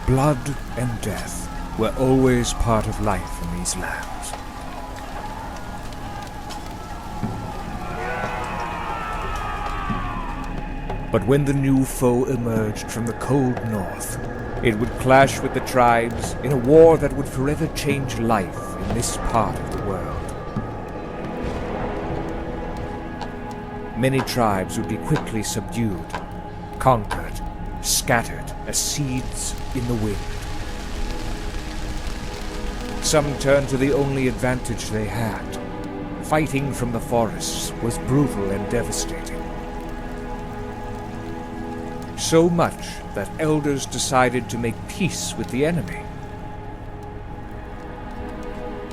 Blood and death were always part of life in these lands. But when the new foe emerged from the cold north, it would clash with the tribes in a war that would forever change life in this part of the world. Many tribes would be quickly subdued, conquered, scattered as seeds in the wind. Some turned to the only advantage they had. Fighting from the forests was brutal and devastating. So much that elders decided to make peace with the enemy.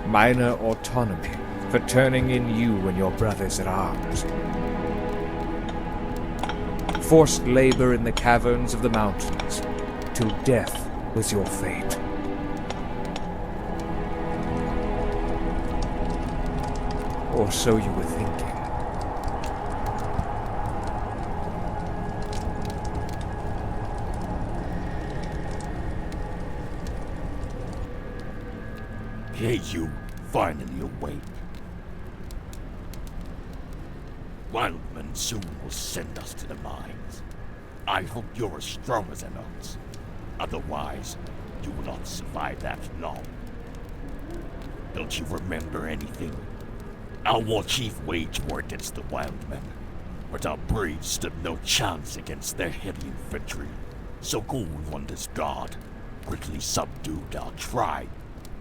Minor autonomy for turning in you and your brothers at arms. Forced labor in the caverns of the mountains, till death was your fate. Or so you were thinking. Hey, you, finally awake. Wildmen soon will send us to the mines. I hope you're as strong as an ox. Otherwise, you will not survive that long. Don't you remember anything? Our war chief waged war against the Wildmen, but our braves stood no chance against their heavy infantry. So Gold Wonder's god quickly subdued our tribe.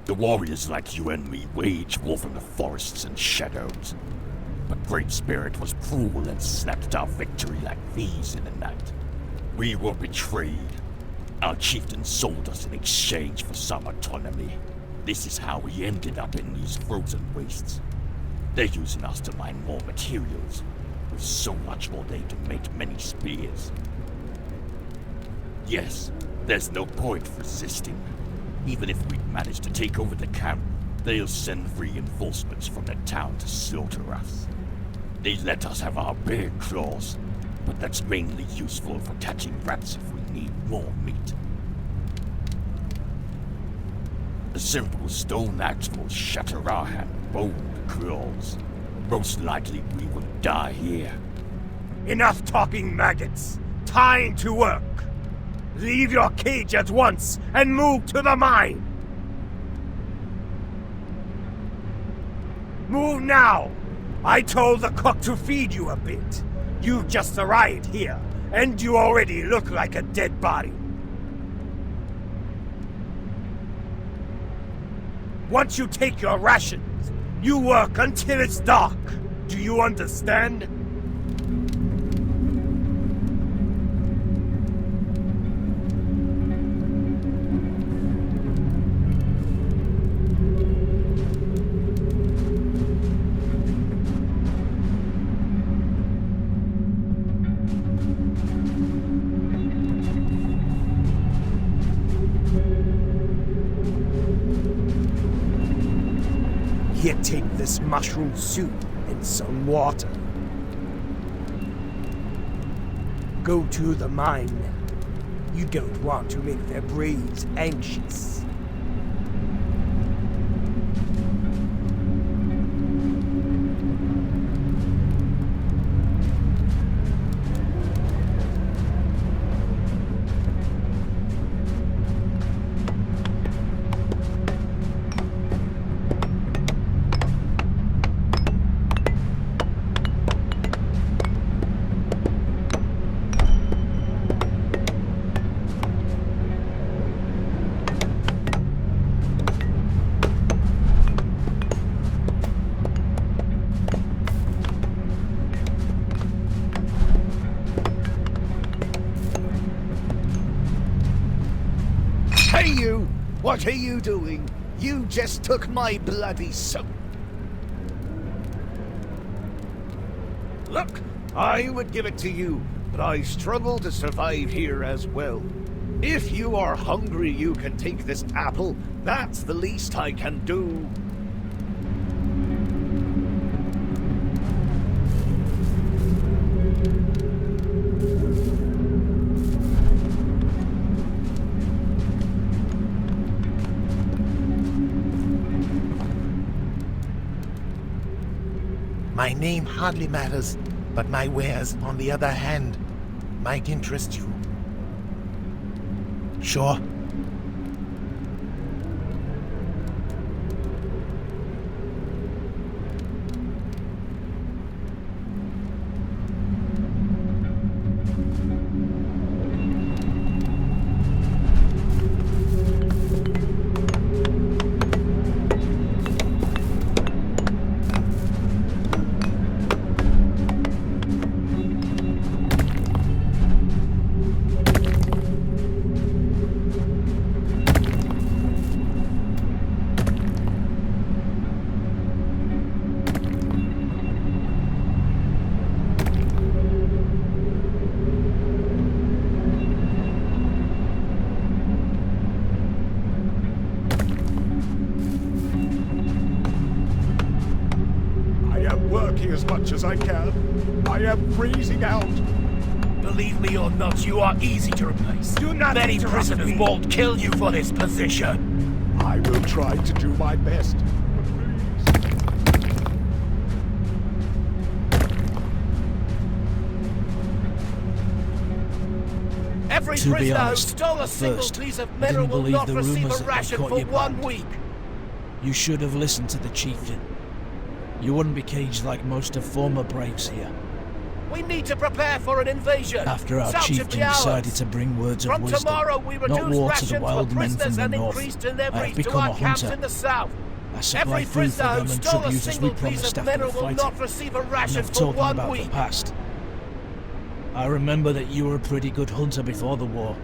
The warriors like you and me wage war from the forests and shadows. But Great Spirit was cruel and snatched our victory like thieves in the night. We were betrayed. Our chieftain sold us in exchange for some autonomy. This is how we ended up in these frozen wastes. They're using us to mine more materials. With so much more they can make many spears. Yes, there's no point resisting. Even if we manage to take over the camp, they'll send reinforcements from the town to slaughter us. They let us have our bear claws, but that's mainly useful for catching rats if we need more meat. The simple stone axe will shatter our hand-boned claws. Most likely we will die here. Enough talking, maggots! Time to work! Leave your cage at once and move to the mine! Move now! I told the cook to feed you a bit. You've just arrived here, and you already look like a dead body. Once you take your rations, you work until it's dark. Do you understand? Here, take this mushroom soup and some water. Go to the mine. You don't want to make their braves anxious. Hey you! What are you doing? You just took my bloody soap. Look, I would give it to you, but I struggle to survive here as well. If you are hungry, you can take this apple. That's the least I can do. My name hardly matters, but my wares, on the other hand, might interest you. Sure. As much as I can. I am freezing out. Believe me or not, you are easy to replace. Do not Many interrupt prisoners me. won't kill you for this position. I will try to do my best. Every To be prisoner who honest, stole a at single first, piece of I metal didn't will believe not the receive rumors a that ration caught for you 1 banned. week. You should have listened to the chieftain. You wouldn't be caged like most of former braves here. We need to prepare for an invasion. After our Such chieftain should be ours. decided to bring words of From wisdom, tomorrow, we not reduce war to the rations wild for men from prisoners the and north. increase I have deliveries to become our a camps hunter. in the south. I supply Every food for prisoner them who and stole a tribute as we single piece promised of after the metal will fight. not receive a ration Enough for talking 1 about week. the past. I remember that you were a pretty good hunter before the war.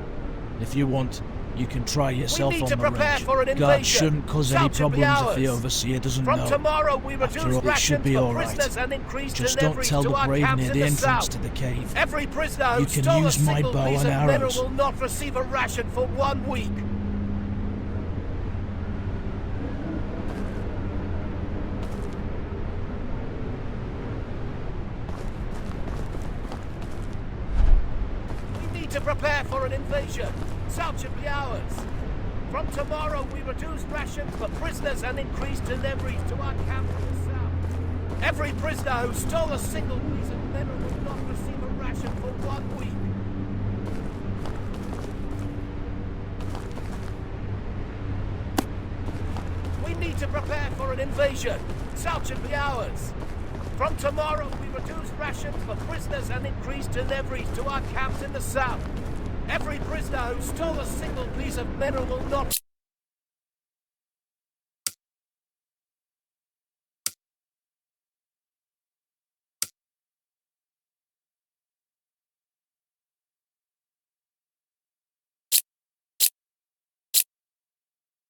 If you want, you can try yourself need on to the prepare range. for an Guards invasion. shouldn't cause any South should be problems if the ours. overseer doesn't From know. tomorrow, we reduce After all, it should rations be for alright. prisoners and increase Just don't deliveries tell to the our brave camps near in the the entrance south. to the cave. Every prisoner who You can stole a use my single bow piece and of metal arrows. will not receive a ration for 1 week. We need to prepare for an invasion. South should be ours. From tomorrow, we reduce rations for prisoners and increase deliveries to our camp in the south. Every prisoner who stole a single piece of metal will not receive a ration for 1 week. We need to prepare for an invasion. South should be ours. From tomorrow, we reduce rations for prisoners and increase deliveries to our camps in the south. Every prisoner who stole a single piece of metal will not...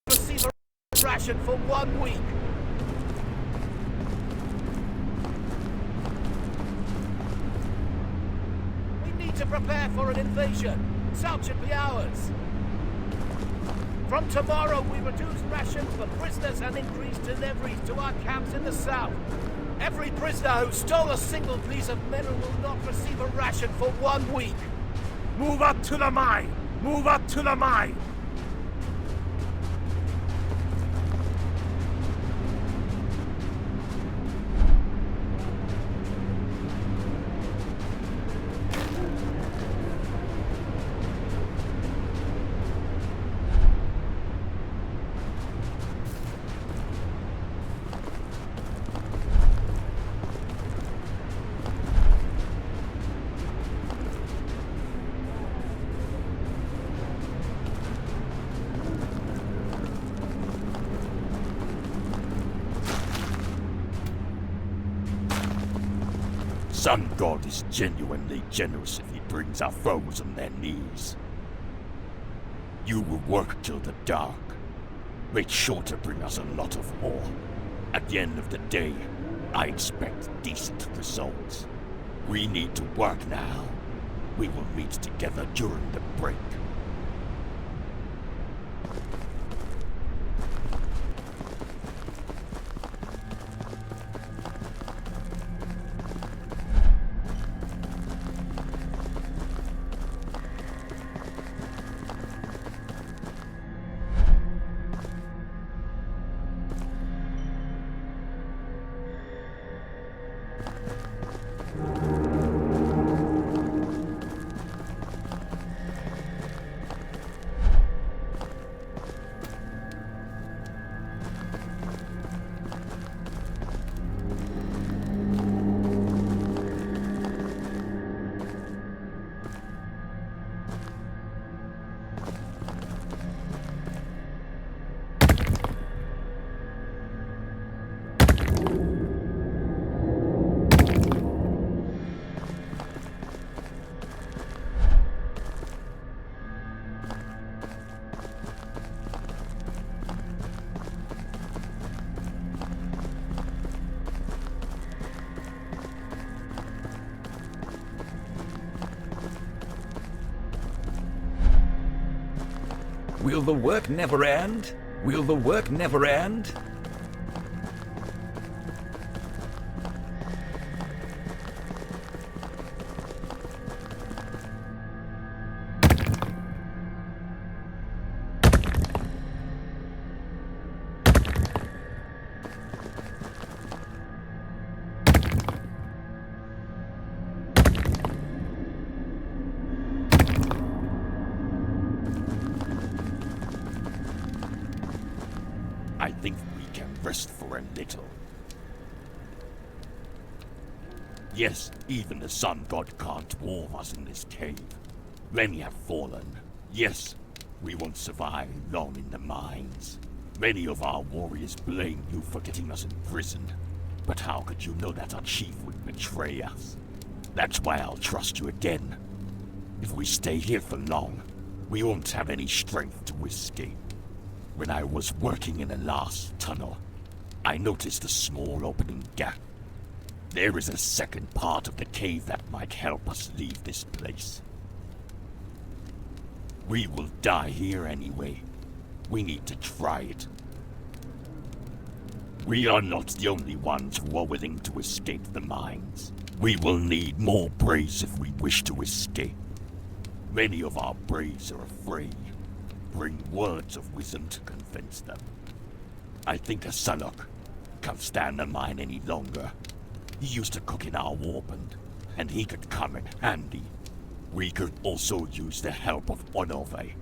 receive a ration for 1 week. We need to prepare for an invasion. South should be ours. From tomorrow, we reduce rations for prisoners and increase deliveries to our camps in the south. Every prisoner who stole a single piece of metal will not receive a ration for 1 week. Move up to the mine! Move up to the mine! Sun God is genuinely generous if he brings our foes on their knees. You will work till the dark. Make sure to bring us a lot of more. At the end of the day, I expect decent results. We need to work now. We will meet together during the break. Will the work never end? Will the work never end? I think we can rest for a little. Yes, even the sun god can't warm us in this cave. Many have fallen. Yes, we won't survive long in the mines. Many of our warriors blame you for getting us imprisoned. But how could you know that our chief would betray us? That's why I'll trust you again. If we stay here for long, we won't have any strength to escape. When I was working in the last tunnel, I noticed a small opening gap. There is a second part of the cave that might help us leave this place. We will die here anyway. We need to try it. We are not the only ones who are willing to escape the mines. We will need more braves if we wish to escape. Many of our braves are afraid. Bring words of wisdom to convince them. I think a Sanok can't stand the mine any longer. He used to cook in our warpend, and he could come in handy. We could also use the help of Onove.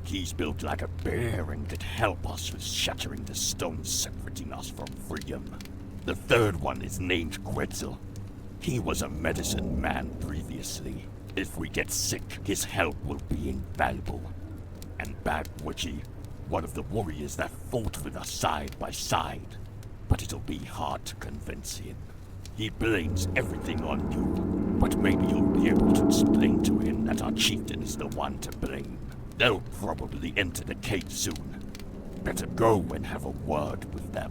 He's built like a bear and could help us with shattering the stones separating us from freedom. The third one is named Quetzal. He was a medicine man previously. If we get sick, his help will be invaluable. And Bad Witchy, one of the warriors that fought with us side by side. But it'll be hard to convince him. He blames everything on you, but maybe you'll be able to explain to him that our chieftain is the one to blame. They'll probably enter the cave soon. Better go and have a word with them.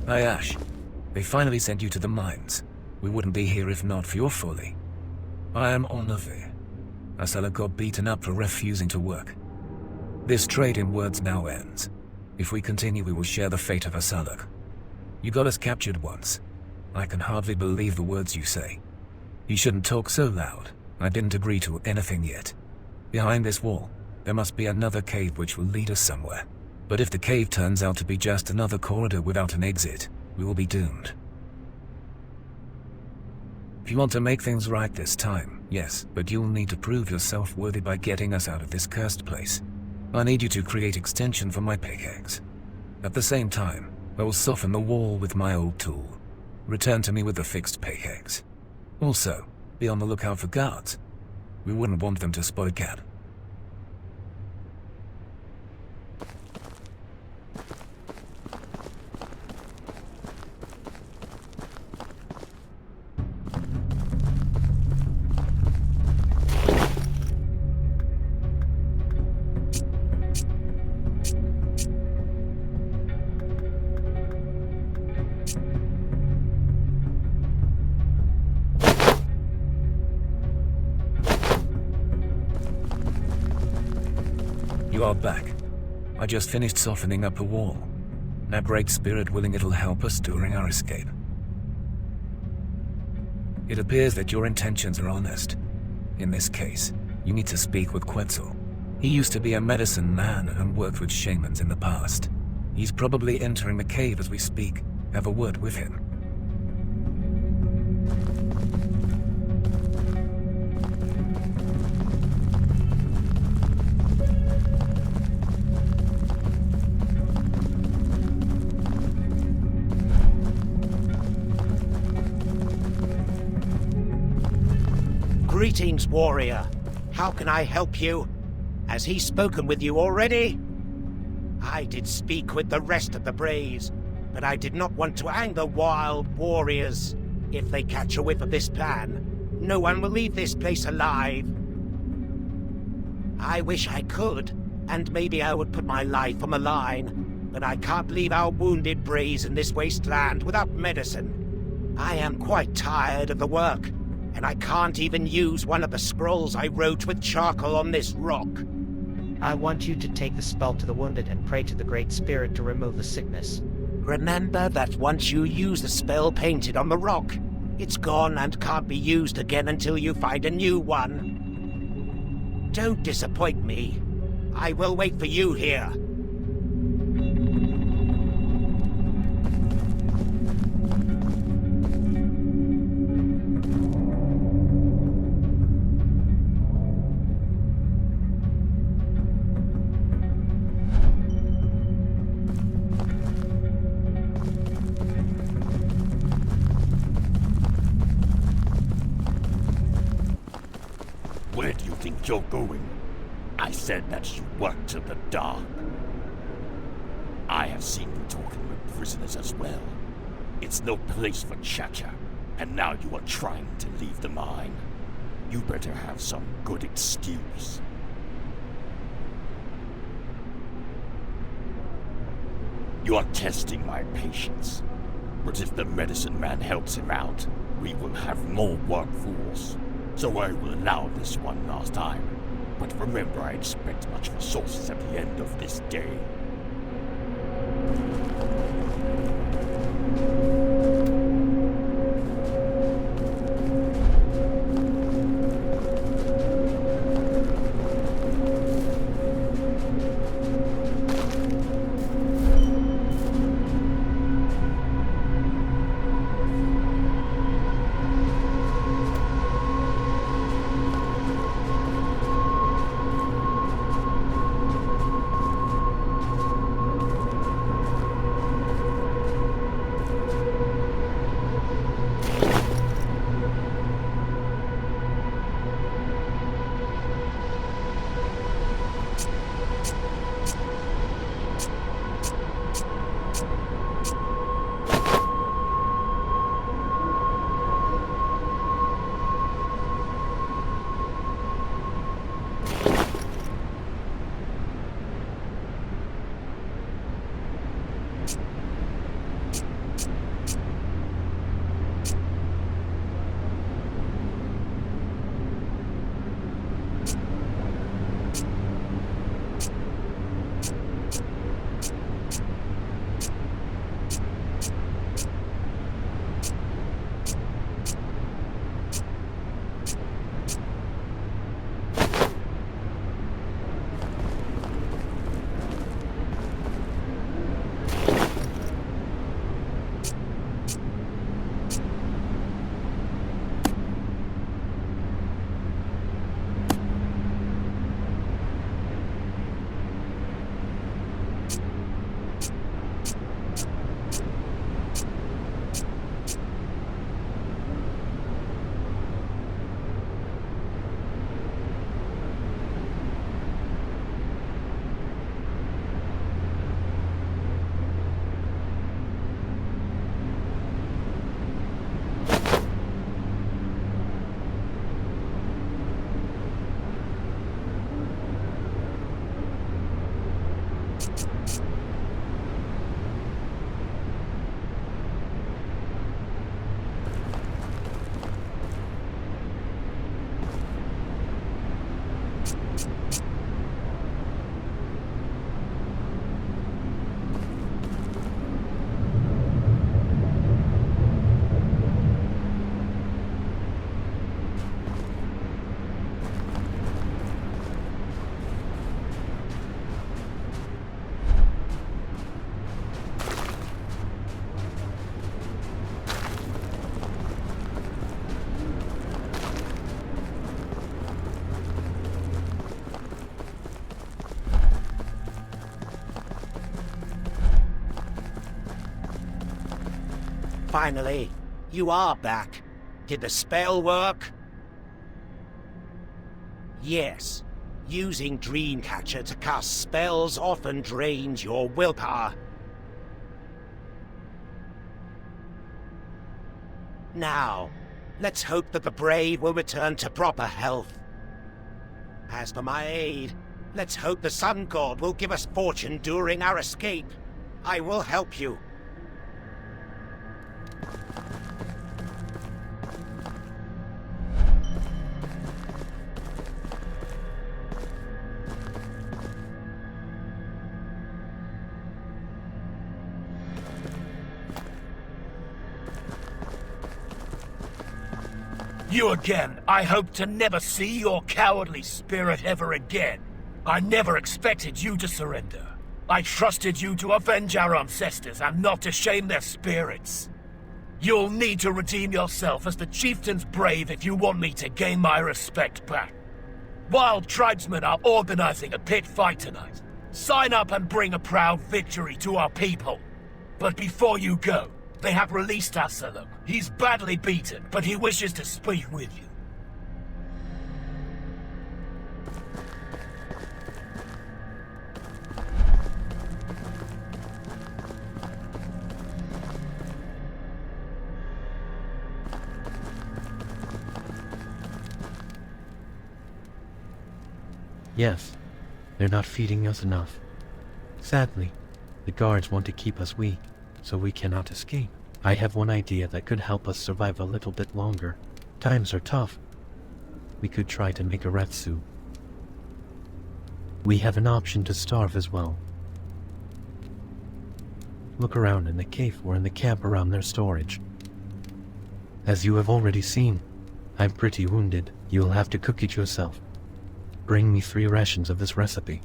Ayash, they finally sent you to the mines. We wouldn't be here if not for your folly. I am Onove. Asala got beaten up for refusing to work. This trade in words now ends. If we continue, we will share the fate of Asalak. You got us captured once. I can hardly believe the words you say. You shouldn't talk so loud. I didn't agree to anything yet. Behind this wall, there must be another cave which will lead us somewhere. But if the cave turns out to be just another corridor without an exit, we will be doomed. If you want to make things right this time, yes, but you'll need to prove yourself worthy by getting us out of this cursed place. I need you to create extension for my pickaxe. At the same time, I will soften the wall with my old tool. Return to me with the fixed pickaxe. Also, be on the lookout for guards. We wouldn't want them to spot a cat. You are back. I just finished softening up a wall. Now, great spirit willing, it'll help us during our escape. It appears that your intentions are honest. In this case, you need to speak with Quetzal. He used to be a medicine man and worked with shamans in the past. He's probably entering the cave as we speak. Have a word with him. Greetings, warrior. How can I help you? Has he spoken with you already? I did speak with the rest of the braves, but I did not want to anger wild warriors. If they catch a whiff of this plan, no one will leave this place alive. I wish I could, and maybe I would put my life on the line, but I can't leave our wounded braves in this wasteland without medicine. I am quite tired of the work, and I can't even use one of the scrolls I wrote with charcoal on this rock. I want you to take the spell to the wounded and pray to the Great Spirit to remove the sickness. Remember that once you use the spell painted on the rock, it's gone and can't be used again until you find a new one. Don't disappoint me. I will wait for you here. Where do you think you're going? I said that you work till the dark. I have seen you talking with prisoners as well. It's no place for chatter, and now you are trying to leave the mine. You better have some good excuse. You are testing my patience. But if the medicine man helps him out, we will have more workforce. So I will allow this one last time. But remember, I expect much resources at the end of this day. Finally, you are back. Did the spell work? Yes. Using Dreamcatcher to cast spells often drains your willpower. Now, let's hope that the brave will return to proper health. As for my aid, let's hope the Sun God will give us fortune during our escape. I will help you. You again. I hope to never see your cowardly spirit ever again. I never expected you to surrender. I trusted you to avenge our ancestors and not to shame their spirits. You'll need to redeem yourself as the chieftain's brave if you want me to gain my respect back. Wild tribesmen are organizing a pit fight tonight. Sign up and bring a proud victory to our people. But before you go, they have released Asylum. He's badly beaten, but he wishes to speak with you. Yes, they're not feeding us enough. Sadly, the guards want to keep us weak, so we cannot escape. I have one idea that could help us survive a little bit longer. Times are tough. We could try to make a rat soup. We have an option to starve as well. Look around in the cave or in the camp around their storage. As you have already seen, I'm pretty wounded. You'll have to cook it yourself. Bring me 3 rations of this recipe.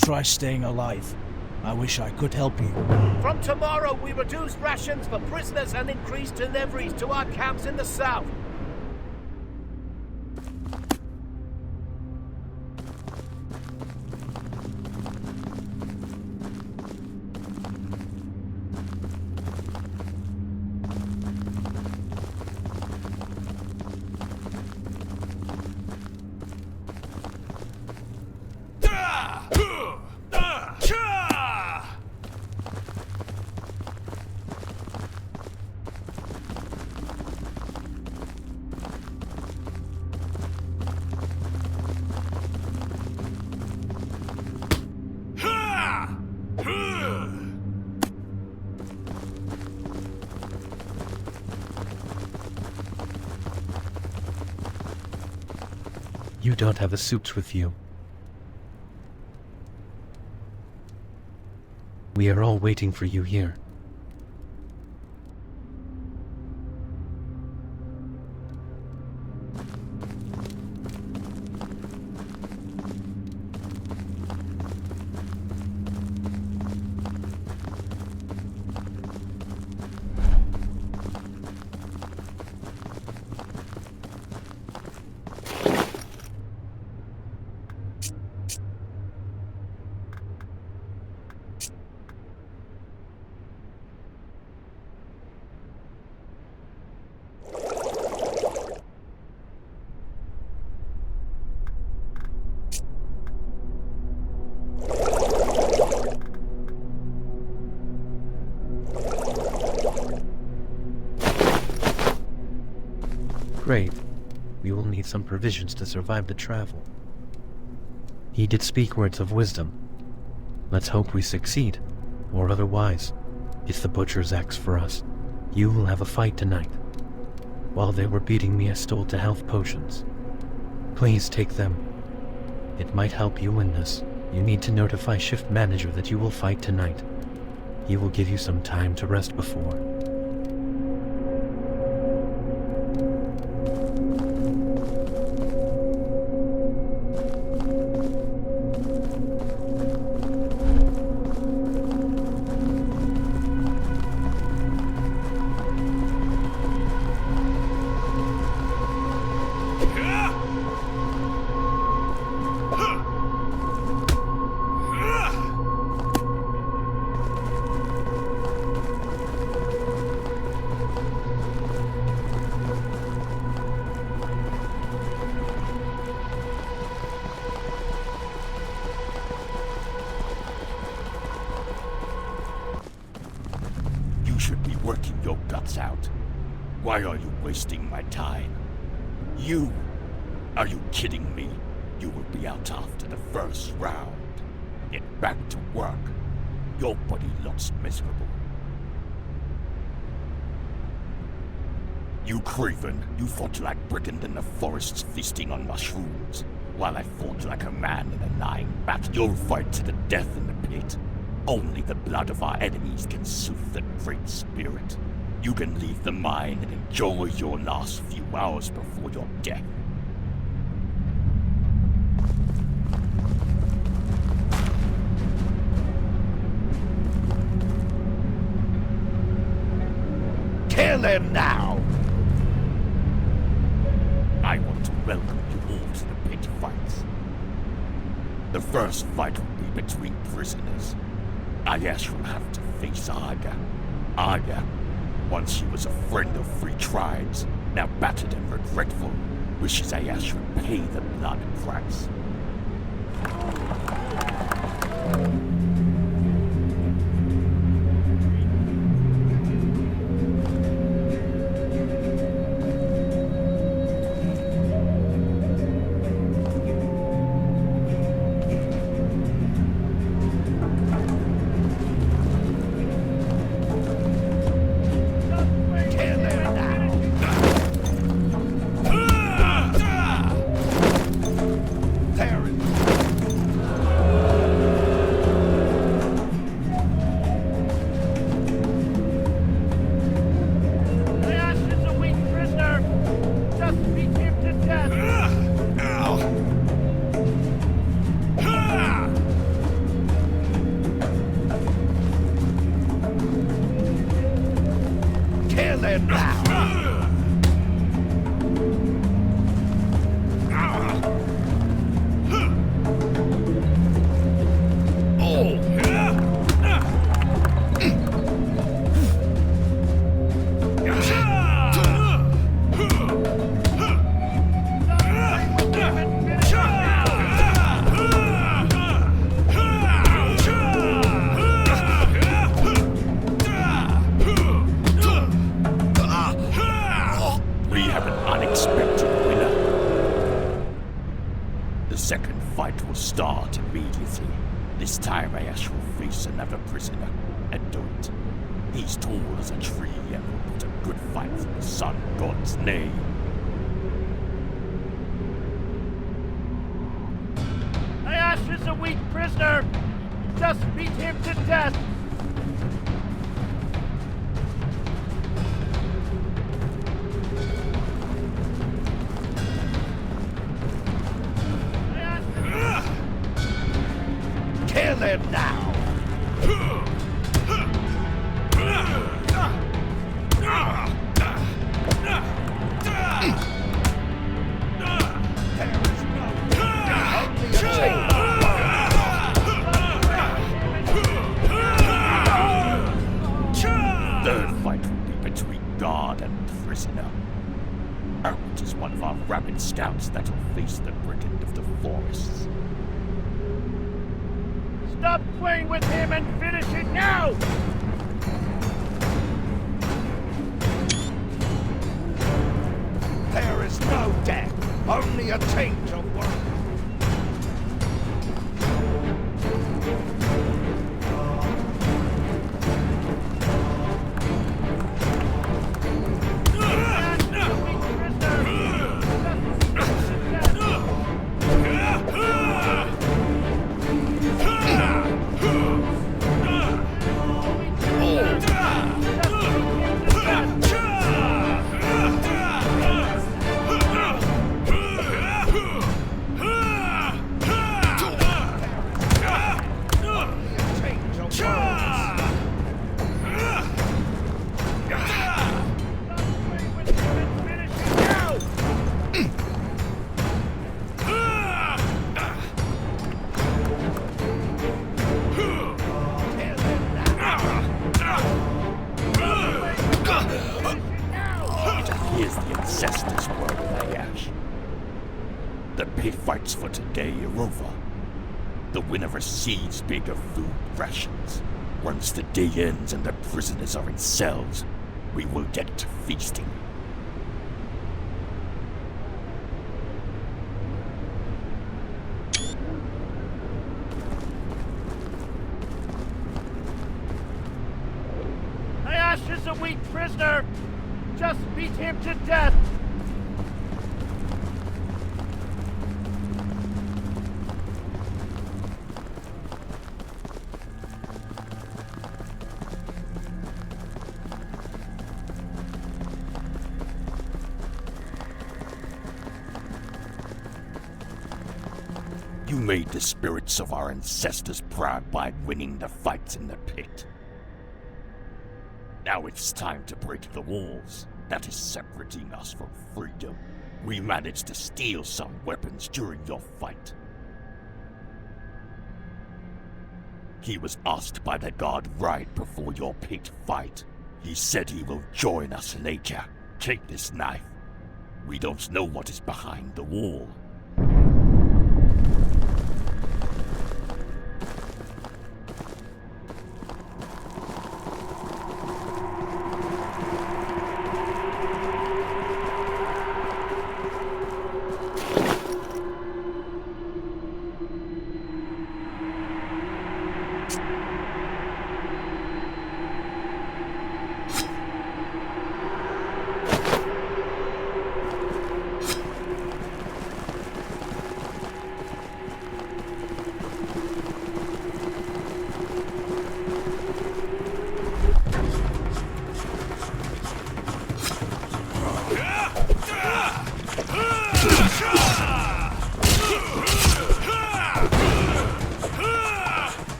Try staying alive. I wish I could help you. From tomorrow, we reduce rations for prisoners and increase deliveries to our camps in the south. You don't have the soups with you. We are all waiting for you here. Great. We will need some provisions to survive the travel. He did speak words of wisdom. Let's hope we succeed, or otherwise, it's the butcher's axe for us. You will have a fight tonight. While they were beating me, I stole 2 health potions. Please take them. It might help you win this. You need to notify shift manager that you will fight tonight. He will give you some time to rest before. You should be working your guts out. Why are you wasting my time? You? Are you kidding me? You will be out after the first round. Get back to work. Your body looks miserable. You craven, you fought like brigand in the forests feasting on mushrooms, while I fought like a man in a lying battle. You'll fight to the death in the pit. Only the blood of our enemies can soothe the Great Spirit. You can leave the mine and enjoy your last few hours before your death. Kill him now! I want to welcome you all to the pit fights. The first fight will be between prisoners. Ayash will have to face Aga. Aga, once she was a friend of free tribes, now battered and regretful, wishes Ayash would pay the blood price. Start immediately. This time Ayash will face another prisoner, and do it. He's tall as a tree and will put a good fight for the sun god's name. Ayash is a weak prisoner! Just beat him to death! Kill him now! Third fight will be between guard and prisoner. Erwin is one of our rabid scouts that will face the brigand of the forests. Stop playing with him and finish it now! There is no death, only a change of work. over. The winner receives bigger food rations. Once the day ends and the prisoners are in cells, we will get to feasting. Ayash is a weak prisoner! Just beat him to death! You made the spirits of our ancestors proud by winning the fights in the pit. Now it's time to break the walls that is separating us from freedom. We managed to steal some weapons during your fight. He was asked by the guard right before your pit fight. He said he will join us later. Take this knife. We don't know what is behind the wall.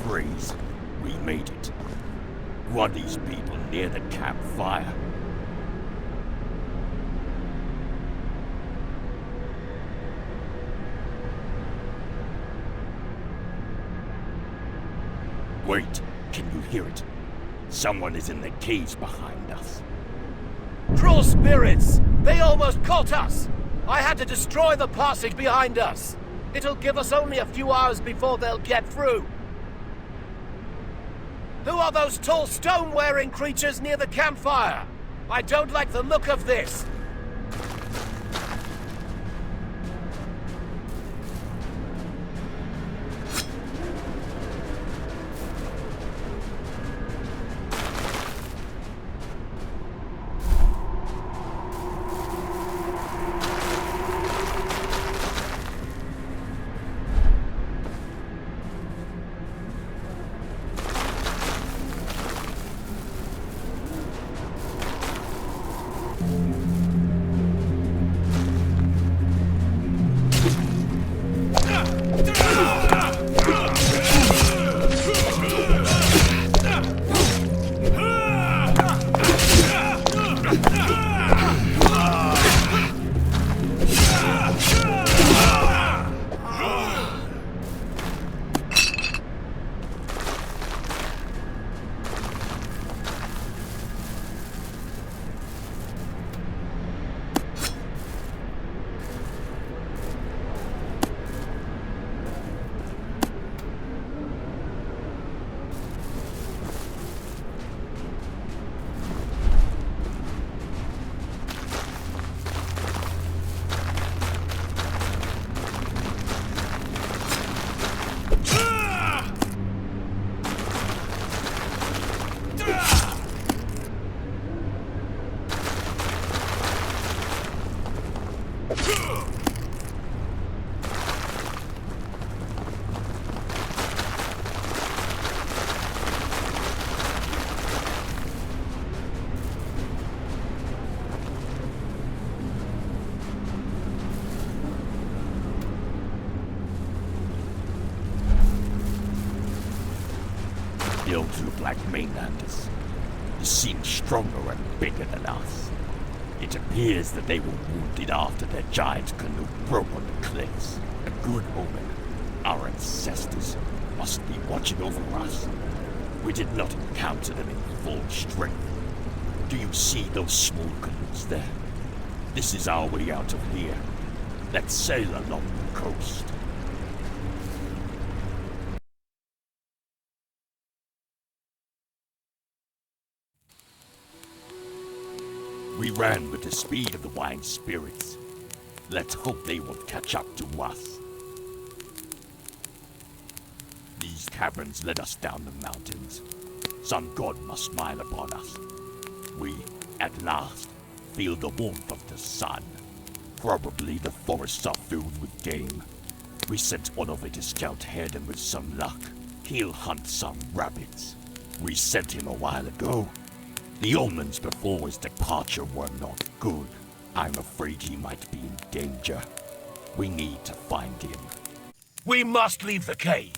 praise. We made it. Who are these people near the campfire? Wait, can you hear it? Someone is in the caves behind us. Cruel spirits! They almost caught us! I had to destroy the passage behind us. It'll give us only a few hours before they'll get through. Who are those tall stone-wearing creatures near the campfire? I don't like the look of this. Those look like mainlanders. They seem stronger and bigger than us. It appears that they were wounded after their giant canoe broke on the cliffs. A good omen. Our ancestors must be watching over us. We did not encounter them in full strength. Do you see those small canoes there? This is our way out of here. Let's sail along the coast. We ran with the speed of the wine spirits. Let's hope they won't catch up to us. These caverns led us down the mountains. Some god must smile upon us. We, at last, feel the warmth of the sun. Probably the forests are filled with game. We sent one of it to scout ahead, and with some luck, he'll hunt some rabbits. We sent him a while ago. The omens before his departure were not good. I'm afraid he might be in danger. We need to find him. We must leave the cave.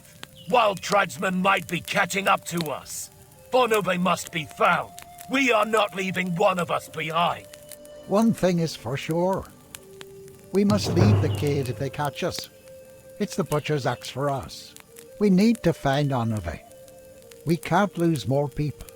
Wild tribesmen might be catching up to us. Bonube must be found. We are not leaving one of us behind. One thing is for sure. We must leave the cave if they catch us. It's the butcher's axe for us. We need to find Onove. We can't lose more people.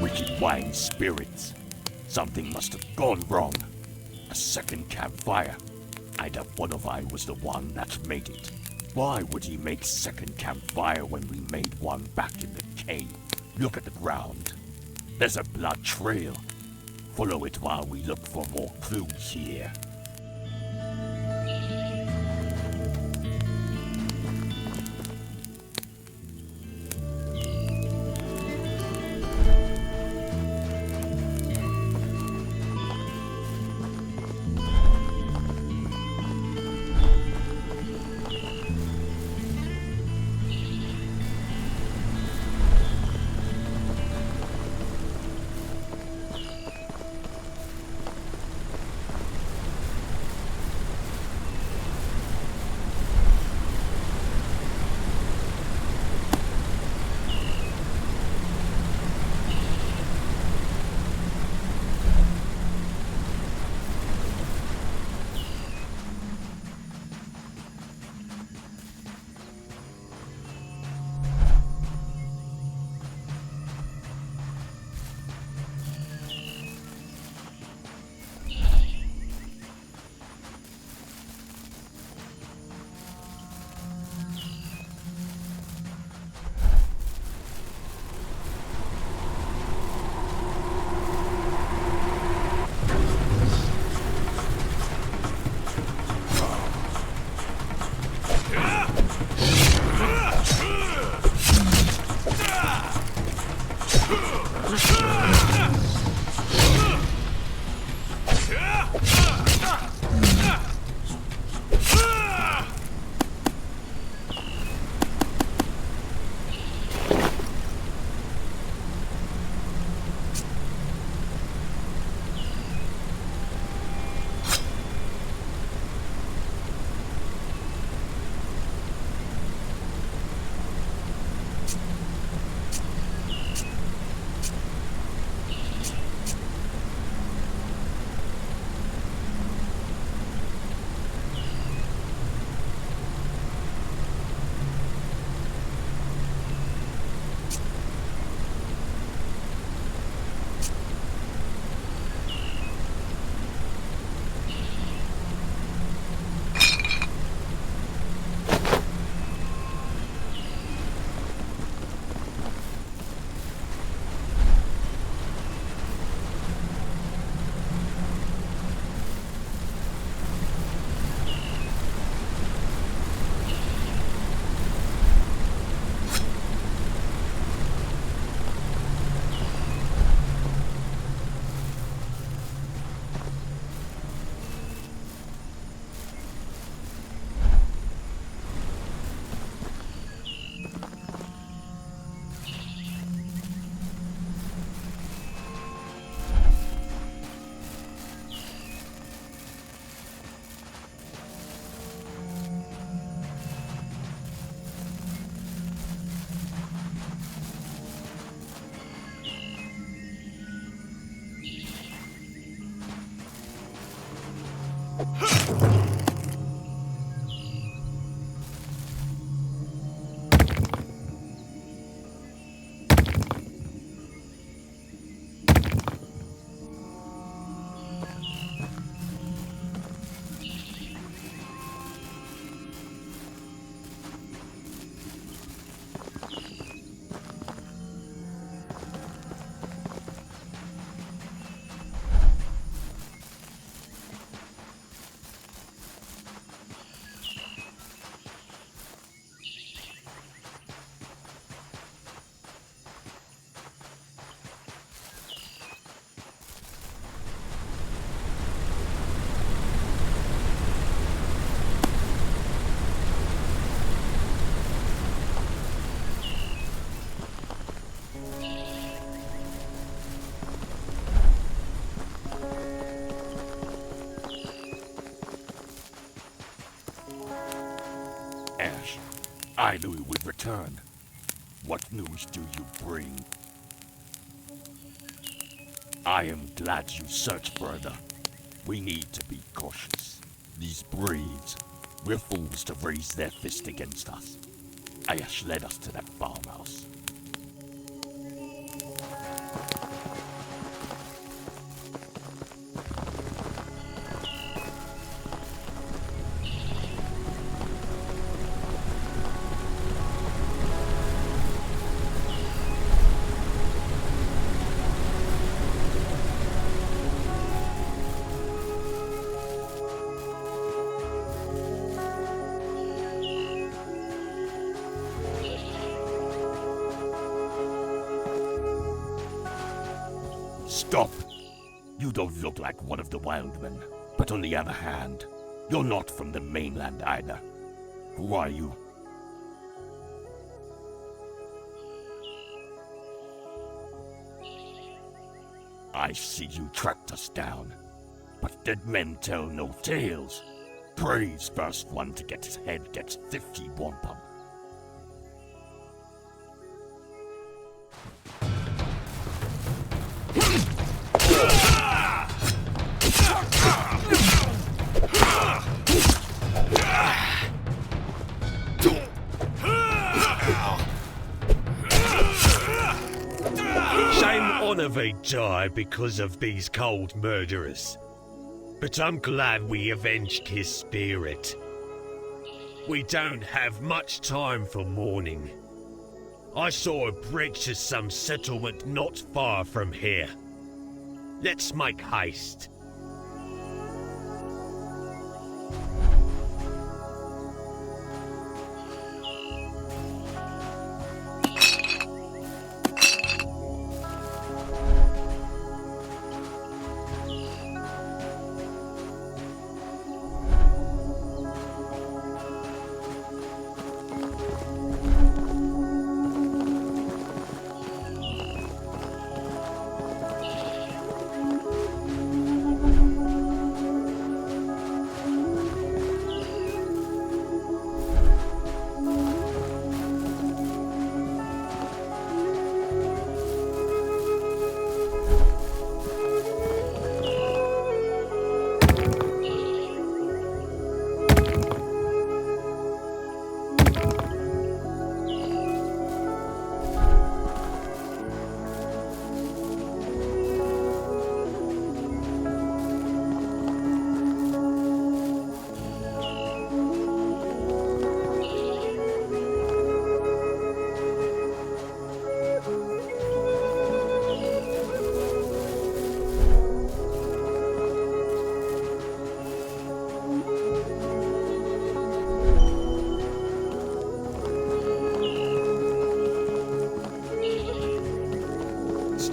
wicked wine spirits. Something must have gone wrong. A second campfire. I doubt one of I was the one that made it. Why would he make second campfire when we made one back in the cave? Look at the ground. There's a blood trail. Follow it while we look for more clues here. Ash, I knew you would return. What news do you bring? I am glad you searched further. We need to be cautious. These breeds, we're fools to raise their fist against us. Ayash led us to that farmhouse. Stop! You don't look like one of the wildmen. But on the other hand, you're not from the mainland either. Who are you? I see you tracked us down. But dead men tell no tales. Praise first one to get his head gets 50 wampum. One of they die because of these cold murderers. But I'm glad we avenged his spirit. We don't have much time for mourning. I saw a bridge to some settlement not far from here. Let's make haste.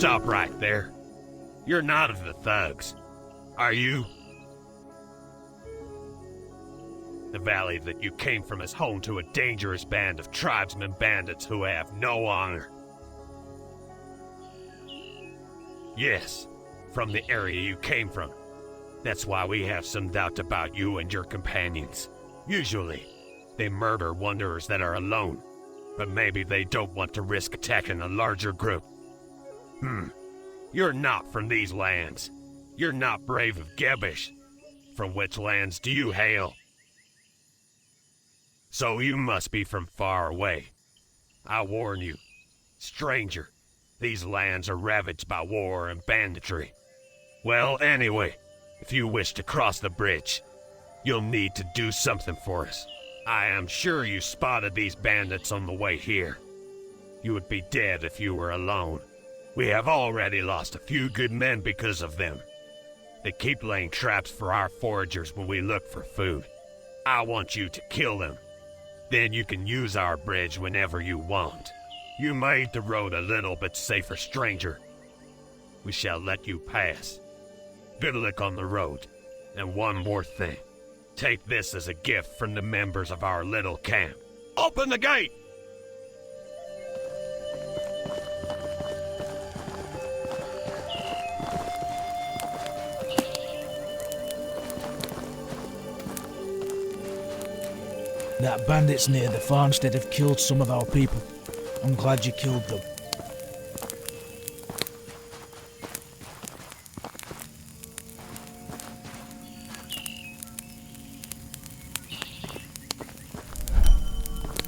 Stop right there. You're not of the thugs, are you? The valley that you came from is home to a dangerous band of tribesmen bandits who have no honor. Yes, from the area you came from. That's why we have some doubt about you and your companions. Usually, they murder wanderers that are alone, but maybe they don't want to risk attacking a larger group. You're not from these lands. You're not brave of Gebish. From which lands do you hail? So you must be from far away. I warn you, stranger, these lands are ravaged by war and banditry. Well, anyway, if you wish to cross the bridge, you'll need to do something for us. I am sure you spotted these bandits on the way here. You would be dead if you were alone. We have already lost a few good men because of them. They keep laying traps for our foragers when we look for food. I want you to kill them. Then you can use our bridge whenever you want. You made the road a little bit safer, stranger. We shall let you pass. Good luck on the road. And one more thing. Take this as a gift from the members of our little camp. Open the gate! That bandits near the farmstead have killed some of our people. I'm glad you killed them.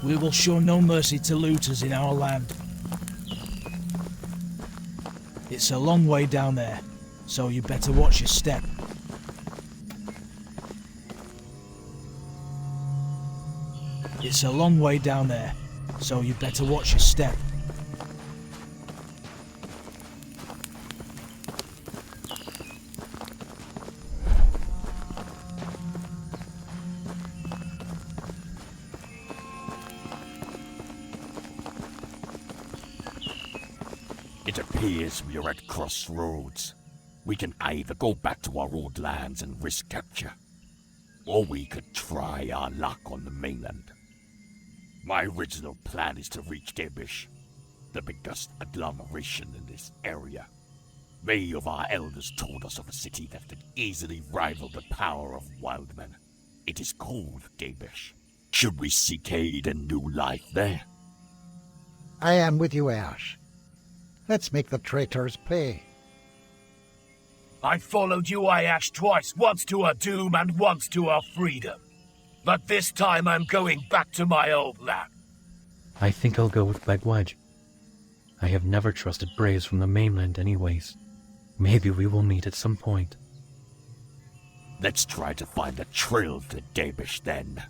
We will show no mercy to looters in our land. It's a long way down there, so you better watch your step. It's a long way down there, so you better watch your step. It appears we are at crossroads. We can either go back to our old lands and risk capture, or we could try our luck on the mainland. My original plan is to reach Gabish, the biggest agglomeration in this area. Many of our elders told us of a city that could easily rival the power of wildmen. It is called Gabish. Should we seek aid and new life there? I am with you, Ayash. Let's make the traitors pay. I followed you, Ayash, twice, once to our doom and once to our freedom. But this time I'm going back to my old land. I think I'll go with Bagwaj. I have never trusted braves from the mainland anyways. Maybe we will meet at some point. Let's try to find a trail to Gabish then.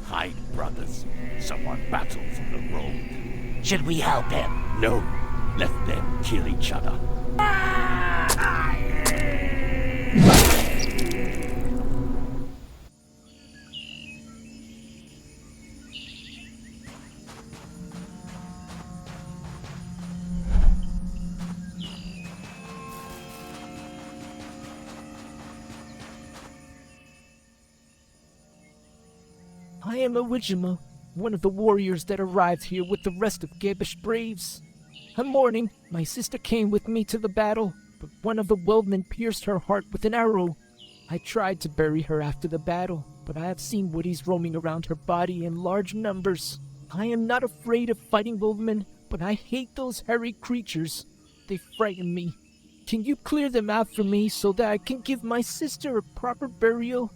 Hide, brothers. Someone battles on the road. Should we help him? No, let them kill each other. I am Awijima, one of the warriors that arrived here with the rest of Gabish braves. One morning, my sister came with me to the battle, but one of the Weldmen pierced her heart with an arrow. I tried to bury her after the battle, but I have seen woodies roaming around her body in large numbers. I am not afraid of fighting Weldmen, but I hate those hairy creatures. They frighten me. Can you clear them out for me so that I can give my sister a proper burial?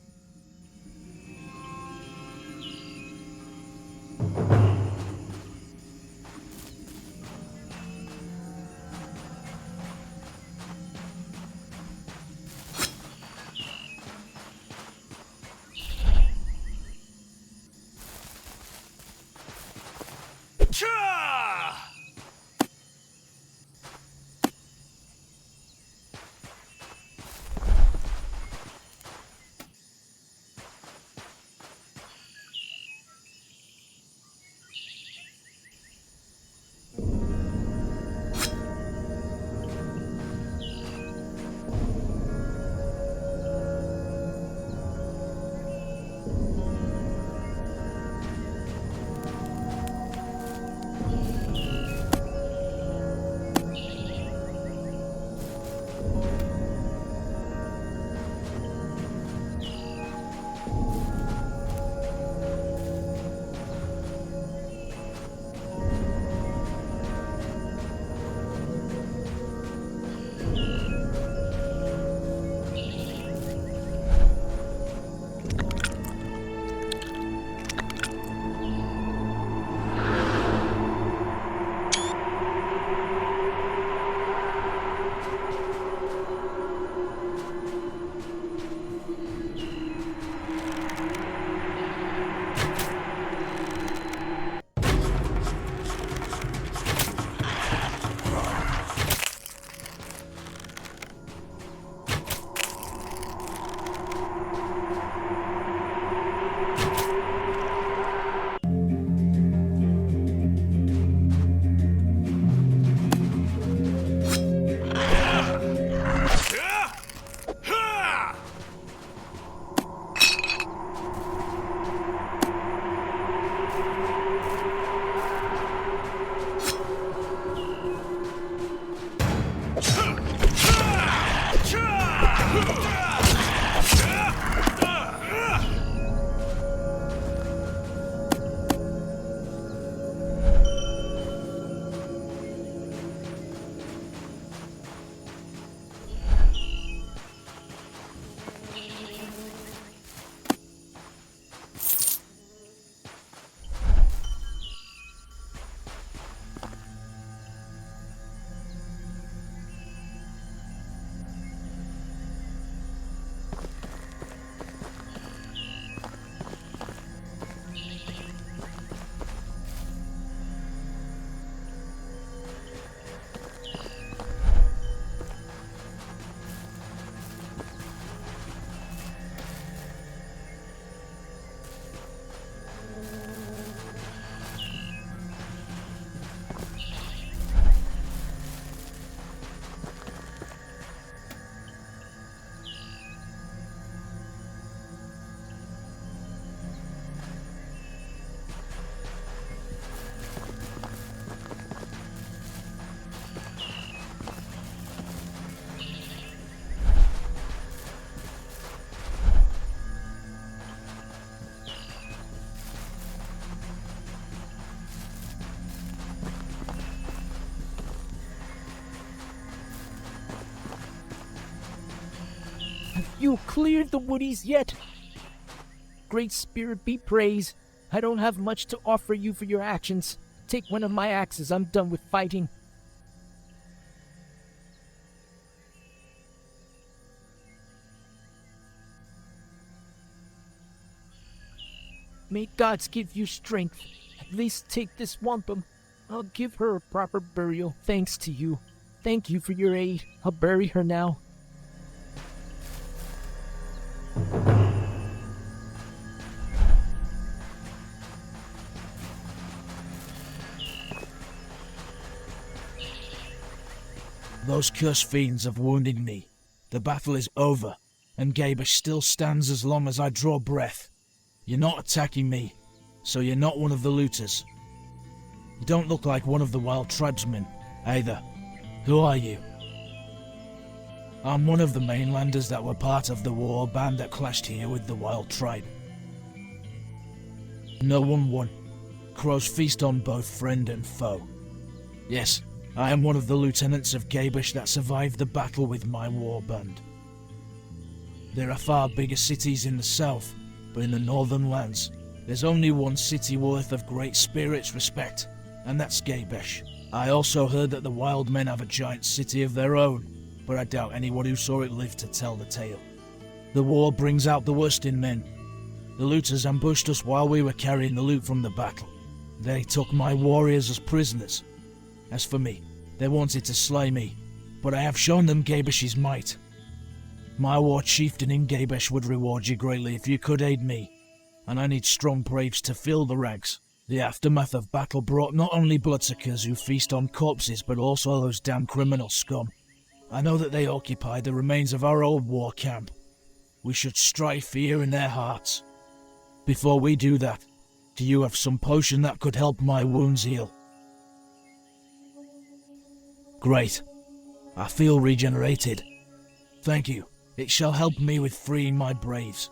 you cleared the woodies yet? Great Spirit be praised. I don't have much to offer you for your actions. Take one of my axes. I'm done with fighting. May gods give you strength. At least take this wampum. I'll give her a proper burial, thanks to you. Thank you for your aid. I'll bury her now. Those cursed fiends have wounded me. The battle is over, and Gabish still stands as long as I draw breath. You're not attacking me, so you're not one of the looters. You don't look like one of the wild tribesmen, either. Who are you? I'm one of the mainlanders that were part of the war band that clashed here with the wild tribe. No one won. Crows feast on both friend and foe. Yes, I am one of the lieutenants of Gabish that survived the battle with my war band. There are far bigger cities in the south, but in the northern lands, there's only one city worth of Great Spirit's respect, and that's Gabish. I also heard that the wild men have a giant city of their own, but I doubt anyone who saw it lived to tell the tale. The war brings out the worst in men. The looters ambushed us while we were carrying the loot from the battle. They took my warriors as prisoners. As for me, they wanted to slay me, but I have shown them Gabish's might. My war chieftain in Gabish would reward you greatly if you could aid me, and I need strong braves to fill the ranks. The aftermath of battle brought not only bloodsuckers who feast on corpses, but also those damn criminal scum. I know that they occupy the remains of our old war camp. We should strike fear in their hearts. Before we do that, do you have some potion that could help my wounds heal? Great. I feel regenerated. Thank you. It shall help me with freeing my braves.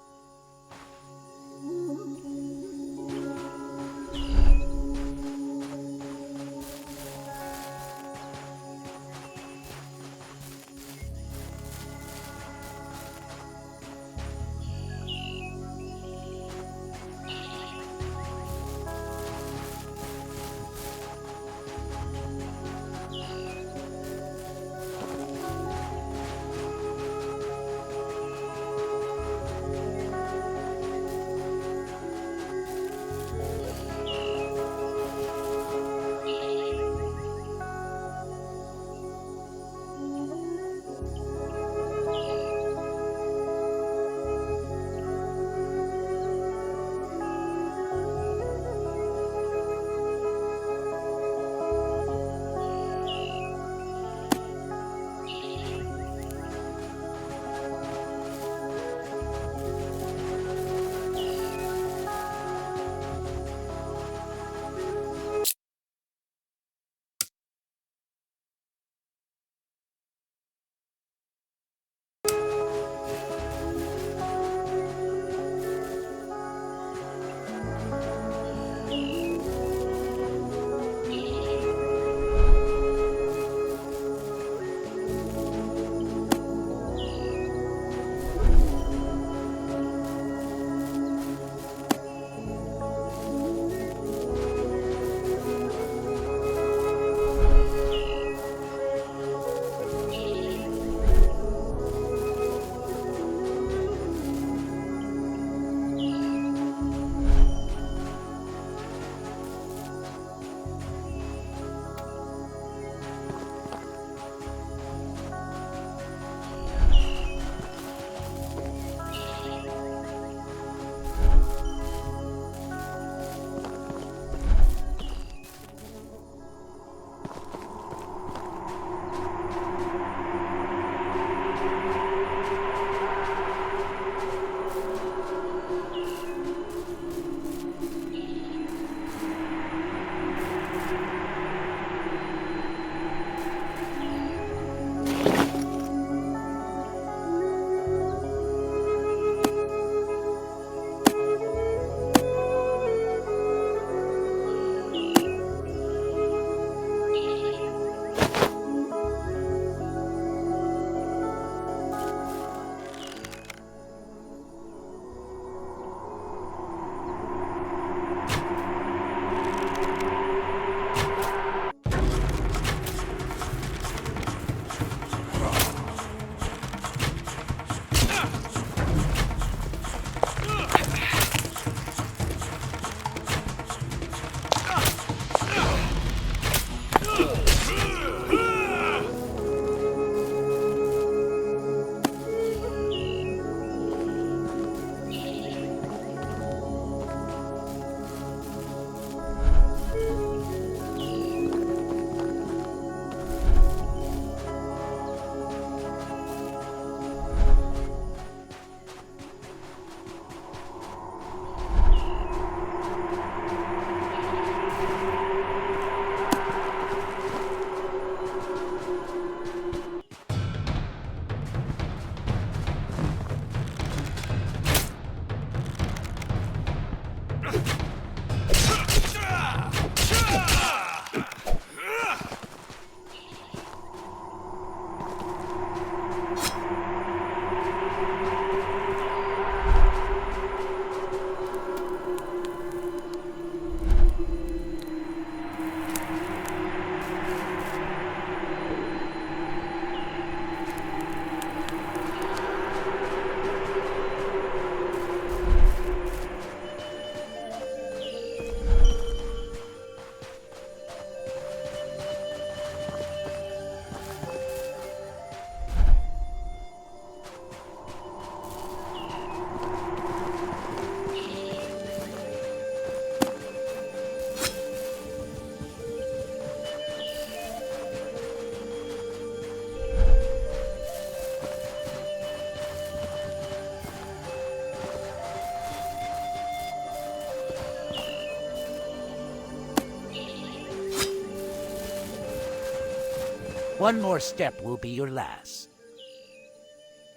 One more step will be your last.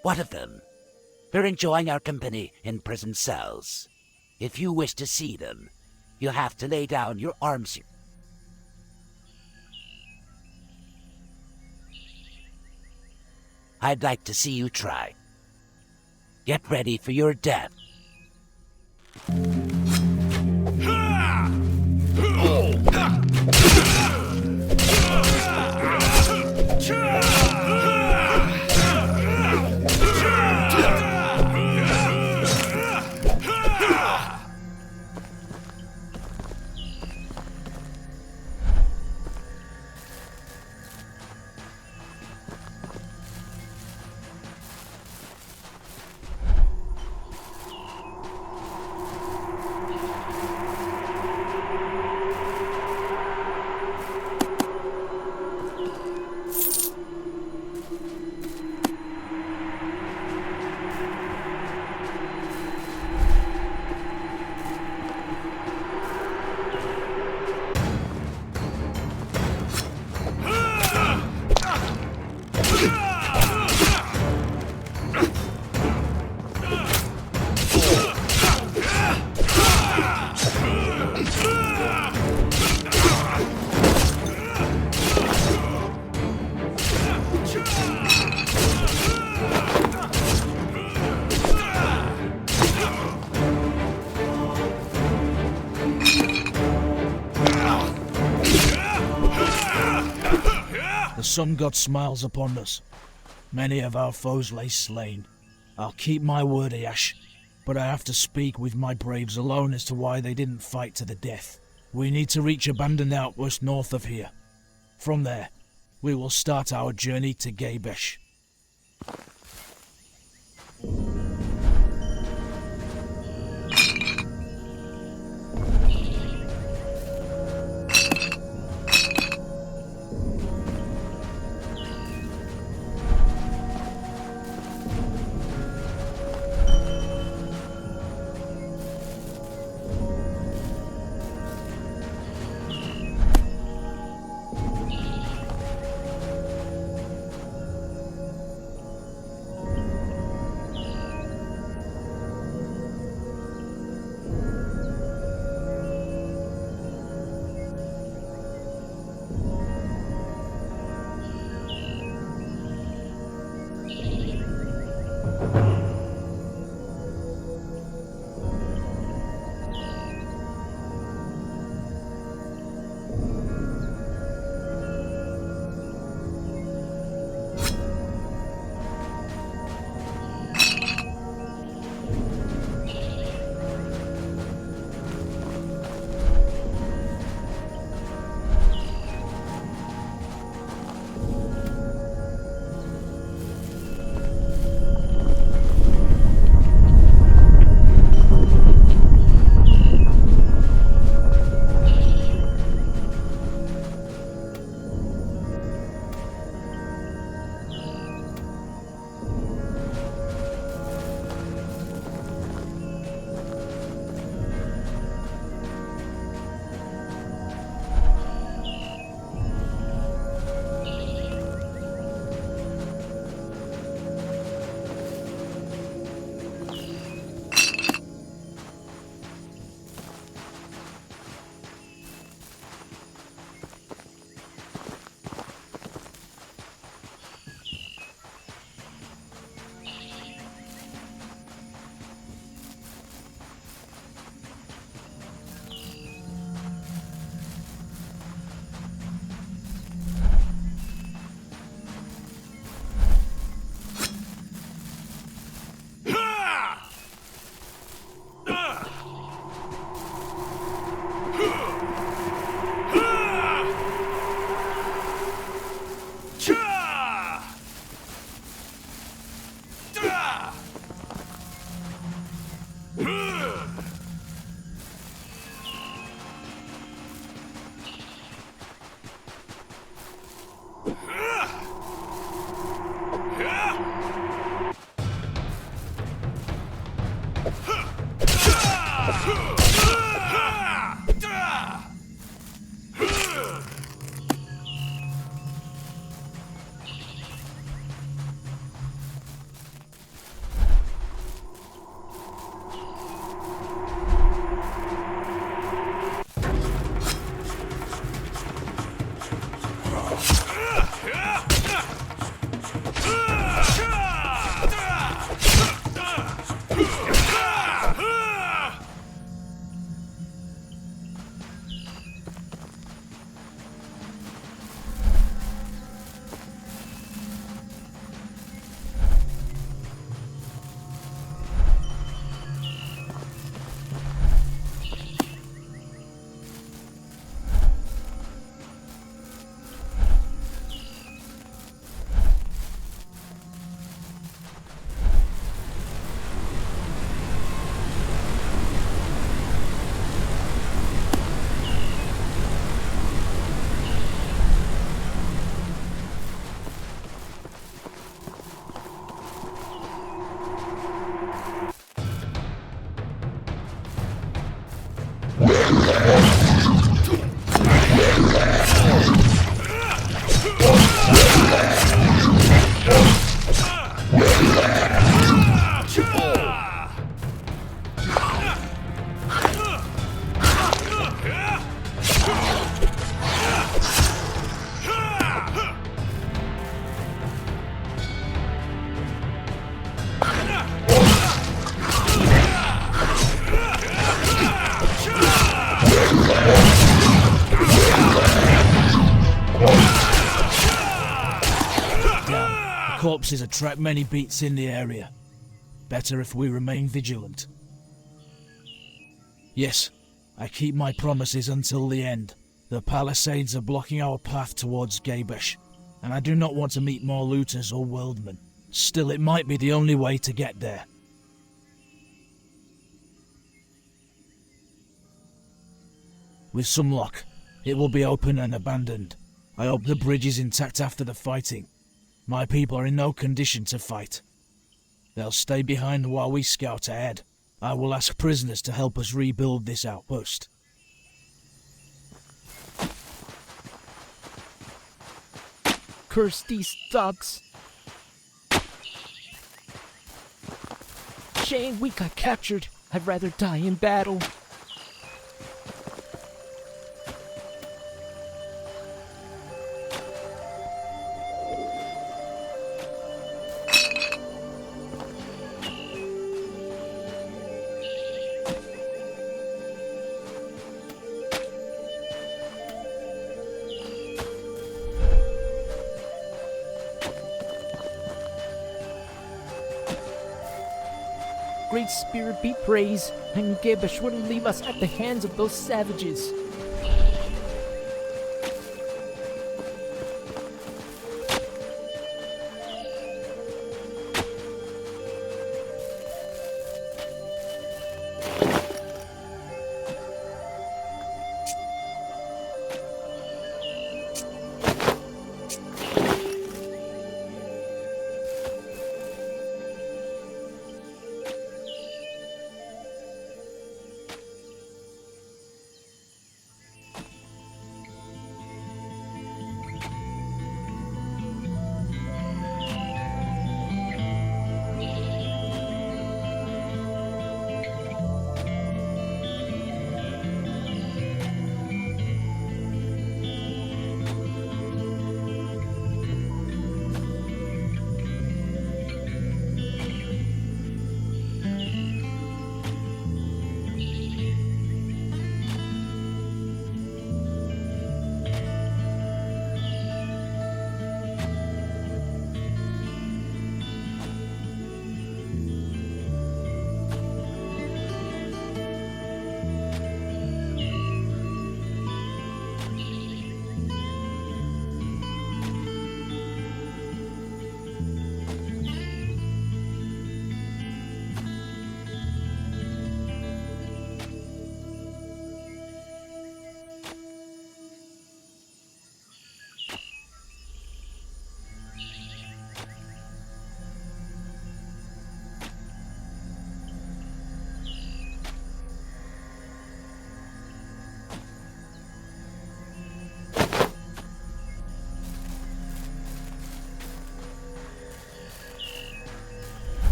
What of them? They're enjoying our company in prison cells. If you wish to see them, you have to lay down your arms. I'd like to see you try. Get ready for your death. The sun god smiles upon us. Many of our foes lay slain. I'll keep my word, Ayash, but I have to speak with my braves alone as to why they didn't fight to the death. We need to reach abandoned outpost north of here. From there, we will start our journey to Gabesh. Corpses attract many beasts in the area. Better if we remain vigilant. Yes, I keep my promises until the end. The palisades are blocking our path towards Gabish, and I do not want to meet more looters or worldmen. Still, it might be the only way to get there. With some luck, it will be open and abandoned. I hope the bridge is intact after the fighting. My people are in no condition to fight. They'll stay behind while we scout ahead. I will ask prisoners to help us rebuild this outpost. Curse these thugs. Shame we got captured. I'd rather die in battle. Great Spirit be praised, and Gabish wouldn't leave us at the hands of those savages.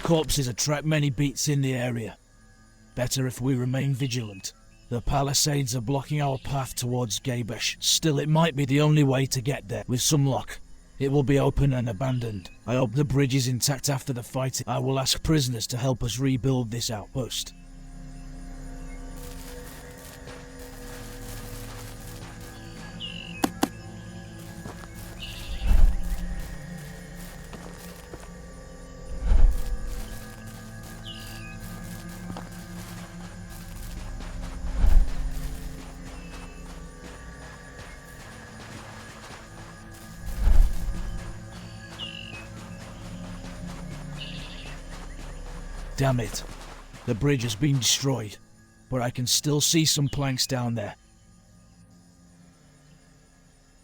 Corpses attract many beasts in the area. Better if we remain vigilant. The palisades are blocking our path towards Gabish. Still, it might be the only way to get there. With some luck, it will be open and abandoned. I hope the bridge is intact after the fighting. I will ask prisoners to help us rebuild this outpost. Damn it. The bridge has been destroyed, but I can still see some planks down there.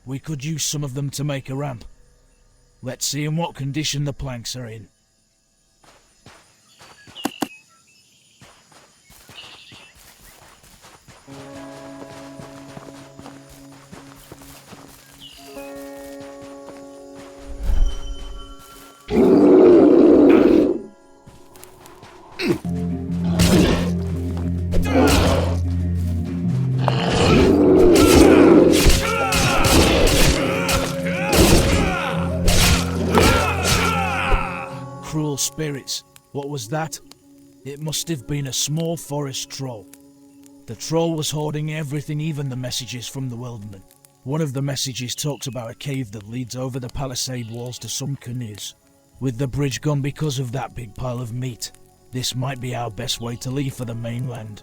We could use some of them to make a ramp. Let's see in what condition the planks are in. evil spirits. What was that? It must have been a small forest troll. The troll was hoarding everything, even the messages from the Wildman. One of the messages talks about a cave that leads over the palisade walls to some canoes. With the bridge gone because of that big pile of meat, this might be our best way to leave for the mainland.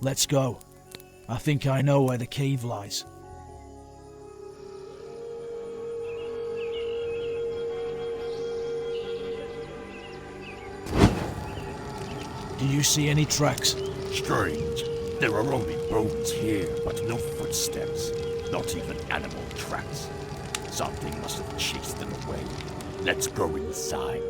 Let's go. I think I know where the cave lies. Do you see any tracks? Strange. There are only bones here, but no footsteps. Not even animal tracks. Something must have chased them away. Let's go inside.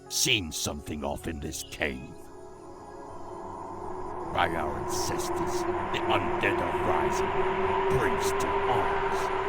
Seen something off in this cave. By our ancestors, the undead are rising. Praise to arms.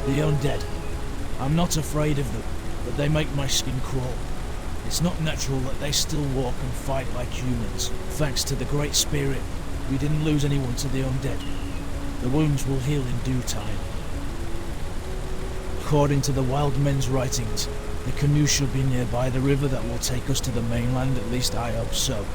The undead. I'm not afraid of them, but they make my skin crawl. It's not natural that they still walk and fight like humans. Thanks to the Great Spirit, we didn't lose anyone to the undead. The wounds will heal in due time. According to the wild men's writings, the canoe should be nearby the river that will take us to the mainland, at least I hope so.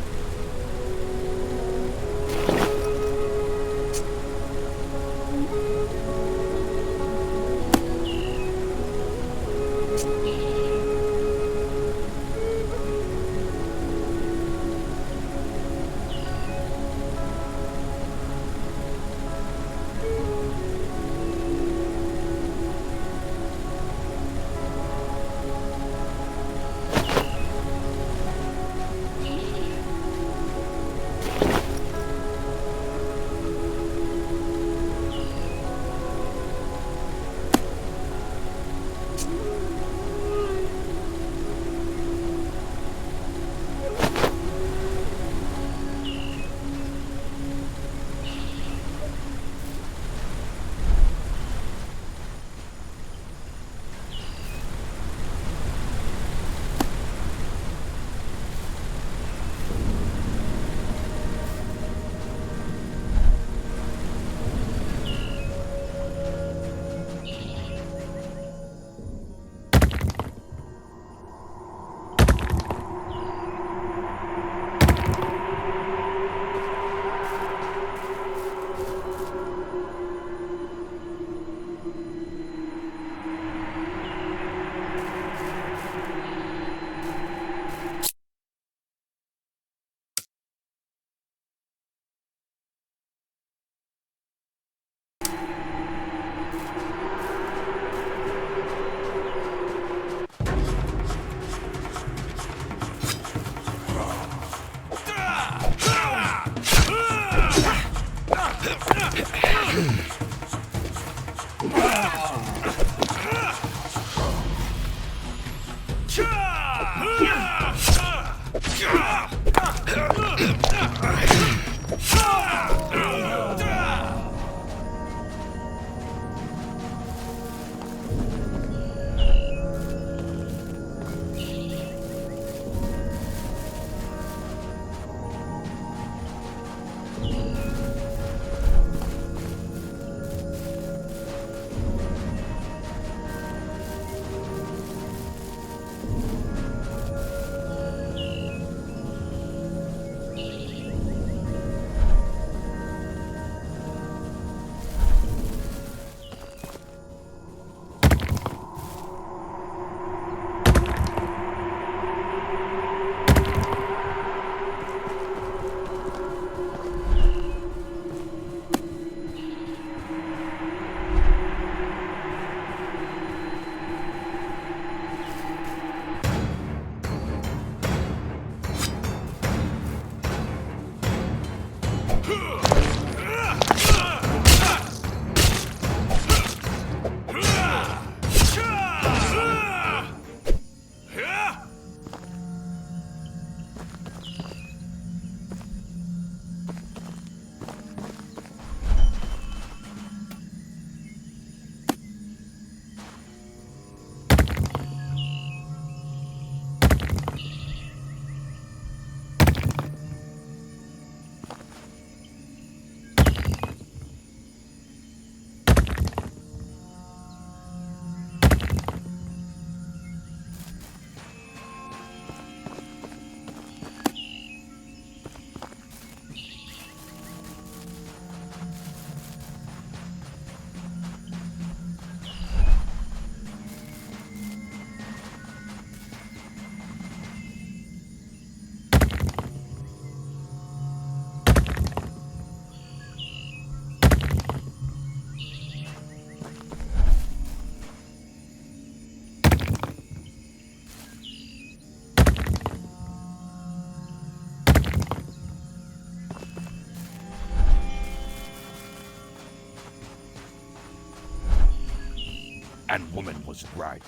And woman was right.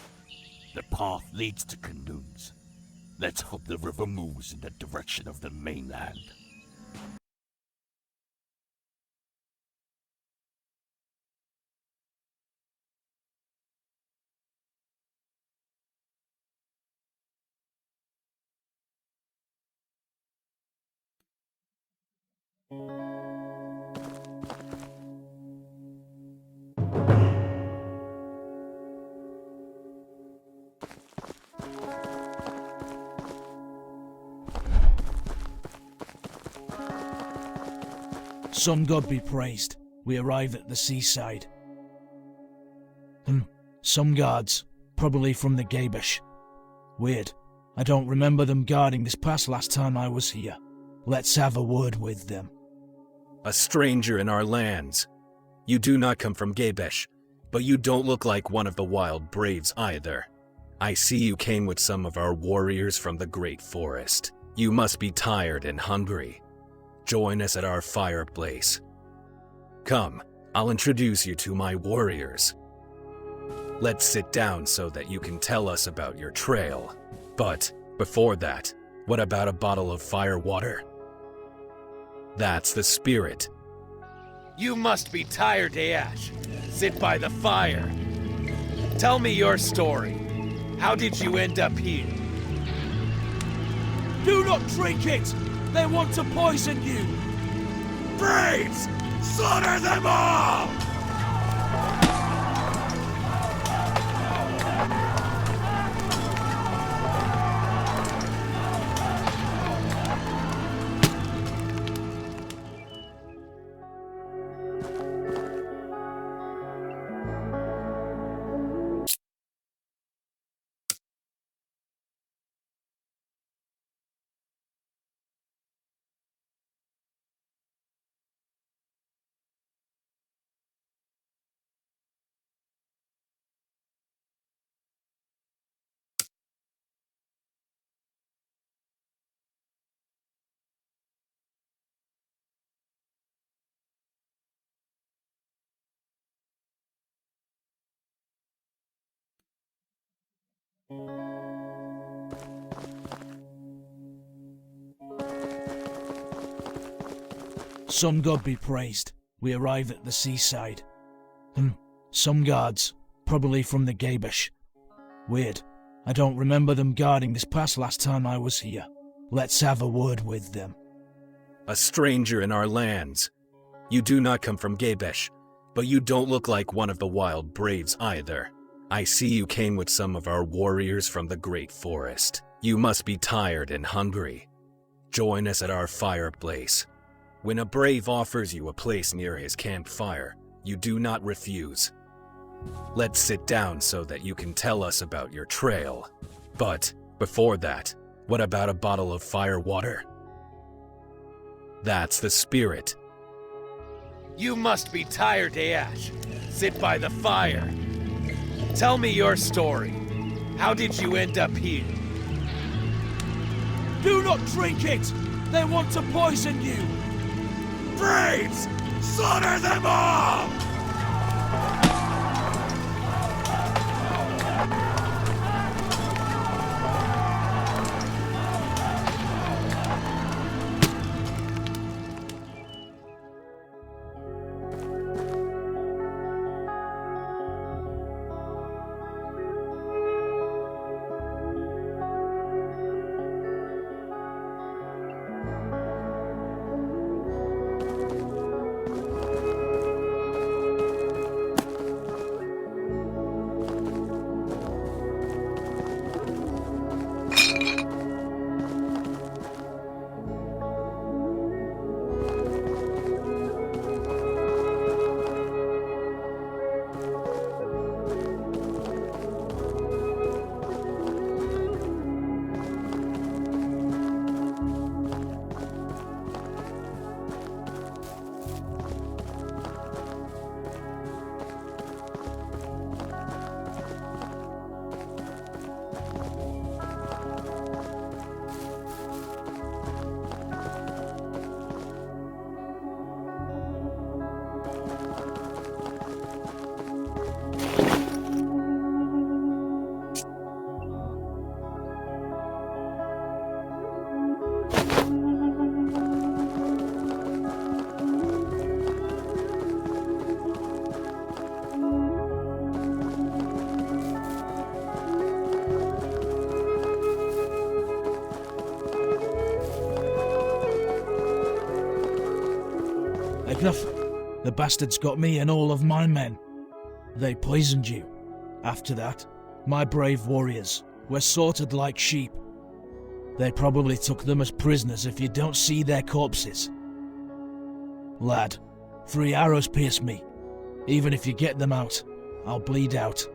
The path leads to canoes. Let's hope the river moves in the direction of the mainland. Sun God be praised. We arrive at the seaside. Some guards, probably from the Gabish. Weird. I don't remember them guarding this pass last time I was here. Let's have a word with them. A stranger in our lands. You do not come from Gabish, but you don't look like one of the wild braves either. I see you came with some of our warriors from the great forest. You must be tired and hungry. Join us at our fireplace. Come, I'll introduce you to my warriors. Let's sit down so that you can tell us about your trail. But before that, what about a bottle of fire water? That's the spirit. You must be tired, Ayash. Sit by the fire. Tell me your story. How did you end up here? Do not drink it! They want to poison you! Braves! Slaughter them all! Sun God be praised. We arrive at the seaside. Some guards, probably from the Gabish. Weird. I don't remember them guarding this pass last time I was here. Let's have a word with them. A stranger in our lands. You do not come from Gabish, but you don't look like one of the wild braves either. I see you came with some of our warriors from the great forest. You must be tired and hungry. Join us at our fireplace. When a brave offers you a place near his campfire, you do not refuse. Let's sit down so that you can tell us about your trail. But before that, what about a bottle of fire water? That's the spirit. You must be tired, Ayash. Sit by the fire. Tell me your story. How did you end up here? Do not drink it! They want to poison you! Braves! Slaughter them all! enough. The bastards got me and all of my men. They poisoned you. After that, my brave warriors were slaughtered like sheep. They probably took them as prisoners if you don't see their corpses. Lad, 3 arrows pierced me. Even if you get them out, I'll bleed out.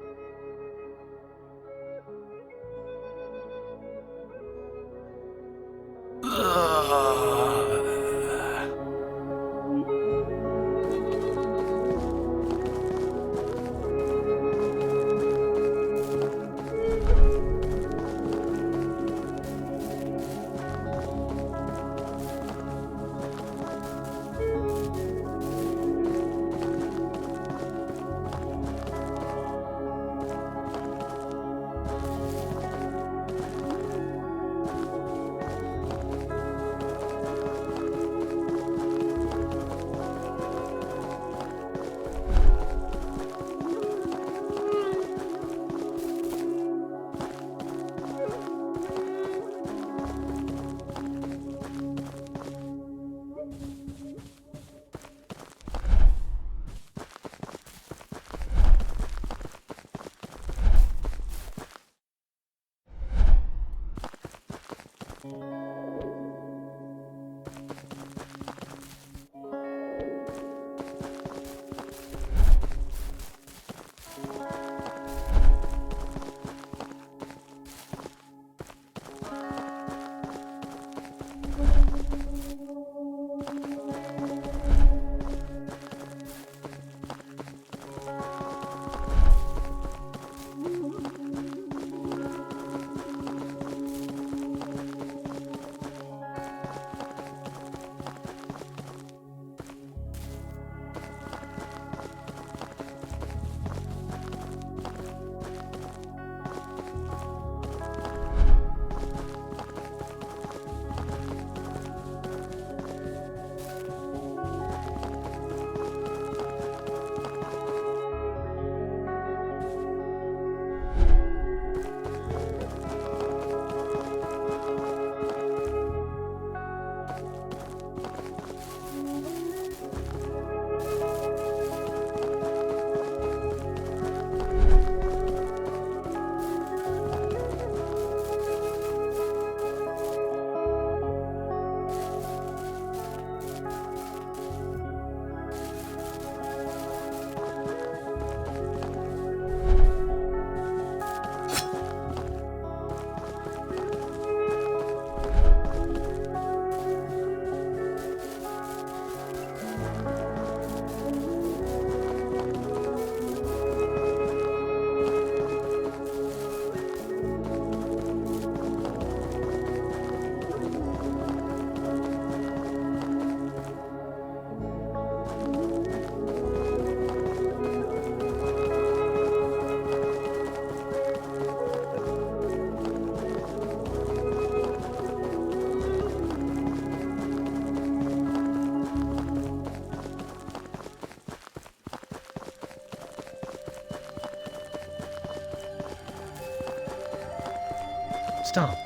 Stop.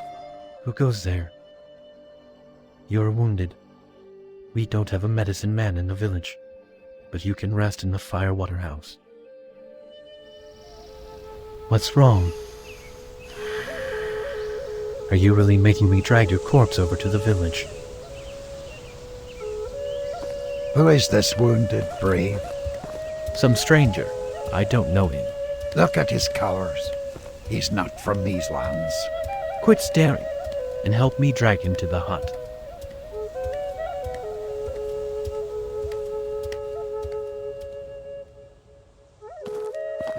Who goes there? You're wounded. We don't have a medicine man in the village, but you can rest in the Firewater house. What's wrong? Are you really making me drag your corpse over to the village? Who is this wounded brave? Some stranger. I don't know him. Look at his colours. He's not from these lands. Quit staring, and help me drag him to the hut.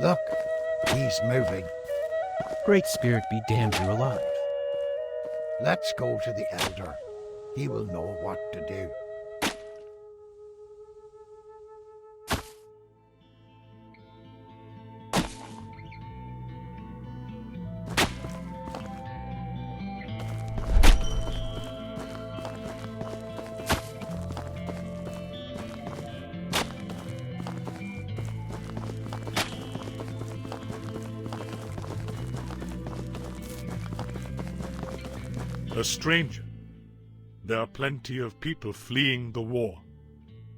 Look, he's moving. Great Spirit be damned, you're alive. Let's go to the Elder. He will know what to do. A stranger. There are plenty of people fleeing the war.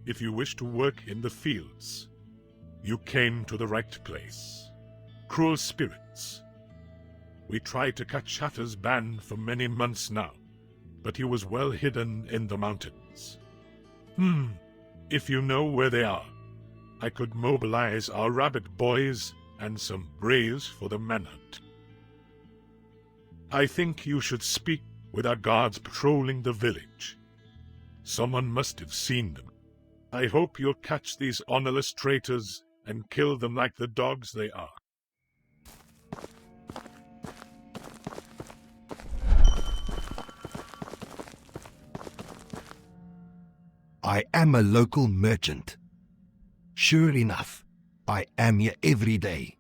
If you wish to work in the fields, you came to the right place. Cruel spirits. We tried to catch Hatter's band for many months now, but he was well hidden in the mountains. If you know where they are, I could mobilize our rabbit boys and some braves for the manhunt. I think you should speak with our guards patrolling the village. Someone must have seen them. I hope you'll catch these honorless traitors and kill them like the dogs they are. I am a local merchant. Sure enough, I am here every day.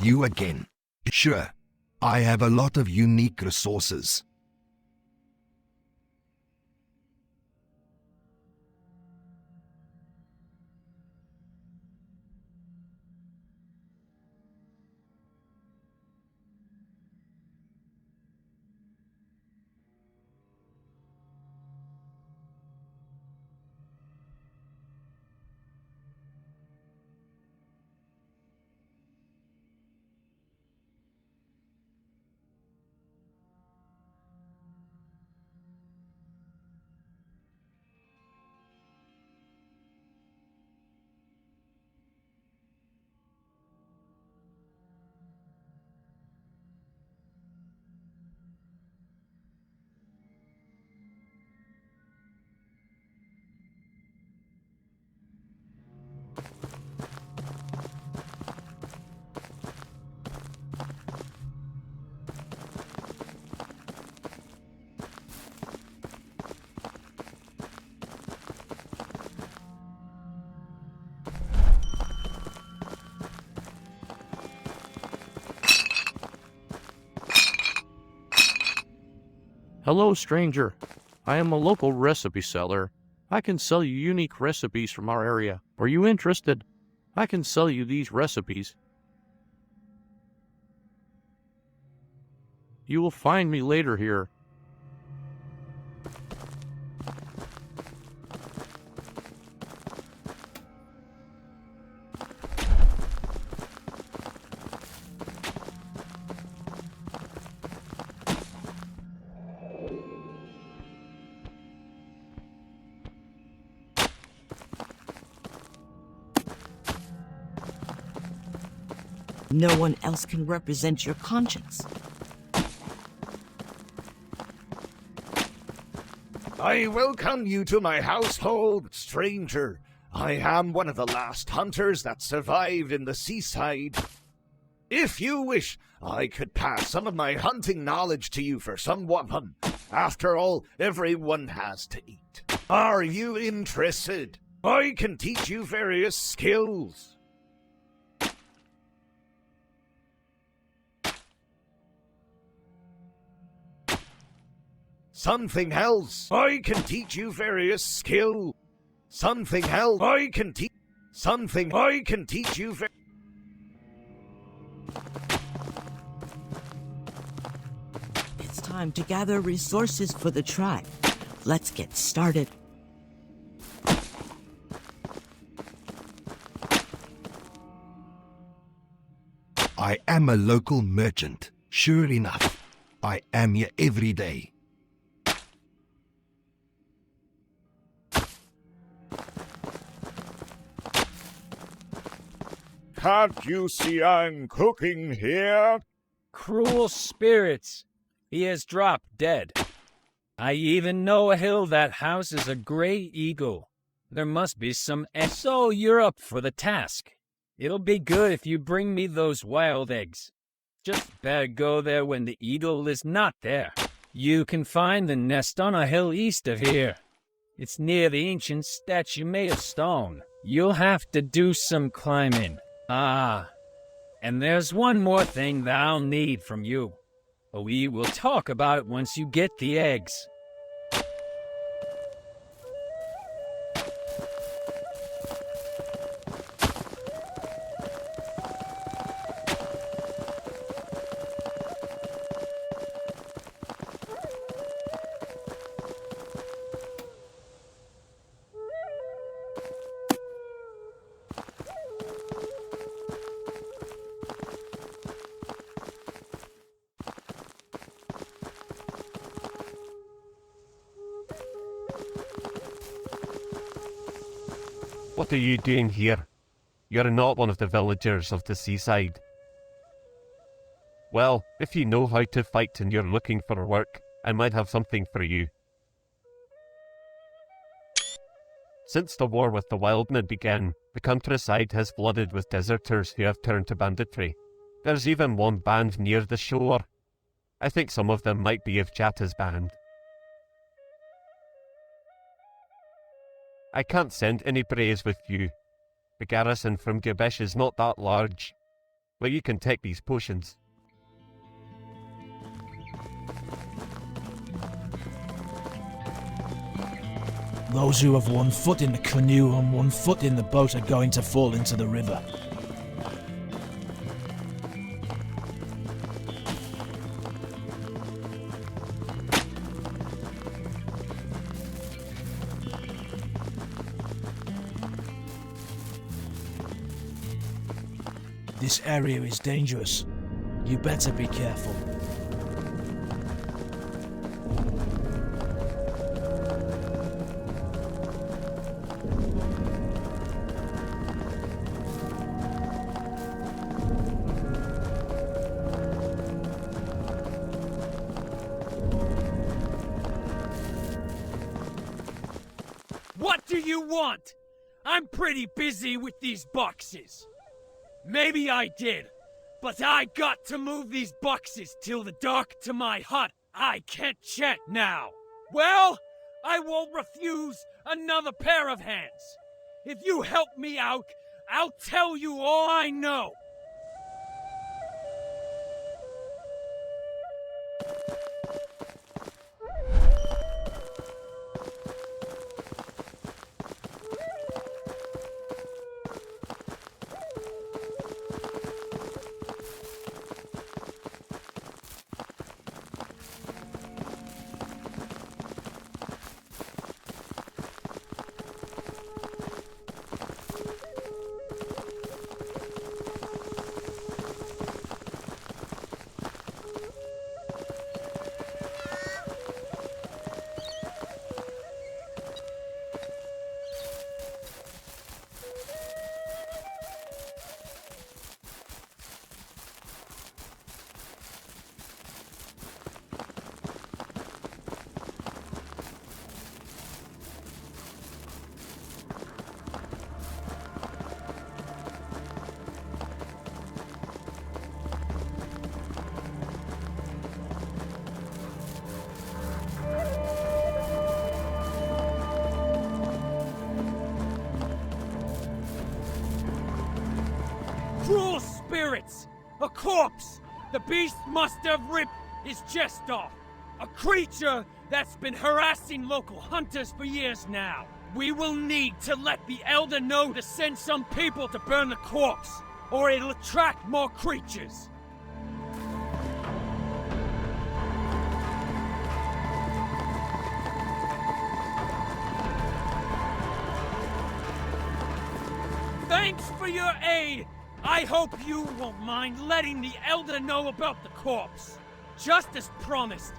you again. Sure, I have a lot of unique resources. Hello, stranger. I am a local recipe seller. I can sell you unique recipes from our area. Are you interested? I can sell you these recipes. You will find me later here. No one else can represent your conscience. I welcome you to my household, stranger. I am one of the last hunters that survived in the seaside. If you wish, I could pass some of my hunting knowledge to you for some weapon. After all, everyone has to eat. Are you interested? I can teach you various skills. Something else. I can teach you various skill. Something else. I can teach. Something I can teach you. It's time to gather resources for the tribe. Let's get started. I am a local merchant. Sure enough, I am here every day. Can't you see I'm cooking here? Cruel spirits. He has dropped dead. I even know a hill that houses a gray eagle. There must be some... So you're up for the task. It'll be good if you bring me those wild eggs. Just better go there when the eagle is not there. You can find the nest on a hill east of here. It's near the ancient statue made of stone. You'll have to do some climbing. Ah, and there's one more thing that I'll need from you. We will talk about it once you get the eggs. What are you doing here? You're not one of the villagers of the seaside. Well, if you know how to fight and you're looking for work, I might have something for you. Since the war with the Wildmen began, the countryside has flooded with deserters who have turned to banditry. There's even one band near the shore. I think some of them might be of Jata's band. I can't send any braves with you. The garrison from Gabesh is not that large. But you can take these potions. Those who have one foot in the canoe and one foot in the boat are going to fall into the river. This area is dangerous. You better be careful. What do you want? I'm pretty busy with these boxes. Maybe I did, but I got to move these boxes till the dock to my hut. I can't chat now. Well, I won't refuse another pair of hands. If you help me out, I'll tell you all I know. Cruel spirits! A corpse! The beast must have ripped his chest off! A creature that's been harassing local hunters for years now! We will need to let the Elder know to send some people to burn the corpse, or it'll attract more creatures! Thanks for your aid! I hope you won't mind letting the Elder know about the corpse. Just as promised,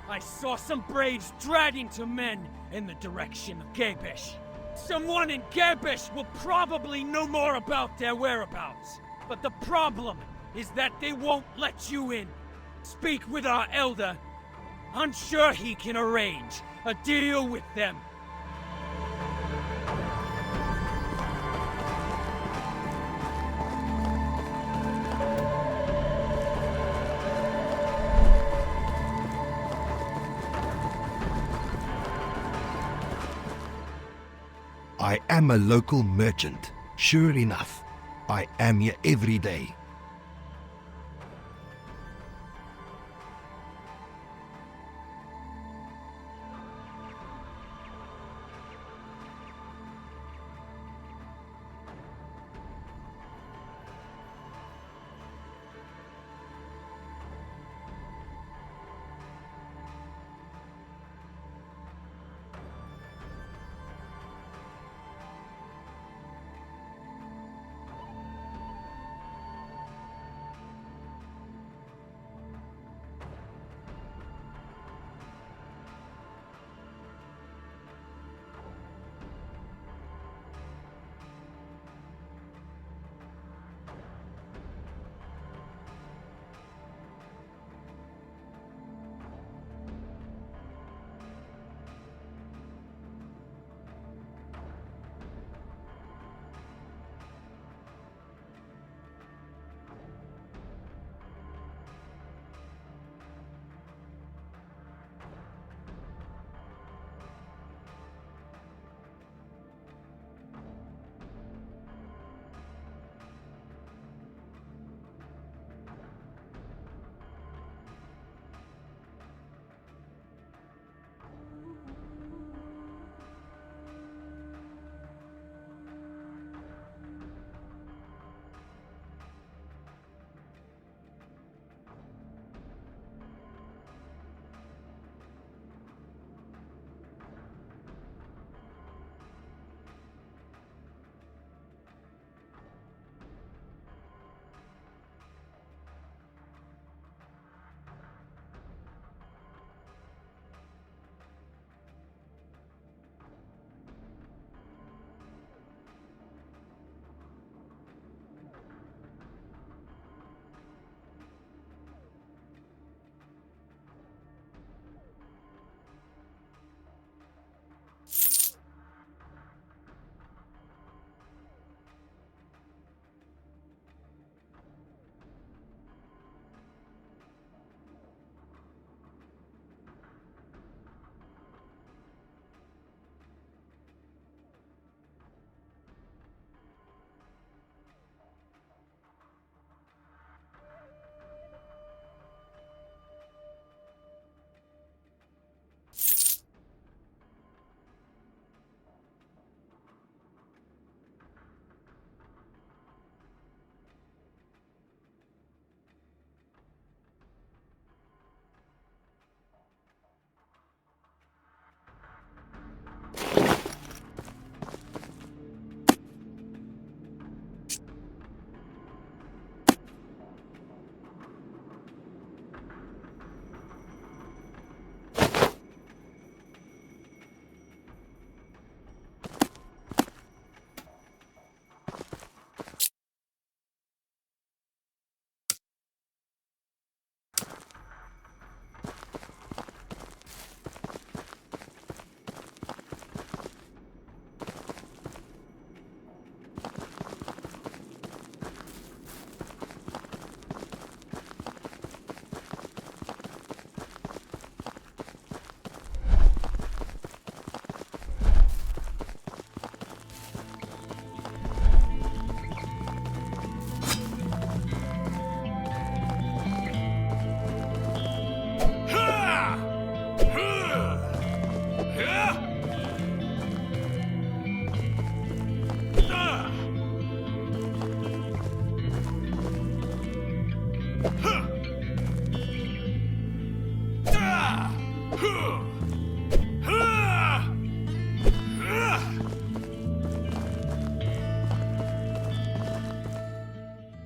I saw some braves dragging two men in the direction of Gabesh. Someone in Gabesh will probably know more about their whereabouts. But the problem is that they won't let you in. Speak with our Elder. I'm sure he can arrange a deal with them. I am a local merchant. Sure enough, I am here every day.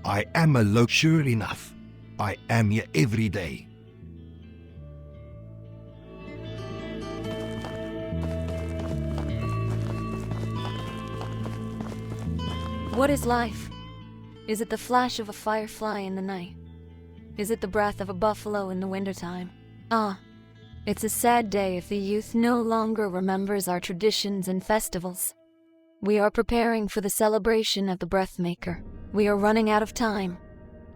I am a local. Sure enough, I am here every day. What is life? Is it the flash of a firefly in the night? Is it the breath of a buffalo in the wintertime? Ah, it's a sad day if the youth no longer remembers our traditions and festivals. We are preparing for the celebration of the Breathmaker. We are running out of time,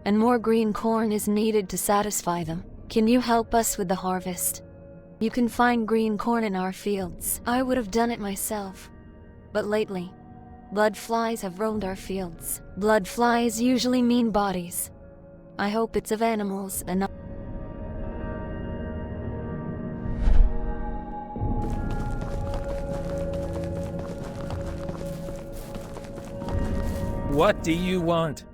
and more green corn is needed to satisfy them. Can you help us with the harvest? You can find green corn in our fields. I would have done it myself, but lately, blood flies have roamed our fields. Blood flies usually mean bodies. I hope it's of animals and not... What do you want?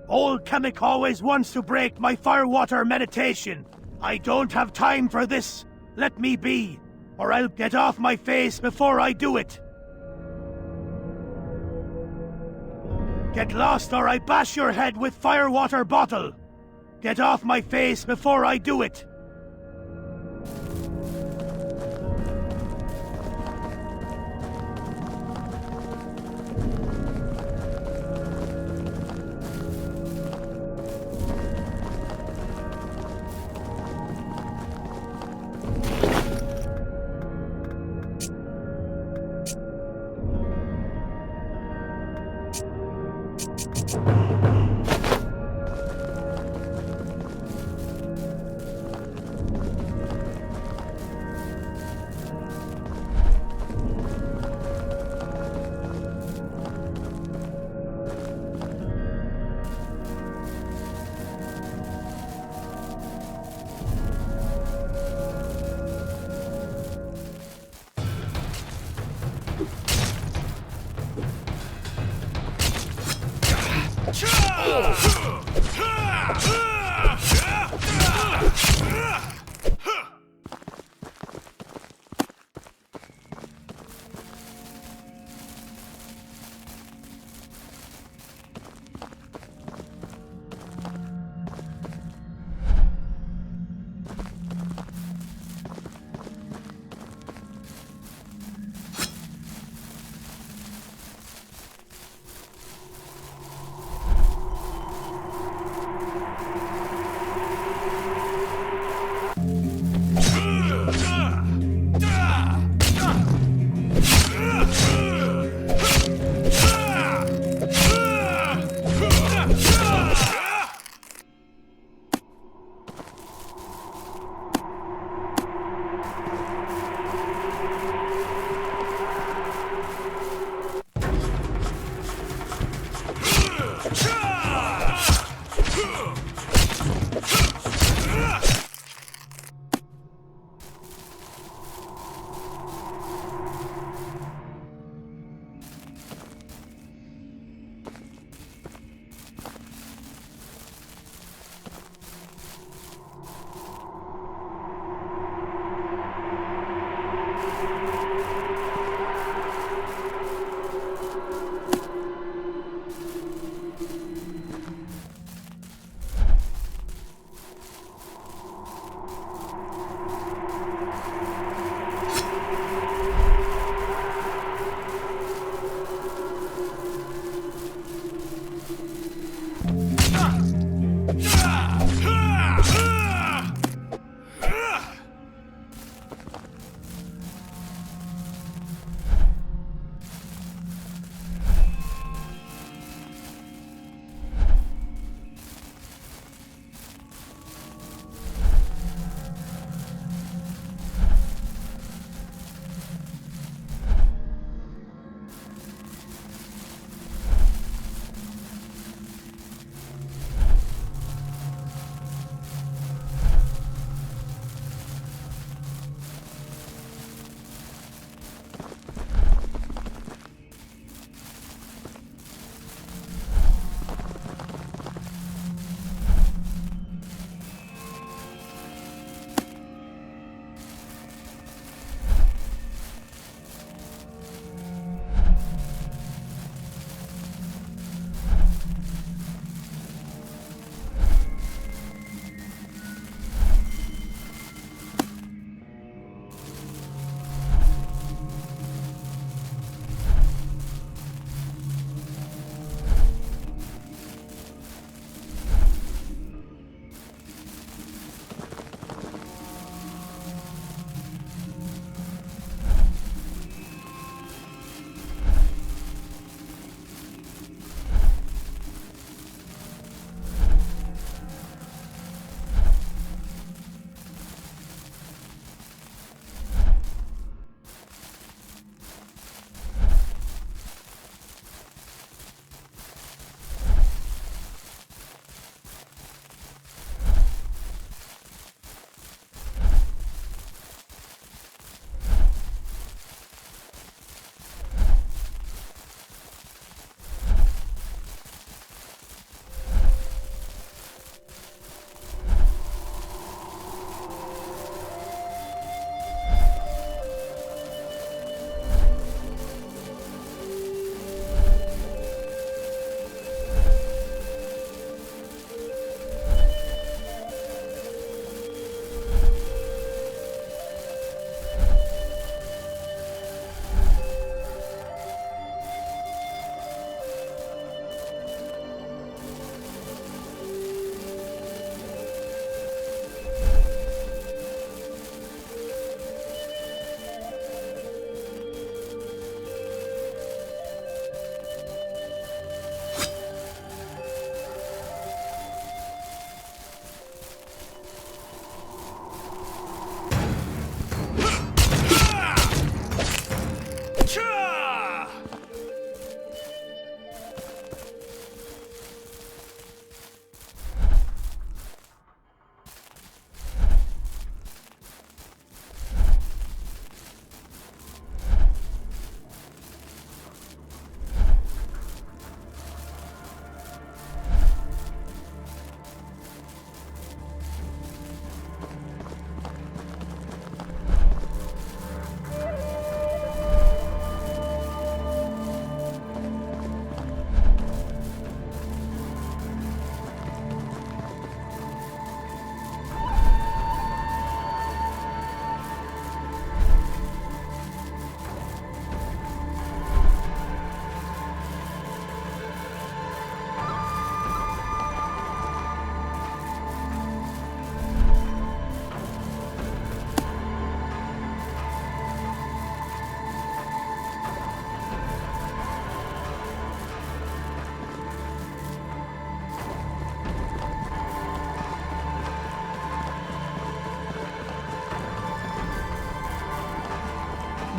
Old Kamek always wants to break my firewater meditation. I don't have time for this. Let me be, or I'll get off my face before I do it. Get lost or I bash your head with firewater bottle. Get off my face before I do it.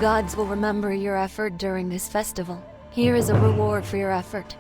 Gods will remember your effort during this festival. Here is a reward for your effort.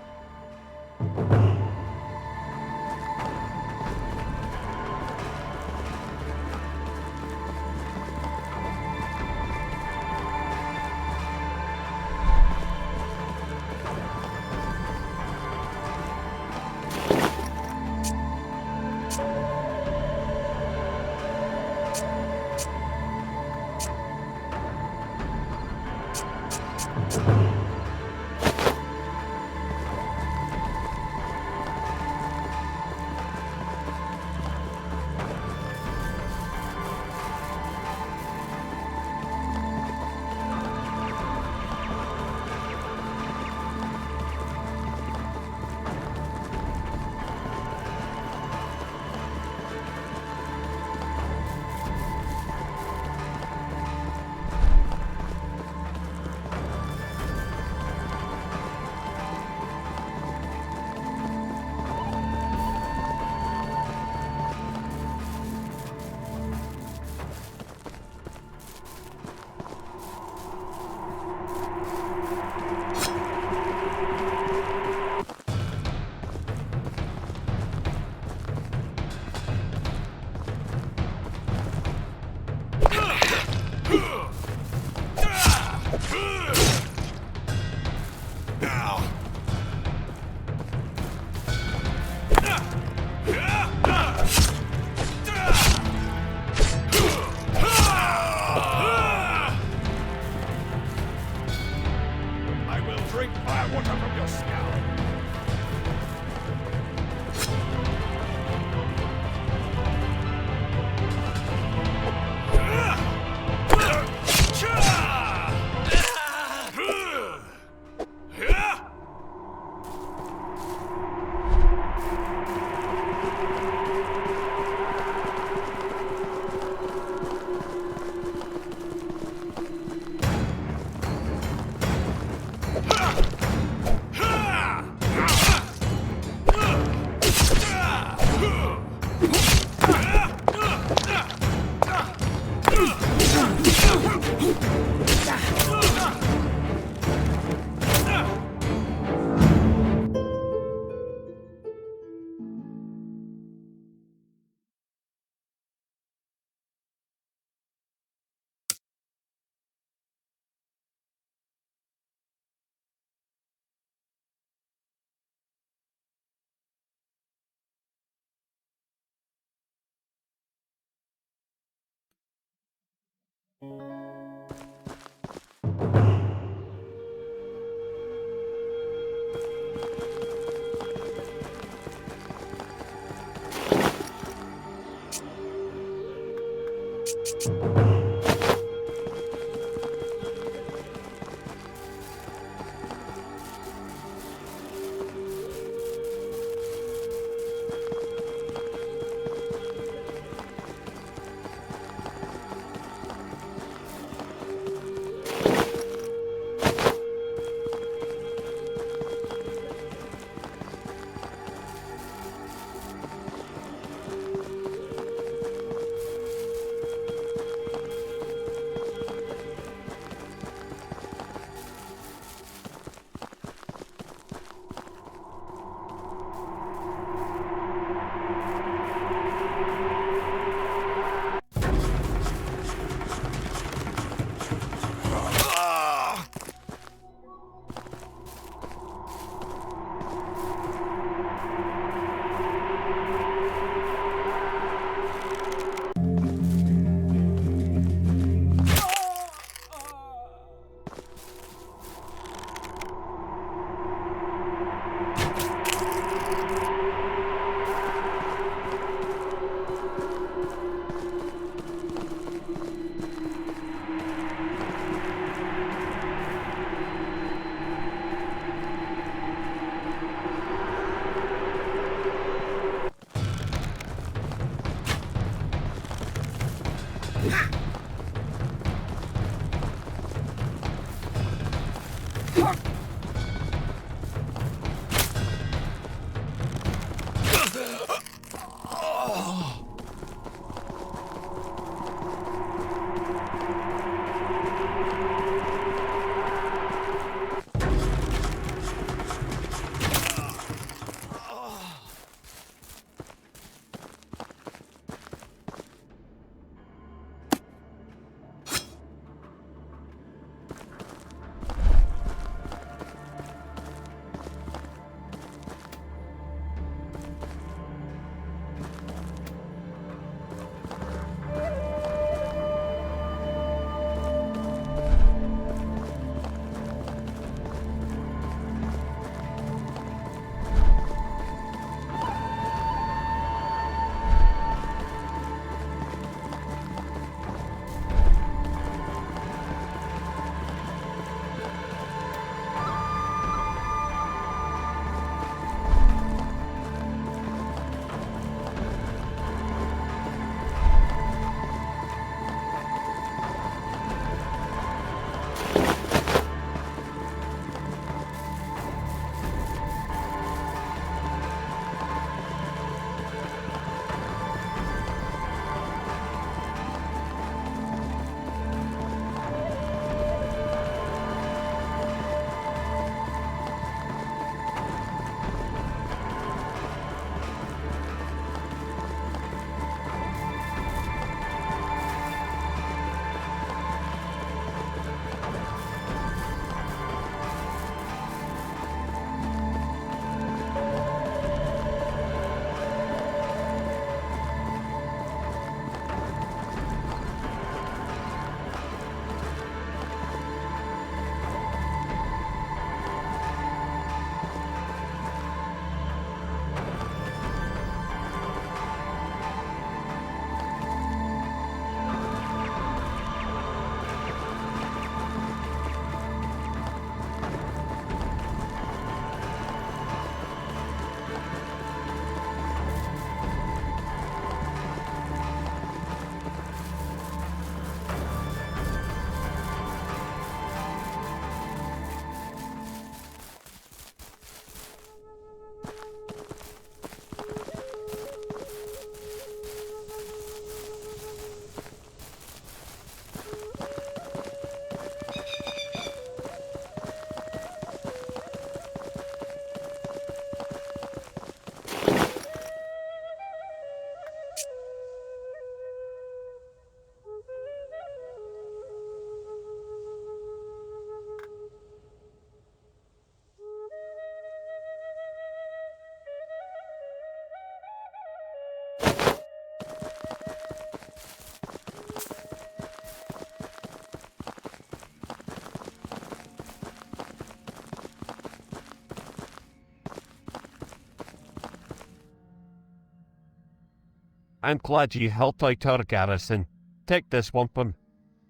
I'm glad you helped out our garrison. Take this wampum.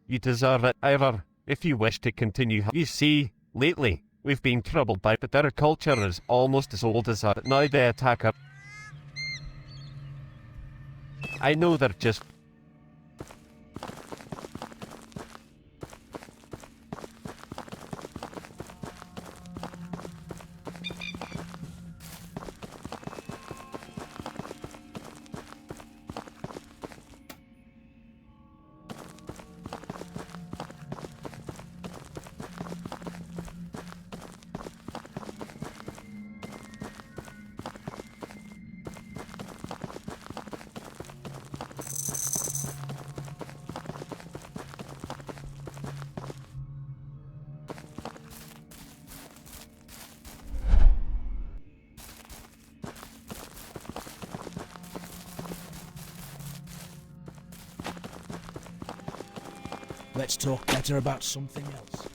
You deserve it, Ivor, if you wish to continue. You see, lately, we've been troubled by, but their culture is almost as old as ours. Now they attack us. I know they're just... Let's talk better about something else.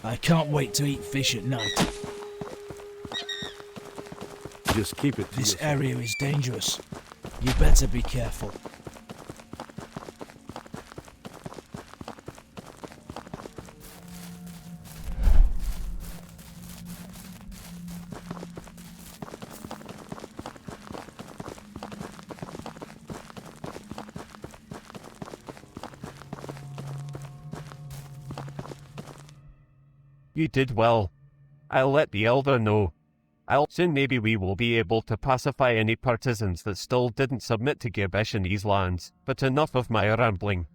I can't wait to eat fish at night. Just keep it to This yourself. area is dangerous. You better be careful. You did well. I'll let the Elder know. Soon maybe we will be able to pacify any partisans that still didn't submit to Gabish in these lands, but enough of my rambling.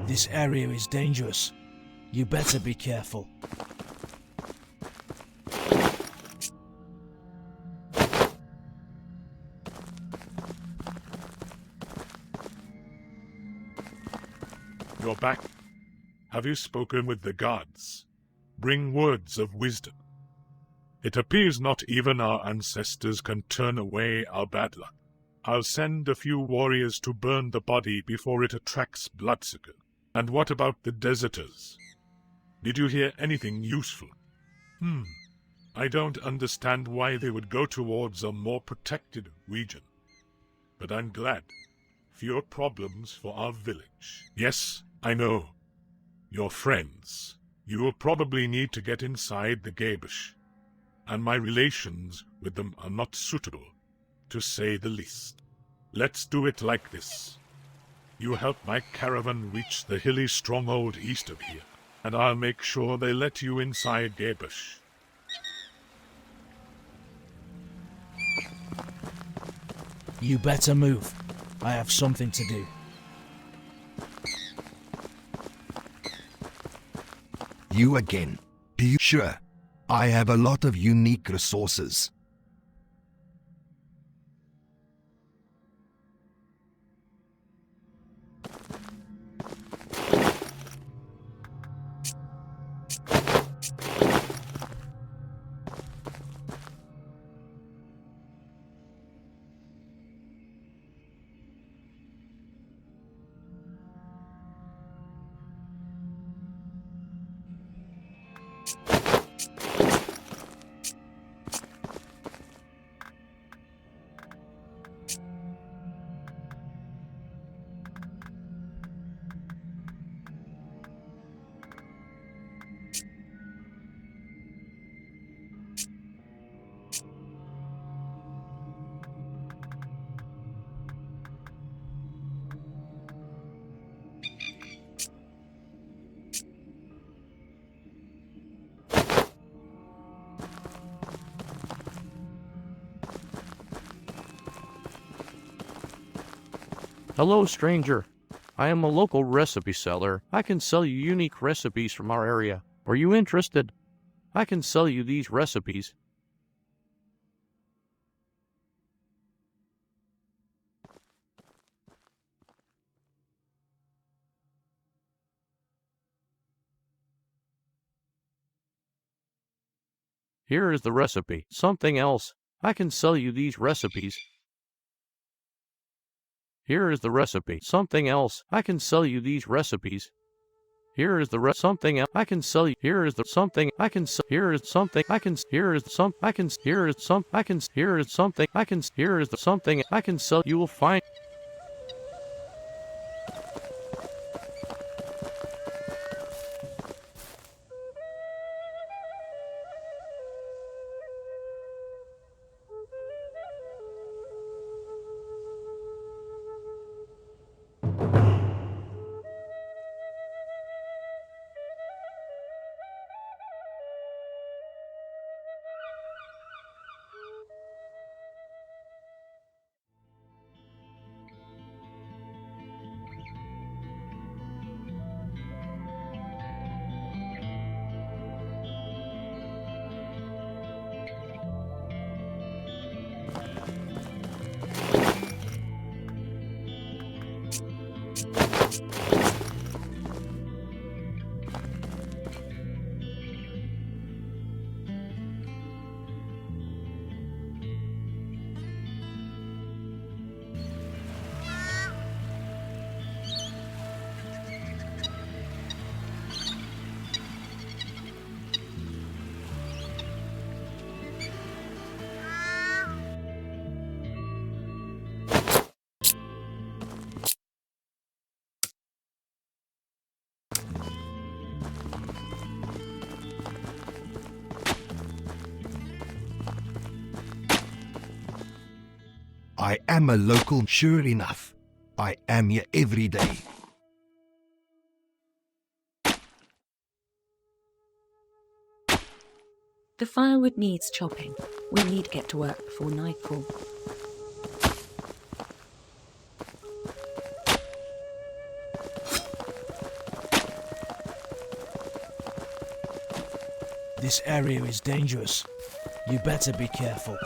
This area is dangerous. You better be careful. You're back. Have you spoken with the gods? Bring words of wisdom. It appears not even our ancestors can turn away our bad luck. I'll send a few warriors to burn the body before it attracts bloodsucker. And what about the deserters? Did you hear anything useful? I don't understand why they would go towards a more protected region. But I'm glad. Fewer problems for our village. Yes, I know. Your friends. You will probably need to get inside the Gabish. And my relations with them are not suitable, to say the least. Let's do it like this. You help my caravan reach the hilly stronghold east of here, and I'll make sure they let you inside Gabish. You better move. I have something to do. You again. Are you sure? I have a lot of unique resources. Hello, stranger. I am a local recipe seller. I can sell you unique recipes from our area. Are you interested? I can sell you these recipes. Here is the recipe. Something else. I can sell you these recipes. Here is the recipe. Something else. I can sell you these recipes. Here is the something else. I can sell you. Here is the something. I can. Here is something. I can. Here is some. I can. Here is some. I can. Here is something. I can. Here is the something I can sell. You will find. I am a local, sure enough. I am here every day. The firewood needs chopping. We need to get to work before nightfall. This area is dangerous. You better be careful.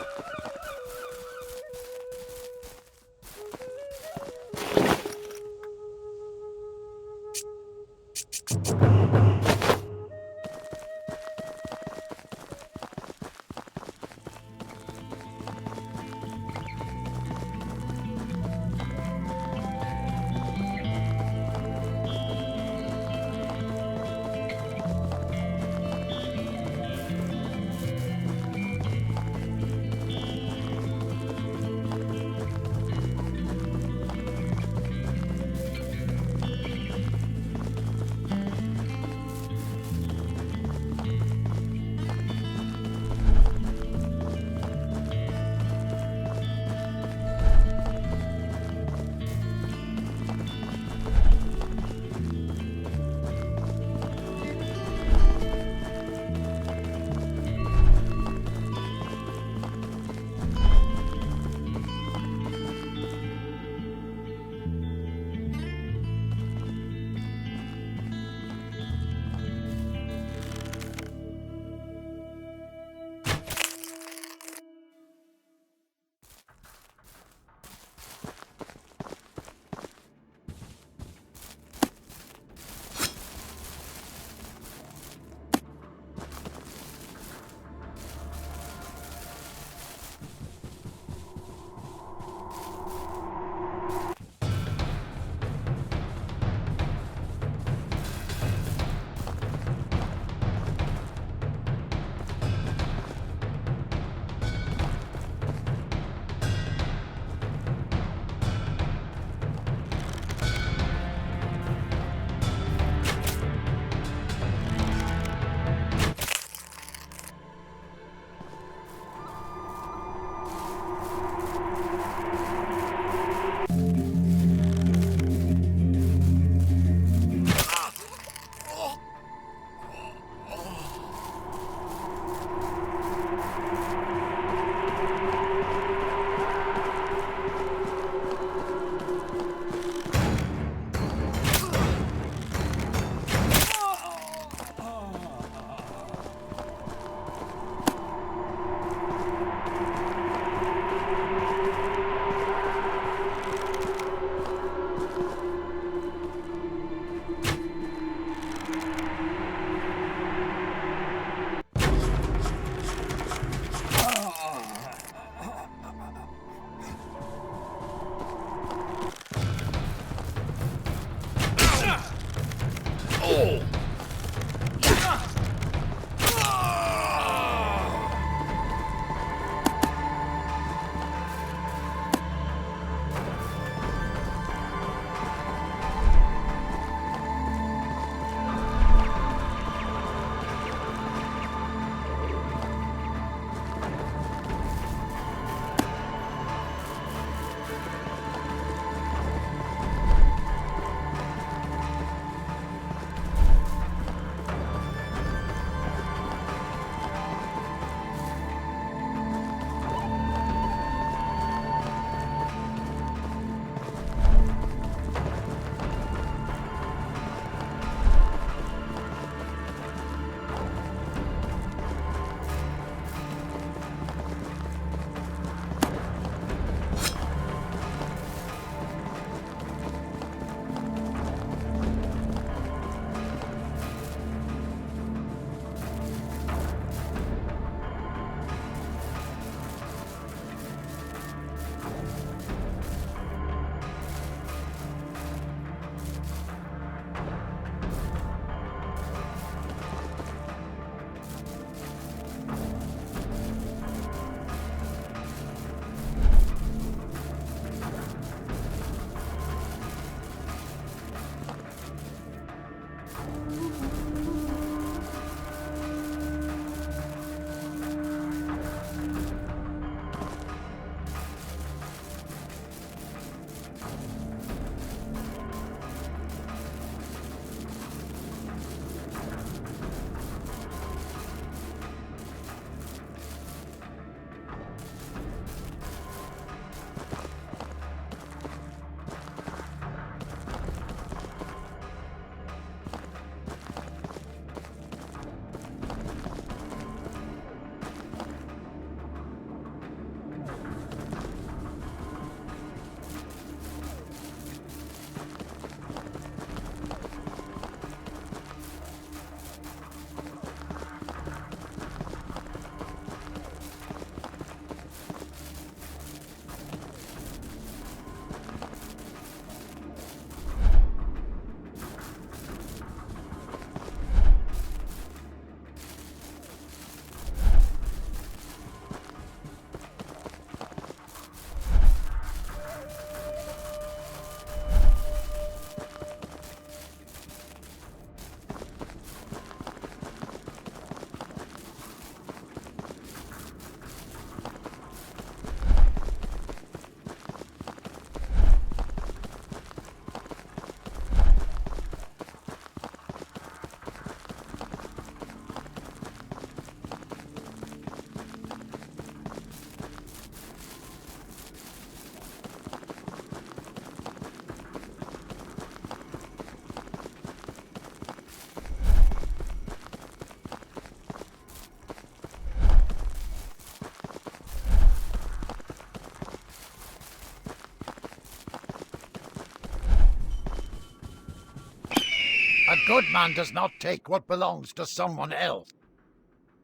good man does not take what belongs to someone else.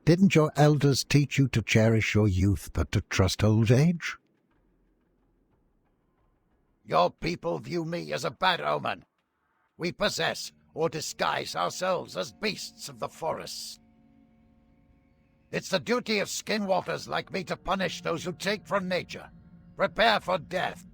Didn't your elders teach you to cherish your youth but to trust old age? Your people view me as a bad omen. We possess or disguise ourselves as beasts of the forests. It's the duty of skinwalkers like me to punish those who take from nature. Prepare for death.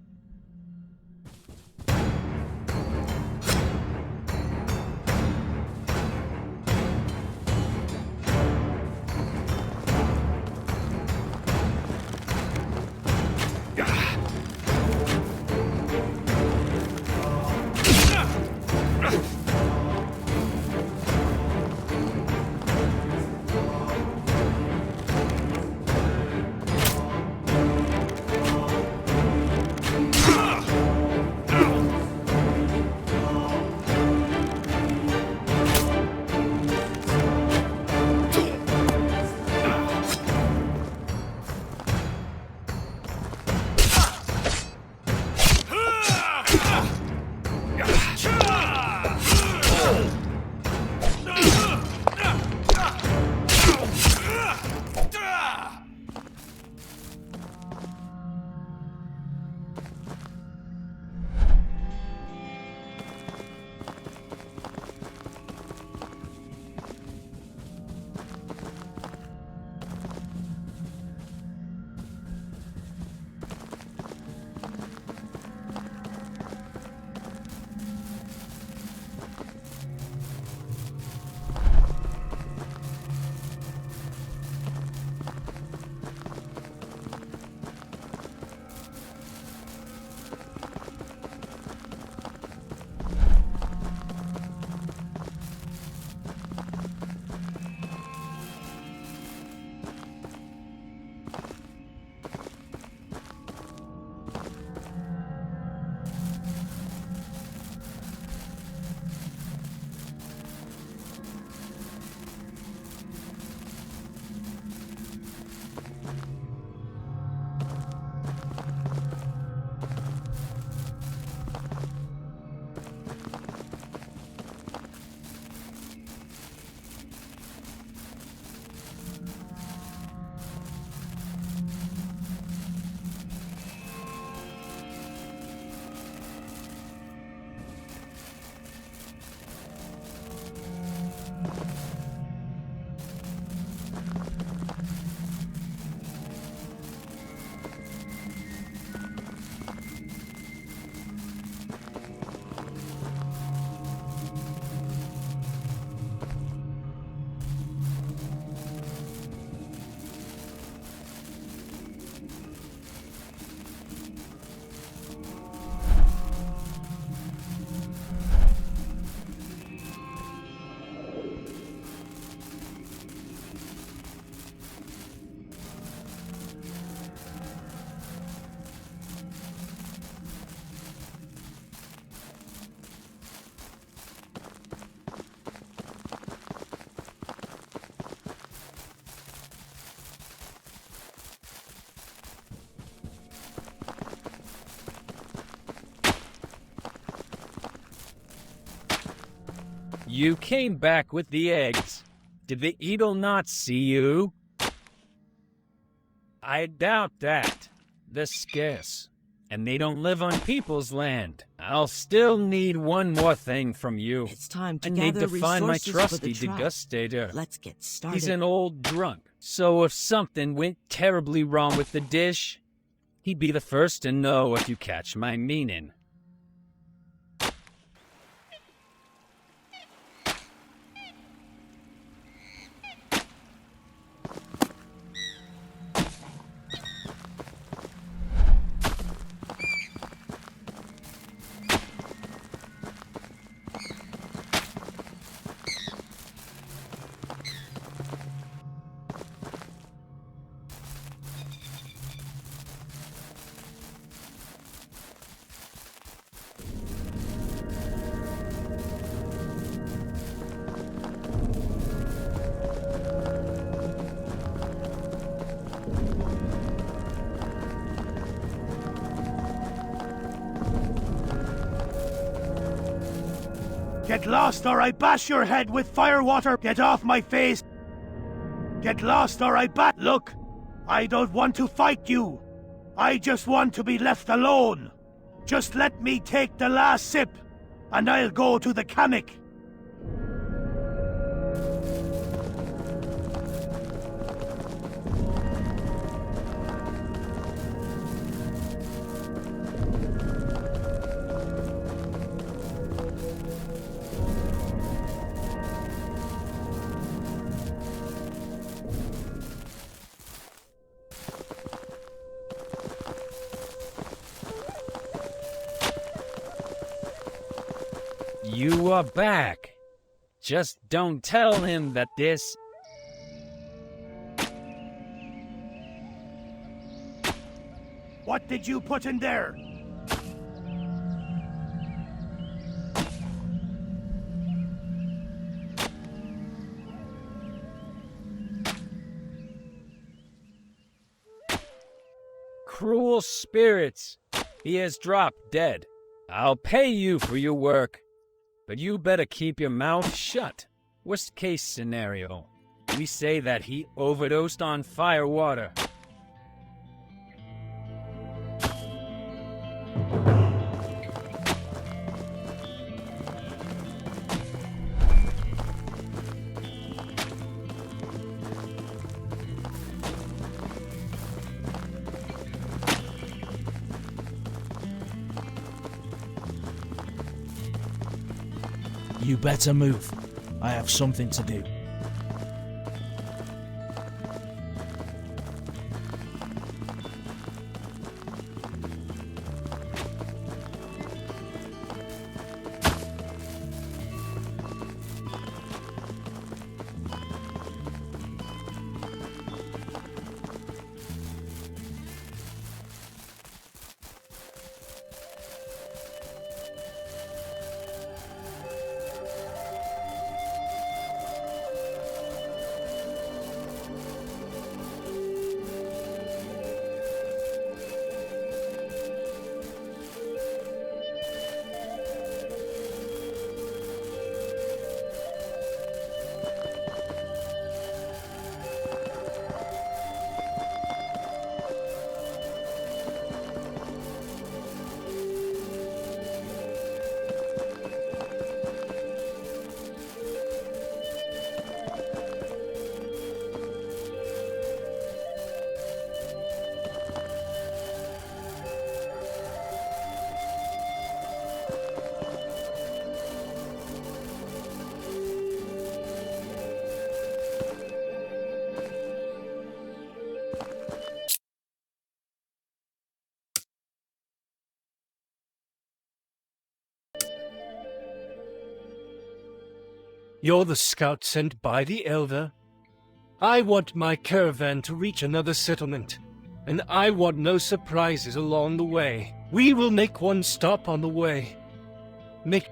You came back with the eggs. Did the eagle not see you? I doubt that. They're scarce, and they don't live on people's land. I'll still need one more thing from you. It's time to I need gather to find my resources for the trusty tribe. degustator. Let's get started. He's an old drunk, so if something went terribly wrong with the dish, he'd be the first to know, if you catch my meaning. Get lost or I bash your head with firewater. Get off my face. Get lost or I Look, I don't want to fight you. I just want to be left alone. Just let me take the last sip, and I'll go to the Kamek. You are back. Just don't tell him that this... What did you put in there? Cruel spirits. He has dropped dead. I'll pay you for your work, but you better keep your mouth shut. Worst case scenario, we say that he overdosed on fire water. You better move. I have something to do. You're the scout sent by the Elder? I want my caravan to reach another settlement, and I want no surprises along the way. We will make one stop on the way. Make...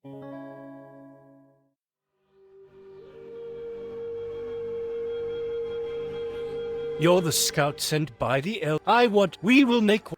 You're the scout sent by the elder. We will make...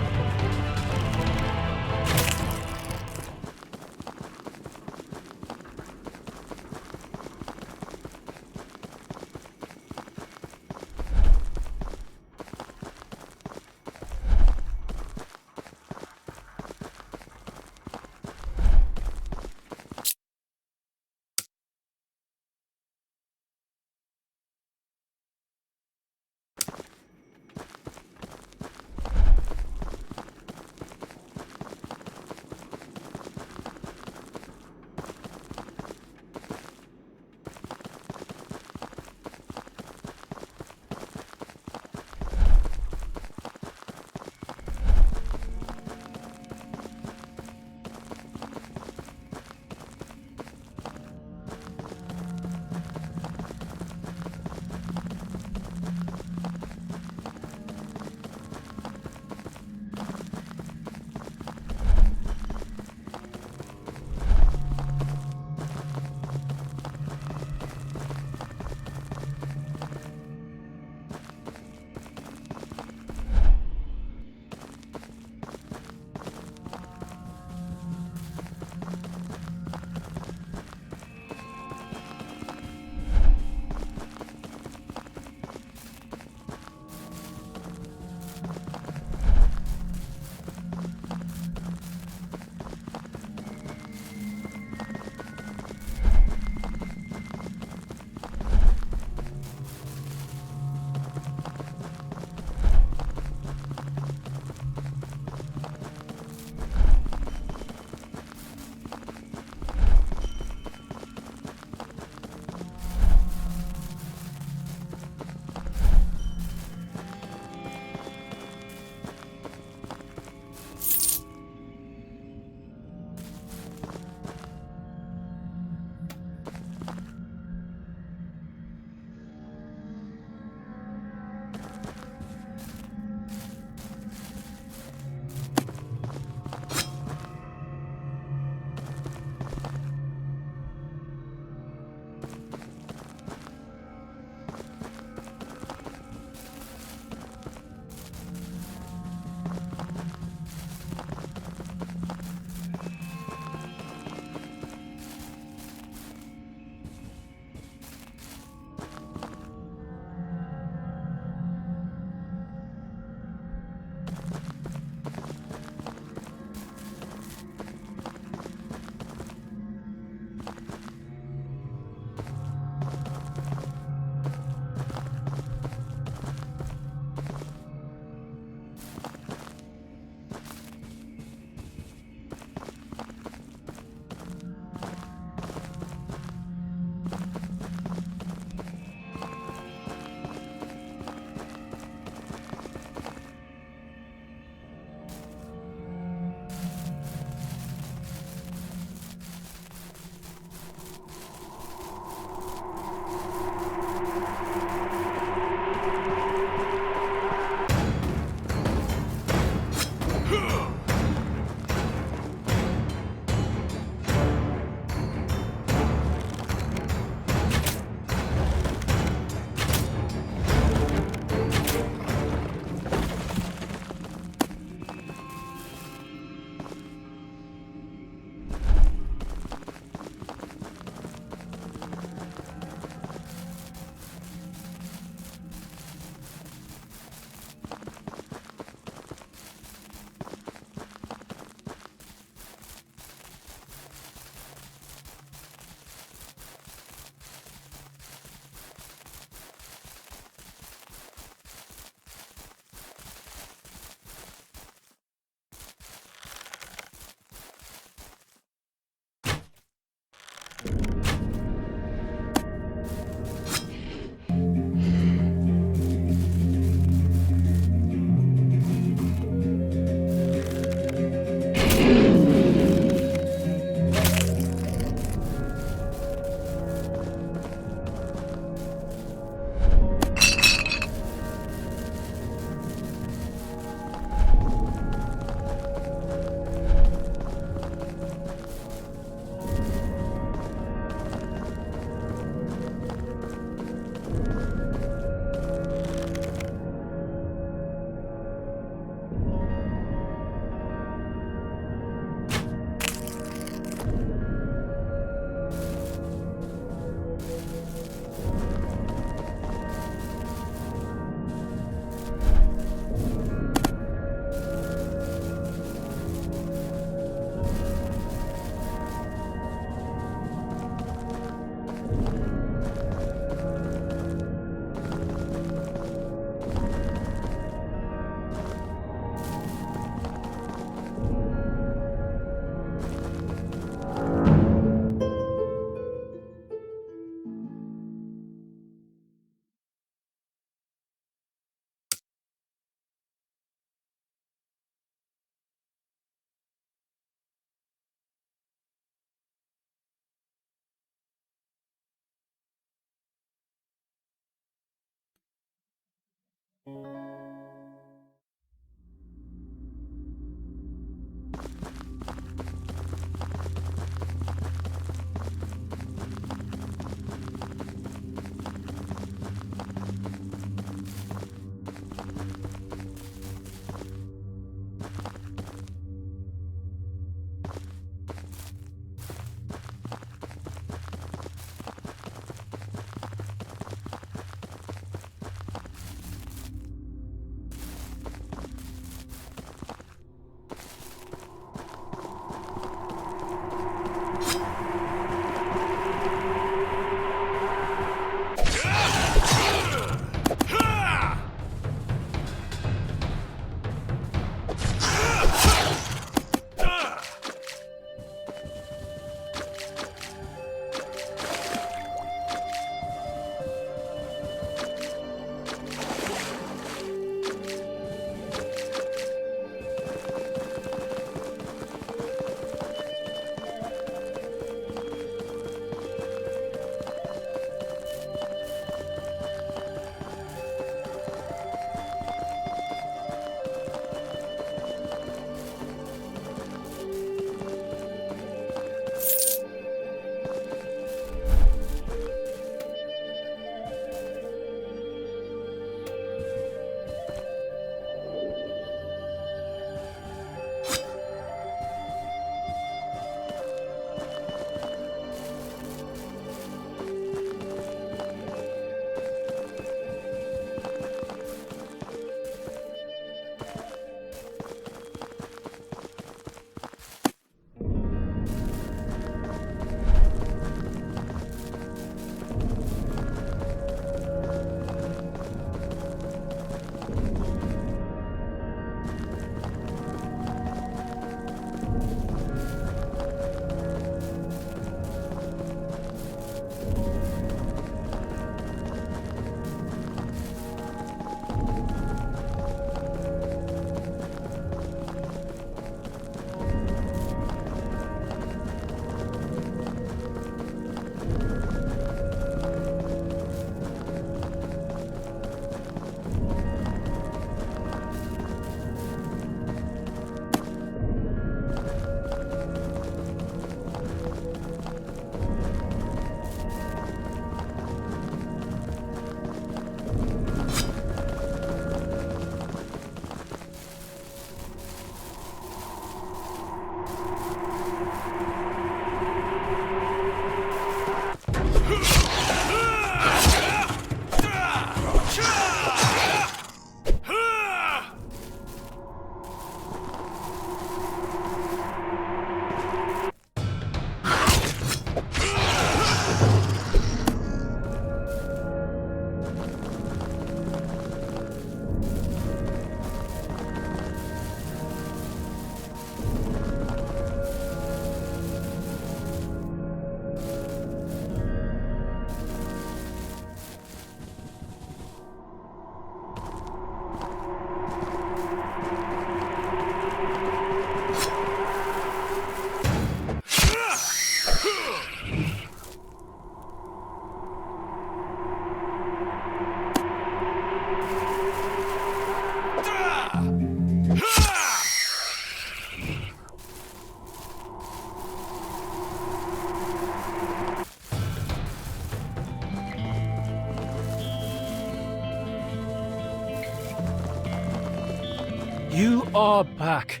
You are back.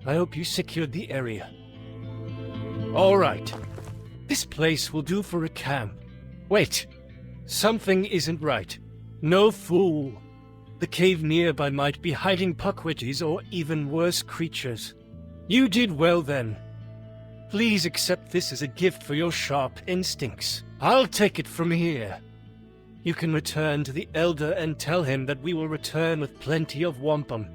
I hope you secured the area. All right. This place will do for a camp. Wait. Something isn't right. No fool. The cave nearby might be hiding puckwitties or even worse creatures. You did well then. Please accept this as a gift for your sharp instincts. I'll take it from here. You can return to the Elder and tell him that we will return with plenty of wampum.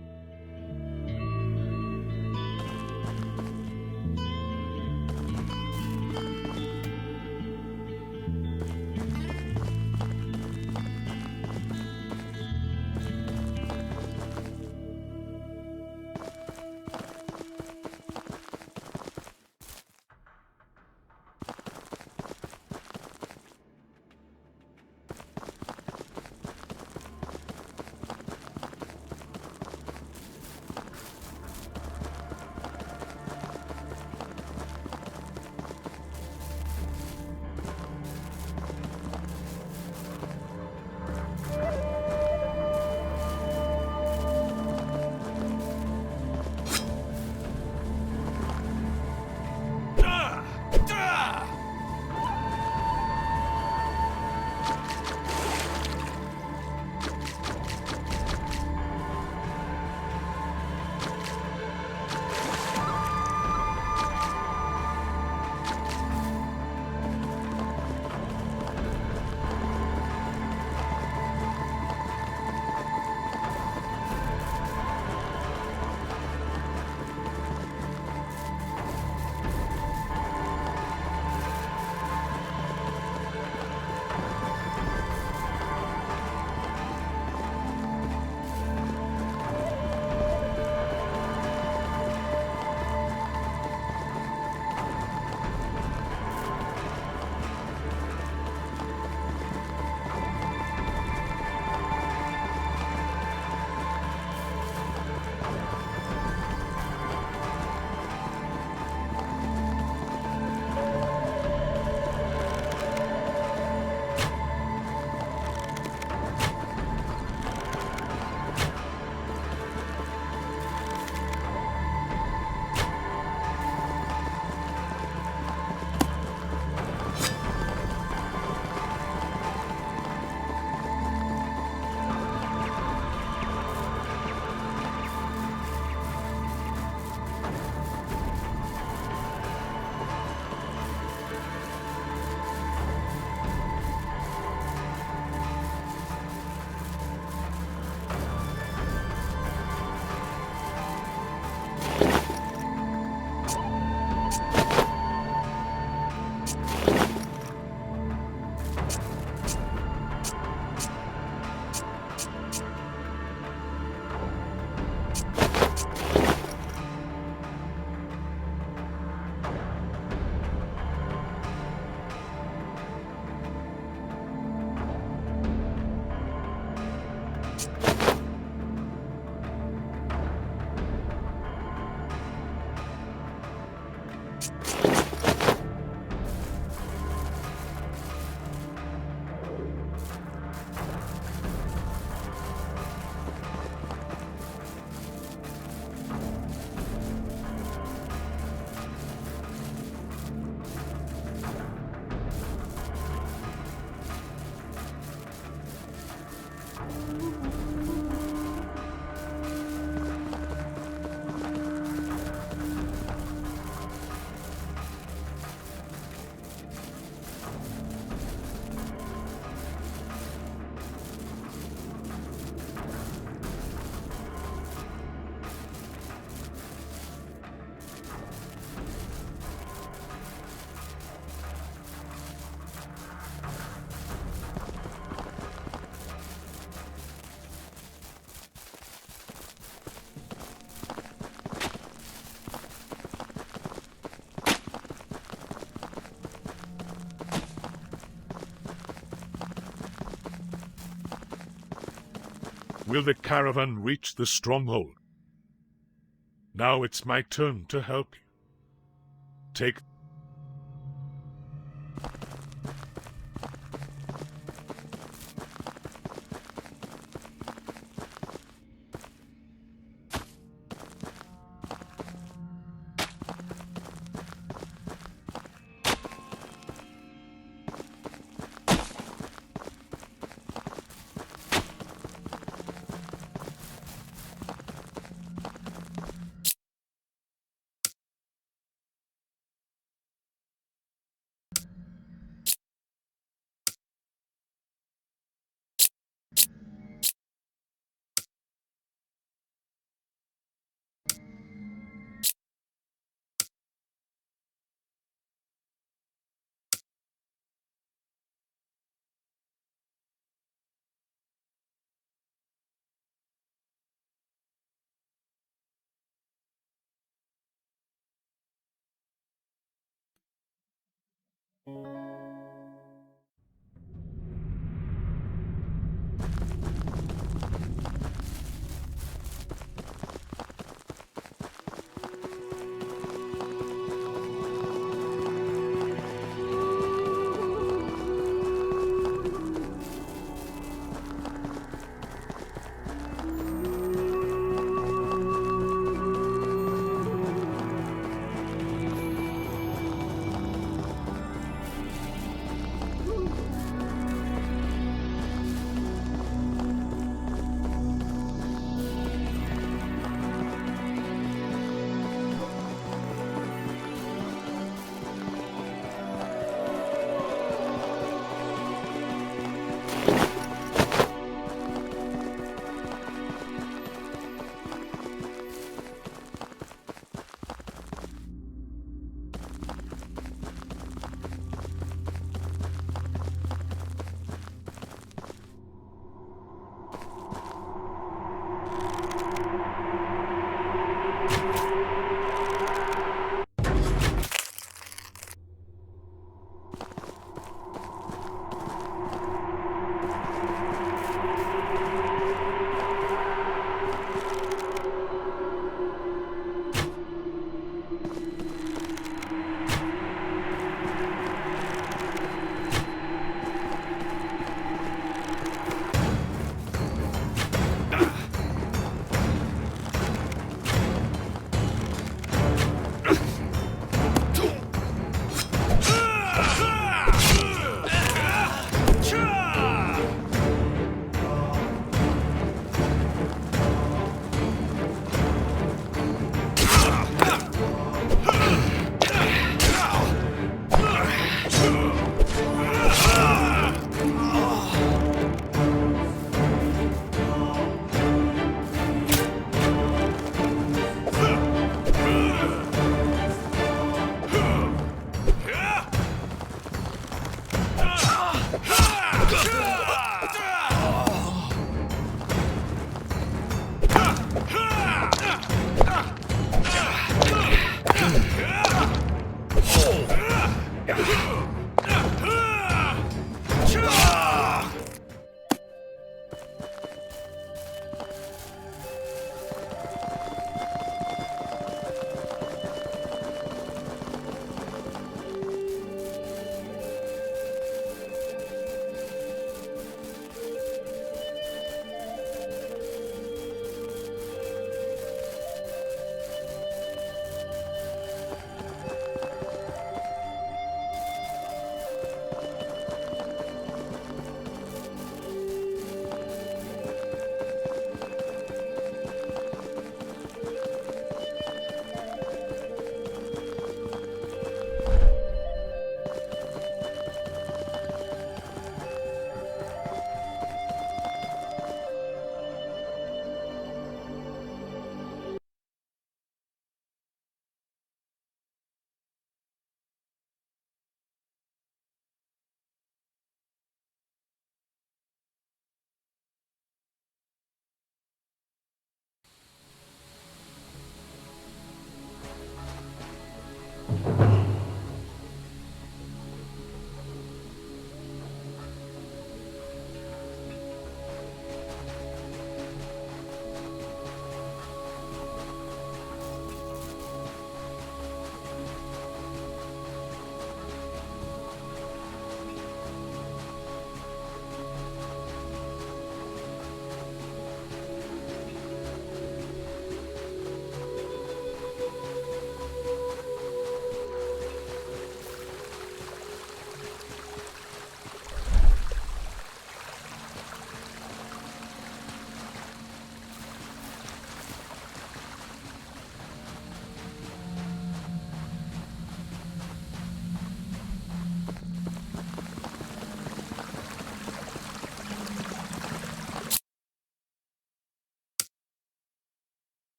will the caravan reach the stronghold. Now it's my turn to help you. Take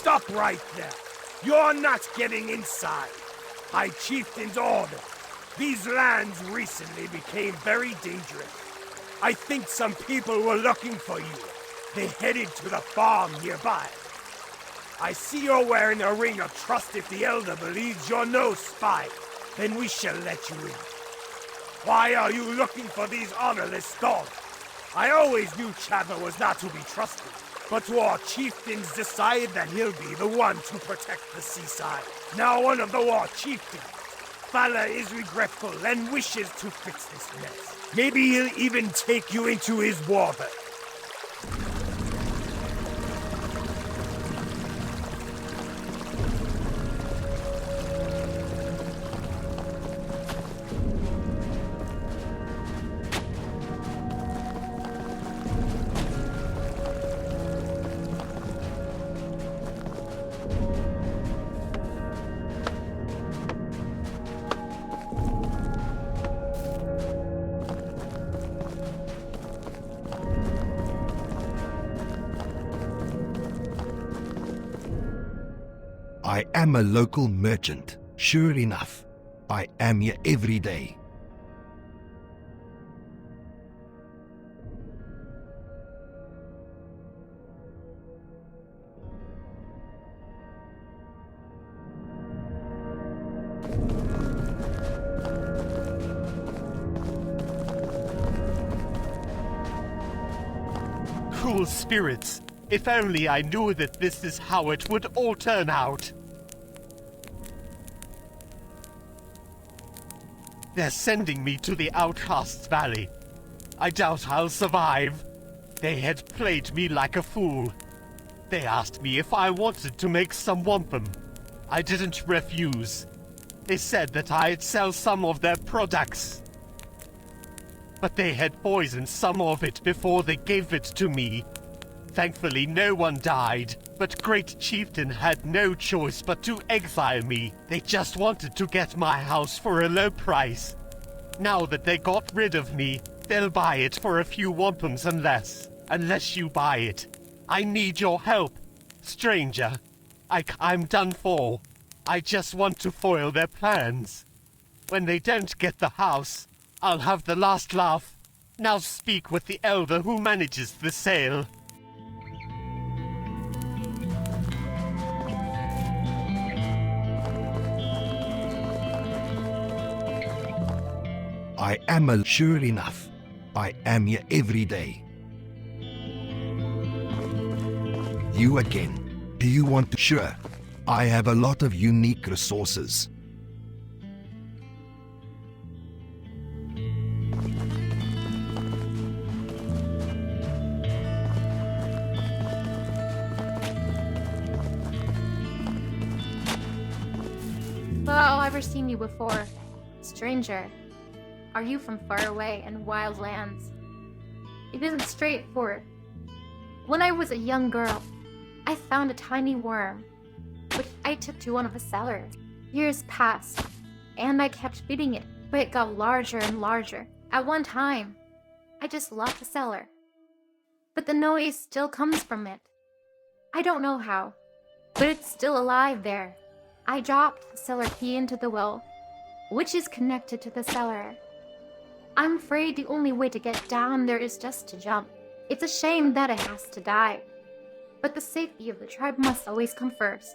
Stop right there! You're not getting inside! High Chieftain's order. These lands recently became very dangerous. I think some people were looking for you. They headed to the farm nearby. I see you're wearing a ring of trust. If the Elder believes you're no spy, then we shall let you in. Why are you looking for these honorless dogs? I always knew Chadler was not to be trusted, but war chieftains decide that he'll be the one to protect the seaside. Now one of the war chieftains, Fala, is regretful and wishes to fix this mess. Maybe he'll even take you into his warbird. I am a local merchant. Sure enough, I am here every day. Cruel spirits! If only I knew that this is how it would all turn out. They're sending me to the Outcasts Valley. I doubt I'll survive. They had played me like a fool. They asked me if I wanted to make some wampum. I didn't refuse. They said that I'd sell some of their products. But they had poisoned some of it before they gave it to me. Thankfully, no one died, but Great Chieftain had no choice but to exile me. They just wanted to get my house for a low price. Now that they got rid of me, they'll buy it for a few wampums unless you buy it. I need your help, stranger. I'm done for. I just want to foil their plans. When they don't get the house, I'll have the last laugh. Now speak with the elder who manages the sale. I am a... Sure enough, I am here every day. You again. Do you want to... Sure. I have a lot of unique resources. Well, I've never seen you before. Stranger, are you from far away and wild lands? It isn't straightforward. When I was a young girl, I found a tiny worm, which I took to one of the cellars. Years passed, and I kept feeding it, but it got larger and larger. At one time, I just locked the cellar. But the noise still comes from it. I don't know how, but it's still alive there. I dropped the cellar key into the well, which is connected to the cellar. I'm afraid the only way to get down there is just to jump. It's a shame that it has to die, but the safety of the tribe must always come first.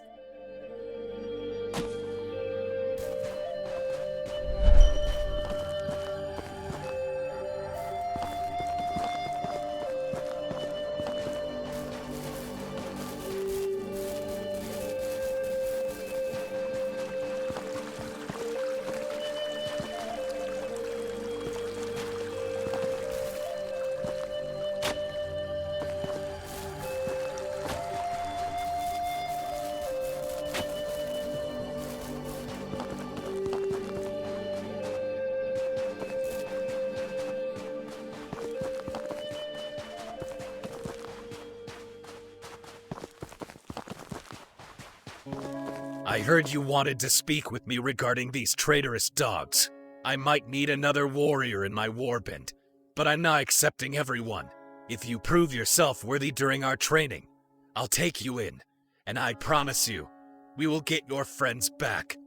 I heard you wanted to speak with me regarding these traitorous dogs. I might need another warrior in my warband, but I'm not accepting everyone. If you prove yourself worthy during our training, I'll take you in, And I promise you, we will get your friends back.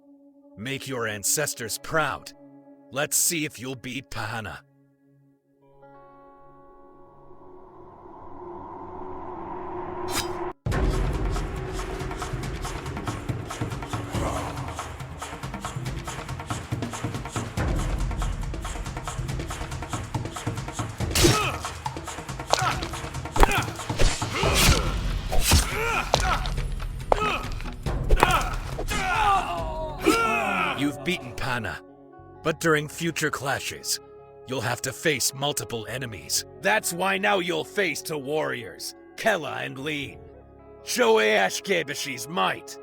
Make your ancestors proud. Let's see if you'll beat Pahana. You've beaten Pana, but during future clashes, you'll have to face multiple enemies. That's why now you'll face two warriors, Kella and Lean. Show Ayash Gebishi's might.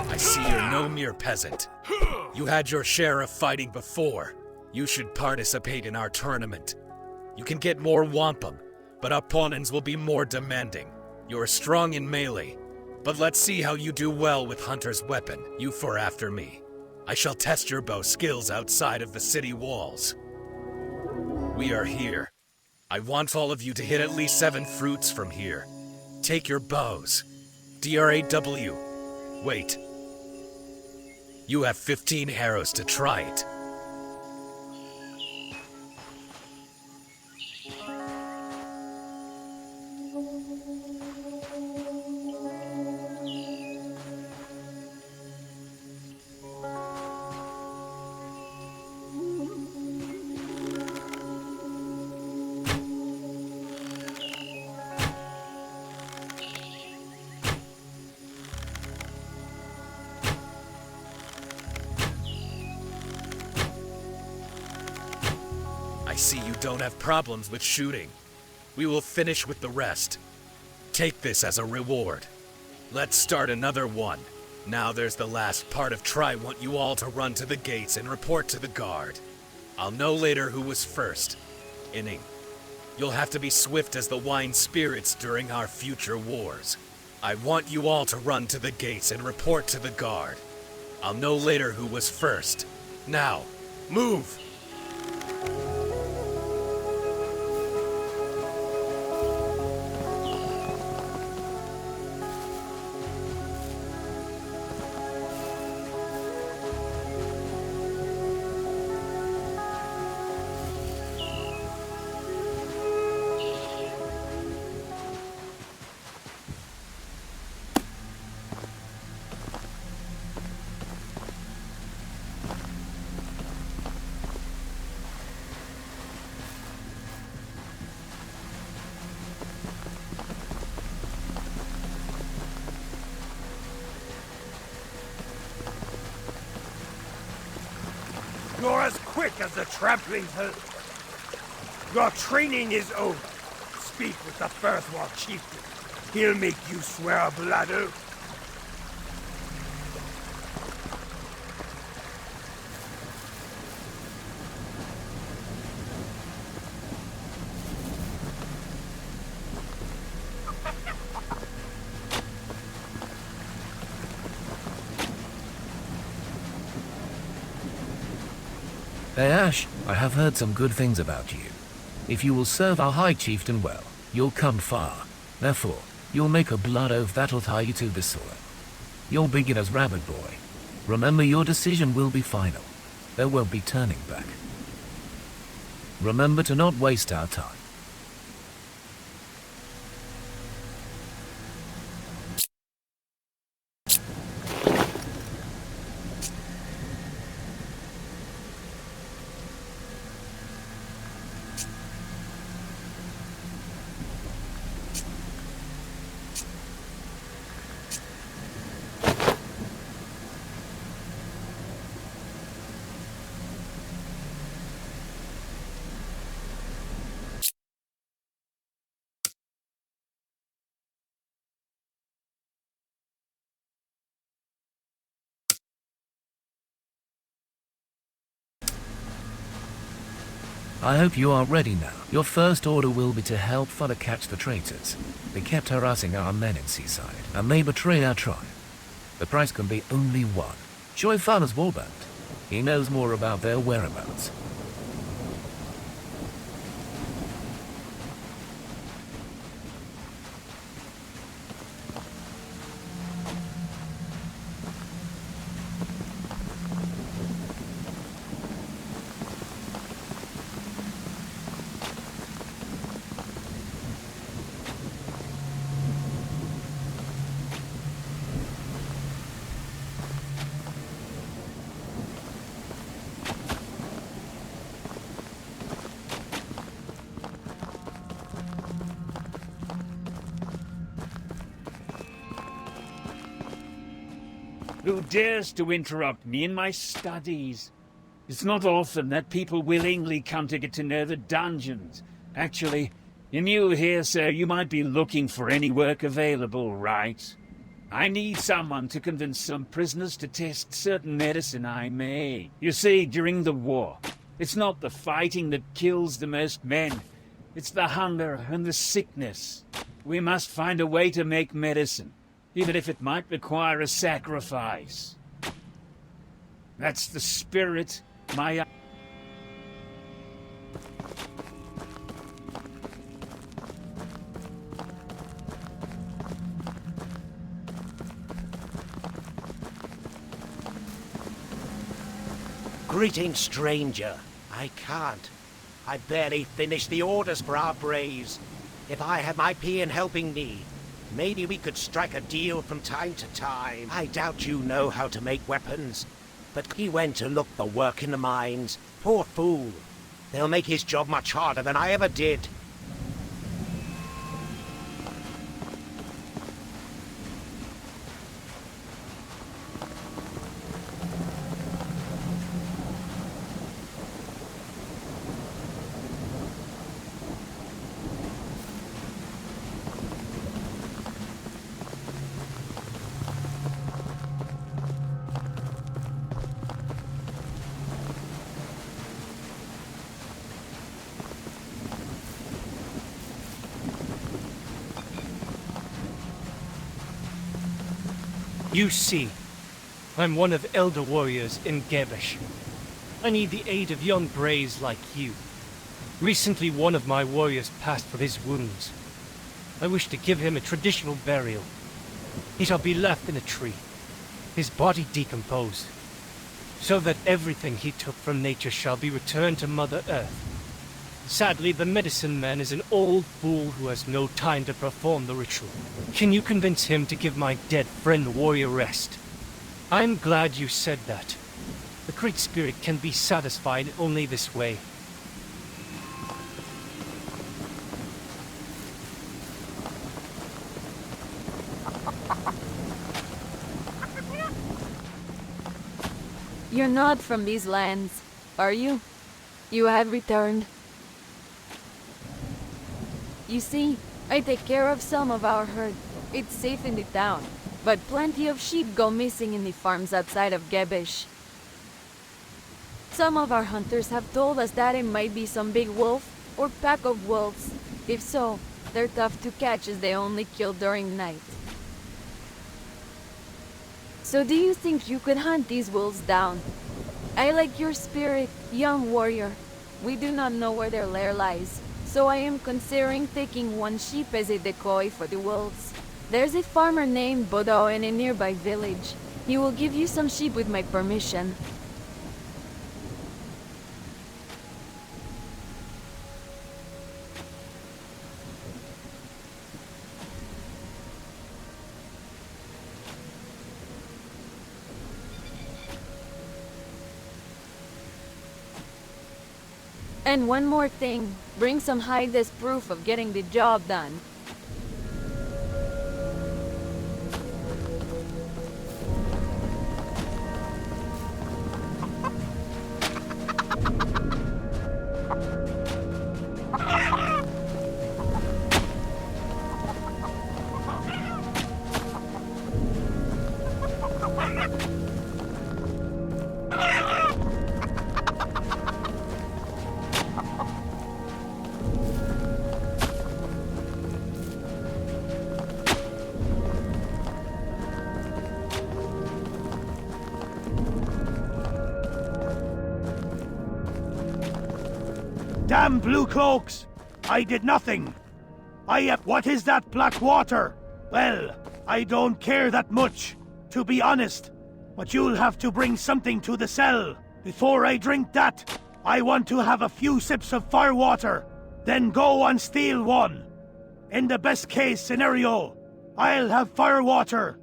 I see you're no mere peasant. You had your share of fighting before. You should participate in our tournament. You can get more wampum, but opponents will be more demanding. You're strong in melee, but let's see how you do well with Hunter's weapon. You four after me. I shall test your bow skills outside of the city walls. We are here. I want all of you to hit at least 7 fruits from here. Take your bows. DR8W. Wait. You have 15 arrows to try it. I see you don't have problems with shooting. We will finish with the rest. Take this as a reward. Let's start another one. Now there's the last part of try. Want you all to run to the gates and report to the guard. I'll know later who was first. Inning. You'll have to be swift as the wine spirits during our future wars. I want you all to run to the gates and report to the guard. I'll know later who was first. Now, move! You're as quick as the trampling hoof. Your training is over. Speak with the First War Chieftain. He'll make you swear a blood oath. Ayash, I have heard some good things about you. If you will serve our High Chieftain well, you'll come far. Therefore, you'll make a blood oath that'll tie you to the soil. You'll begin as Rabbit Boy. Remember, your decision will be final. There won't be turning back. Remember to not waste our time. I hope you are ready now. Your first order will be to help Father catch the traitors. They kept harassing our men in Seaside, and they betrayed our tribe. The price can be only one. Join Father's warband. He knows more about their whereabouts. Who dares to interrupt me in my studies? It's not often that people willingly come to get to know the dungeons. Actually, in you here, sir, you might be looking for any work available, right? I need someone to convince some prisoners to test certain medicine I made. You see, during the war, it's not the fighting that kills the most men. It's the hunger and the sickness. We must find a way to make medicine, even if it might require a sacrifice. That's the spirit, my... Greetings, stranger. I can't. I barely finished the orders for our braves. If I had my peon helping me, maybe we could strike a deal from time to time. I doubt you know how to make weapons, but he went to look the work in the mines. Poor fool. They'll make his job much harder than I ever did. You see, I'm one of elder warriors in Gabesh. I need the aid of young braves like you. Recently one of my warriors passed from his wounds. I wish to give him a traditional burial. He shall be left in a tree, his body decomposed, so that everything he took from nature shall be returned to Mother Earth. Sadly, the medicine man is an old fool who has no time to perform the ritual. Can you convince him to give my dead friend warrior rest? I'm glad you said that. The Great Spirit can be satisfied only this way. You're not from these lands, are you? You have returned. You see, I take care of some of our herd. It's safe in the town, but plenty of sheep go missing in the farms outside of Gabesh. Some of our hunters have told us that it might be some big wolf or pack of wolves. If so, they're tough to catch as they only kill during night. So do you think you could hunt these wolves down? I like your spirit, young warrior. We do not know where their lair lies, so I am considering taking one sheep as a decoy for the wolves. There's a farmer named Bodo in a nearby village. He will give you some sheep with my permission. And one more thing, bring some hide as proof of getting the job done. Damn blue cloaks! I did nothing. What is that black water? Well, I don't care that much, to be honest. But you'll have to bring something to the cell. Before I drink that, I want to have a few sips of firewater. Then go and steal one. In the best case scenario, I'll have firewater.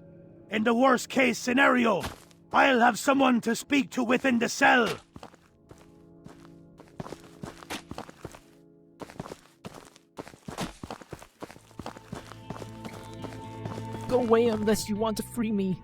In the worst case scenario, I'll have someone to speak to within the cell. Go away unless you want to free me.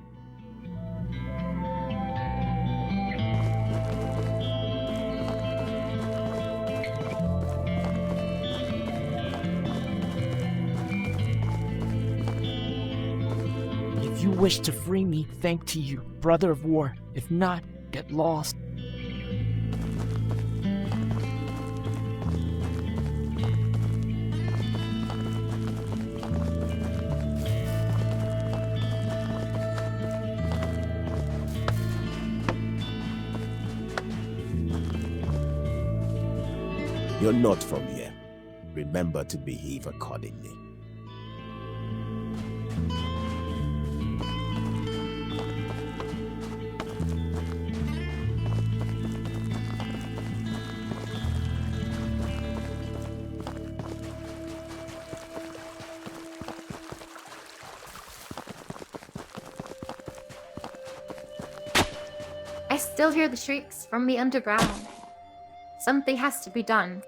If you wish to free me, thank to you, brother of war. If not, get lost. You're not from here. Remember to behave accordingly. I still hear the shrieks from the underground. Something has to be done.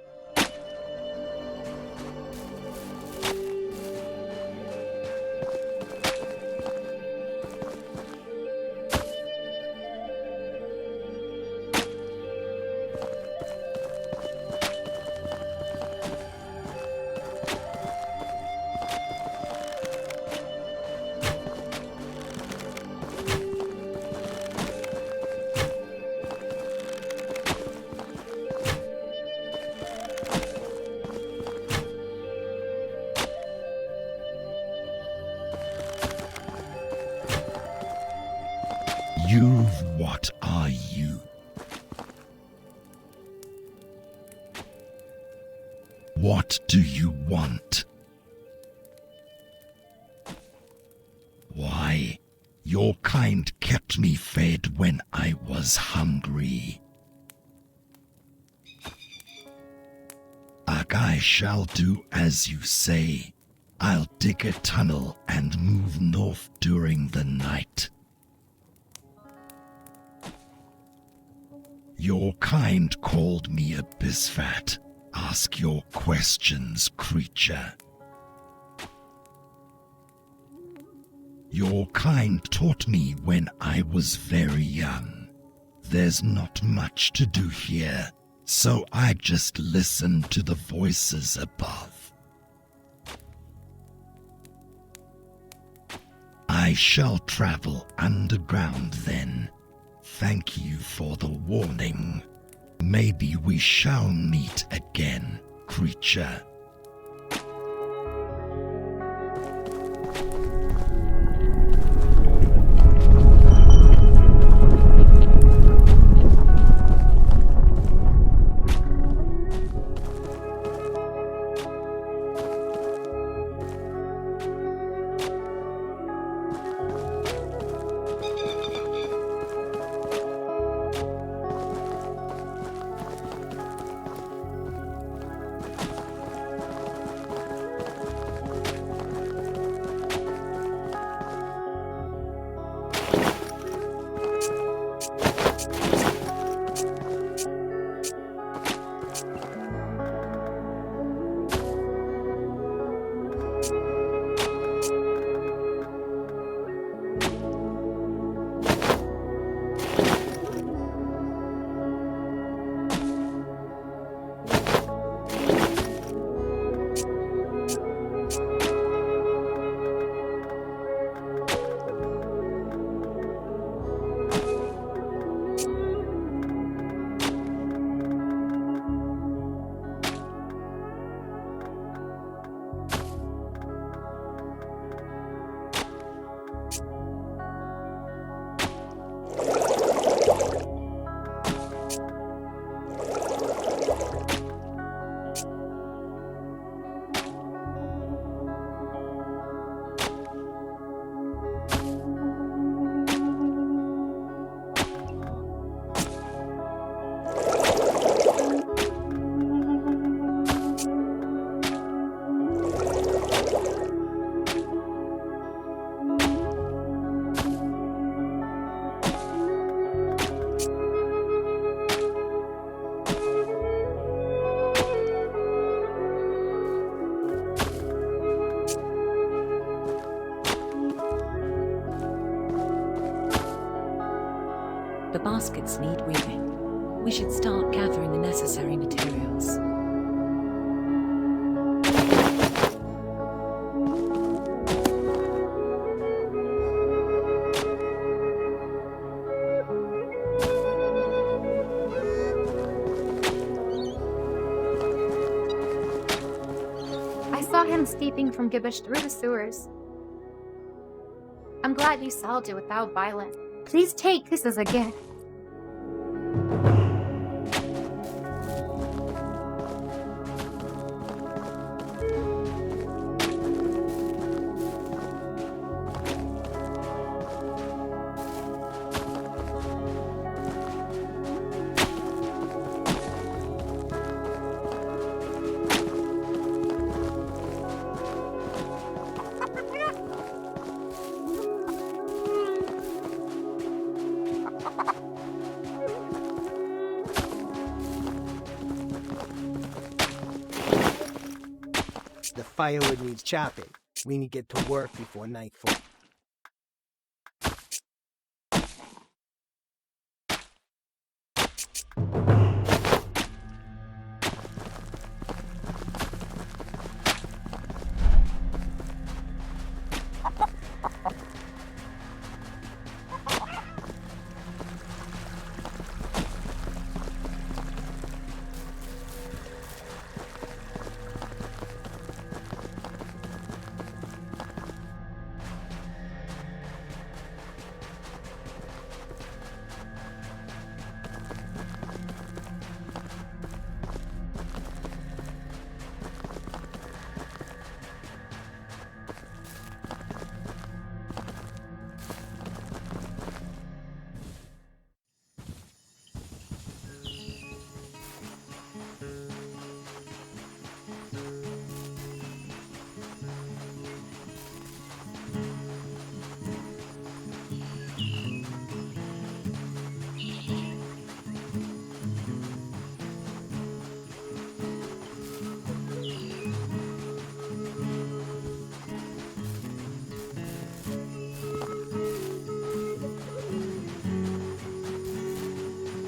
What are you? What do you want? Why, your kind kept me fed when I was hungry. I shall do as you say. I'll dig a tunnel and move north during the night. Your kind called me a bisfat. Ask your questions, creature. Your kind taught me when I was very young. There's not much to do here, so I just listen to the voices above. I shall travel underground then. Thank you for the warning. Maybe we shall meet again, creature. baskets need weaving. We should start gathering the necessary materials. I saw him escaping from Gibesh through the sewers. I'm glad you solved it without violence. Please take this as a gift. The firewood needs chopping. We need to get to work before nightfall.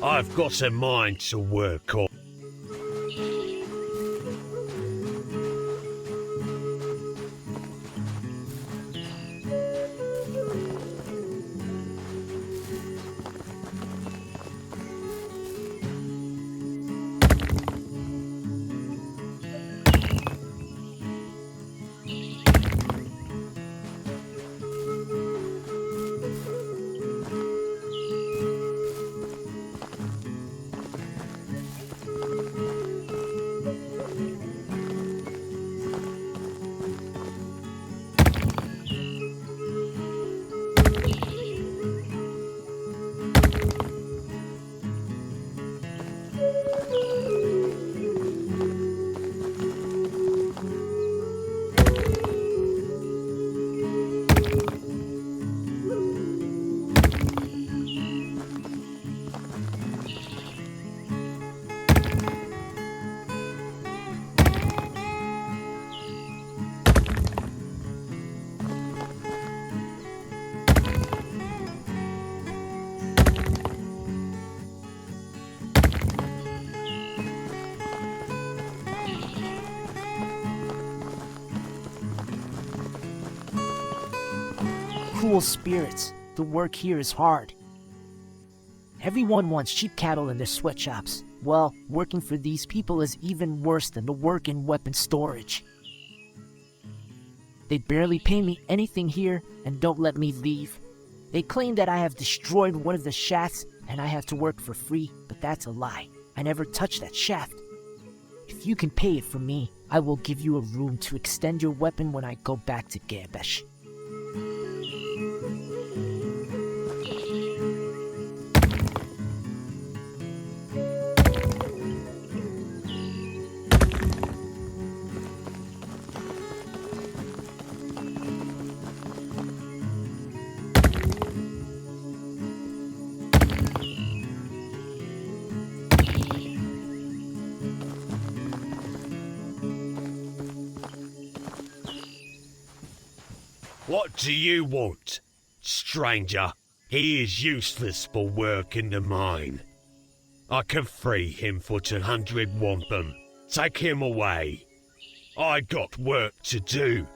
I've got a mind to work on. Cruel spirits, the work here is hard. Everyone wants cheap cattle in their sweatshops. Well, working for these people is even worse than the work in weapon storage. They barely pay me anything here and don't let me leave. They claim that I have destroyed one of the shafts and I have to work for free, but that's a lie. I never touched that shaft. If you can pay it for me, I will give you a room to extend your weapon when I go back to Gabesh. What do you want, stranger? He is useless for work in the mine. I can free him for 200 wampum. Take him away. I got work to do.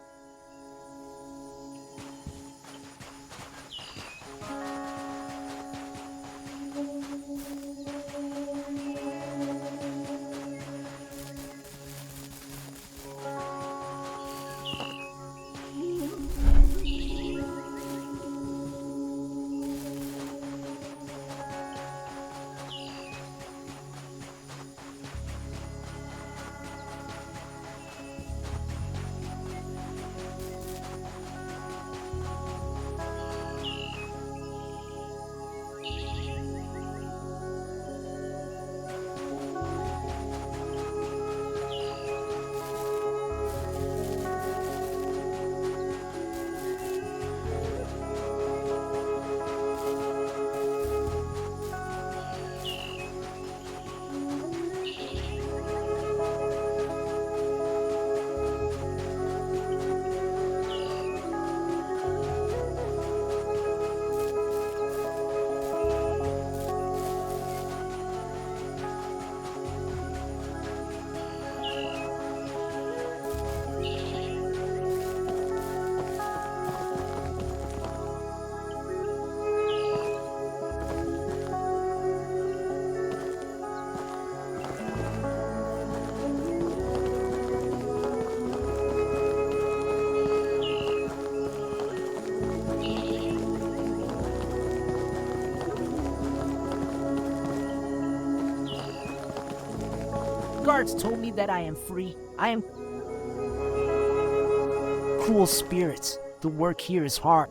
Guards told me that I am free. I am cruel spirits. The work here is hard.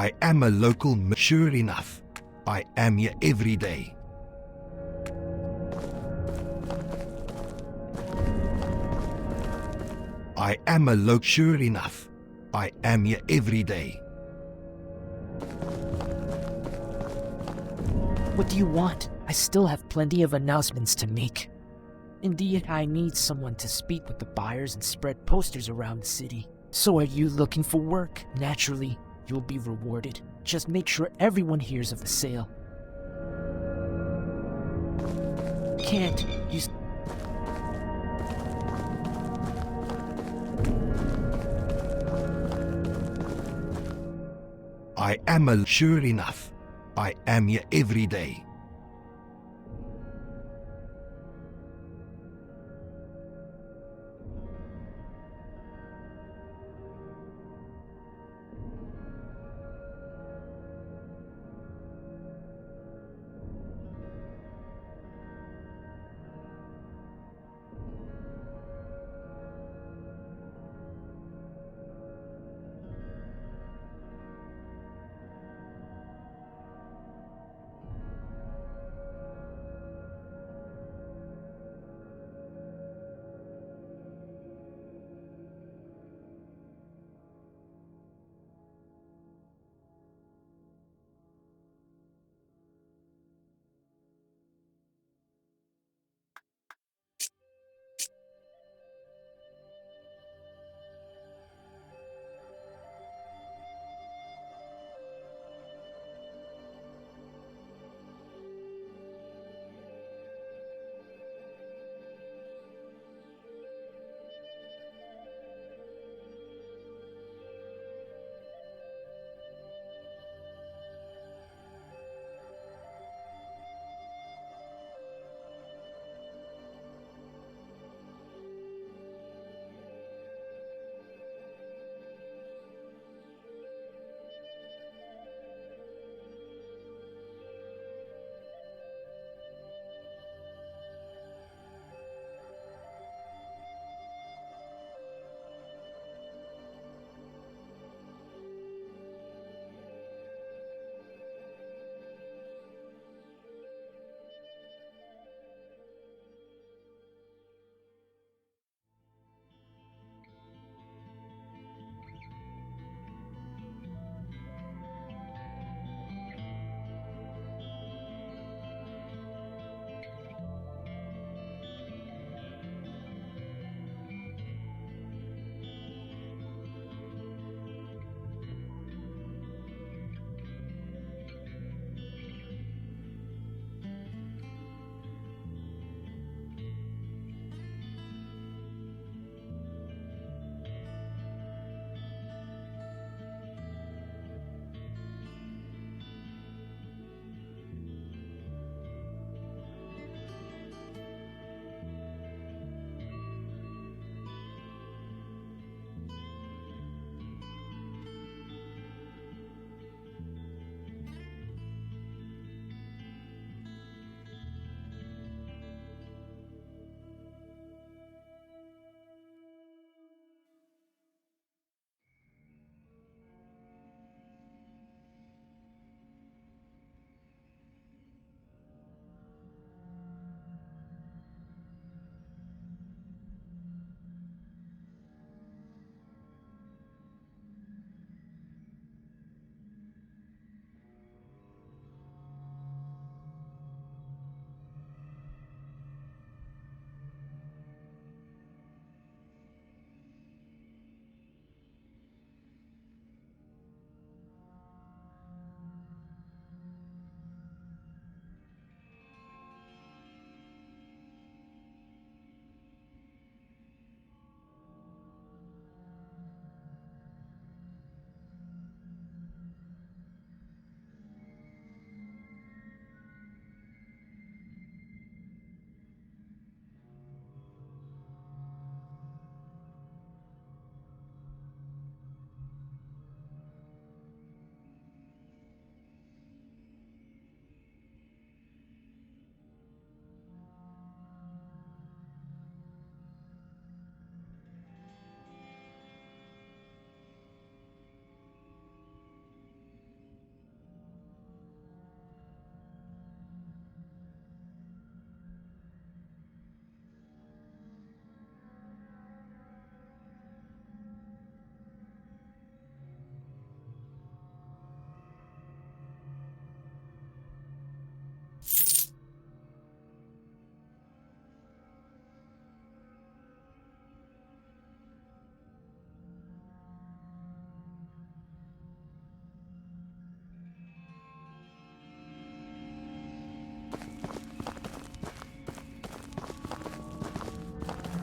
I am a local, sure enough. I am here every day. I am a local, sure enough. I am here every day. What do you want? I still have plenty of announcements to make. Indeed, I need someone to speak with the buyers and spread posters around the city. So are you looking for work? Naturally, you'll be rewarded. Just make sure everyone hears of the sale. Can't you... I am a, sure enough. I am here every day.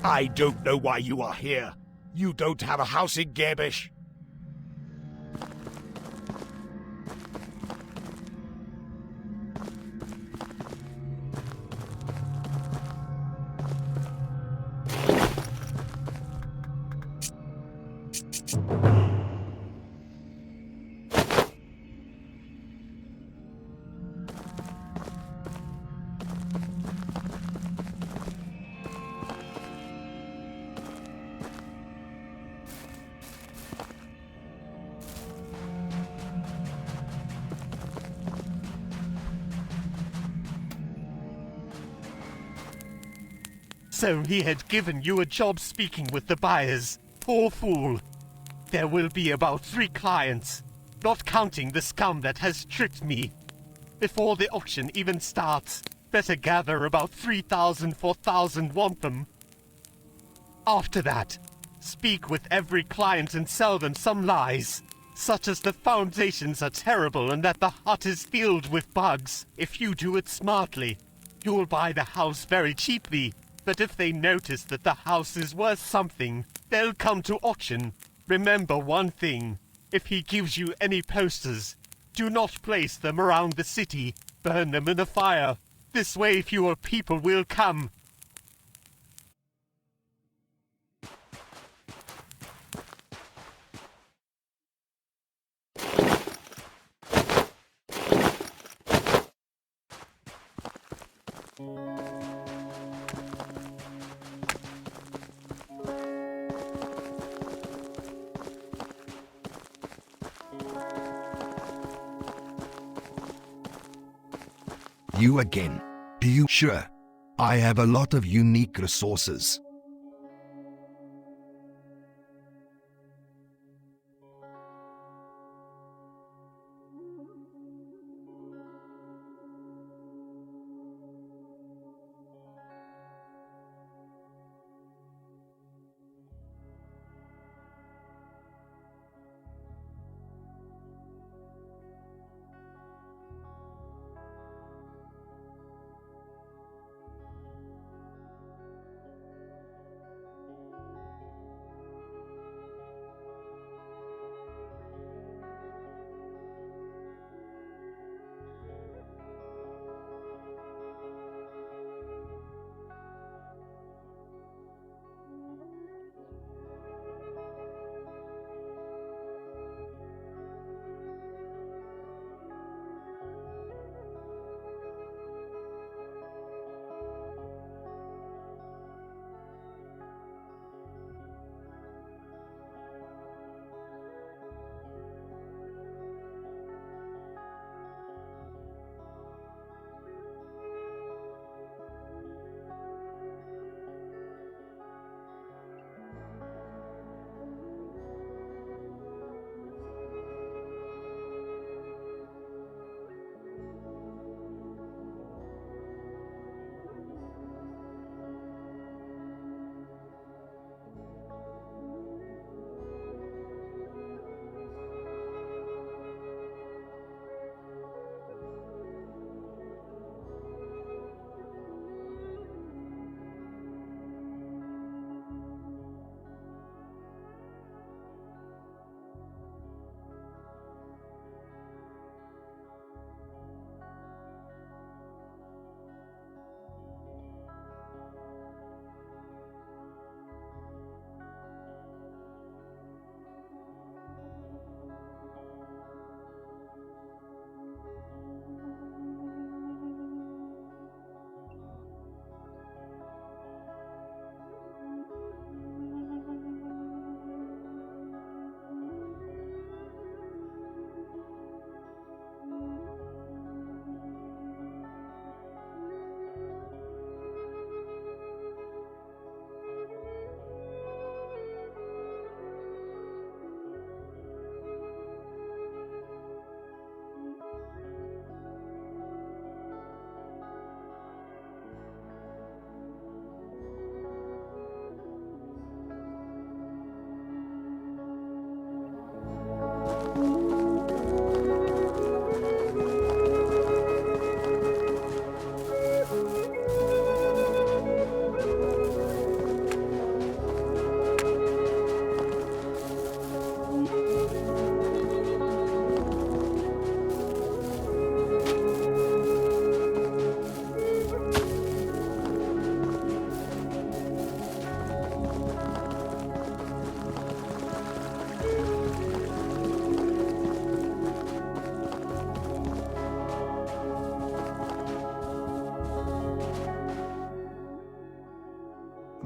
I don't know why you are here. You don't have a house in Gabish. So he had given you a job speaking with the buyers. Poor fool. There will be about 3 clients, not counting the scum that has tricked me. Before the auction even starts, better gather about 3,000, 4,000 wampum. After that, speak with every client and sell them some lies, such as the foundations are terrible and that the hut is filled with bugs. If you do it smartly, you'll buy the house very cheaply. But if they notice that the house is worth something, they'll come to auction. Remember one thing. If he gives you any posters, do not place them around the city. Burn them in a fire. This way fewer people will come. You again. Do you? Sure. I have a lot of unique resources.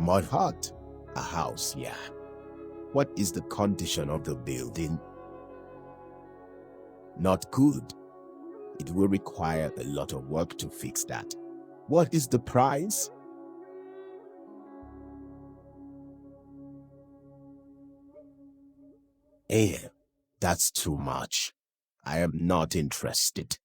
mud hut. A house, yeah. What is the condition of the building? Not good. It will require a lot of work to fix that. What is the price? That's too much. I am not interested.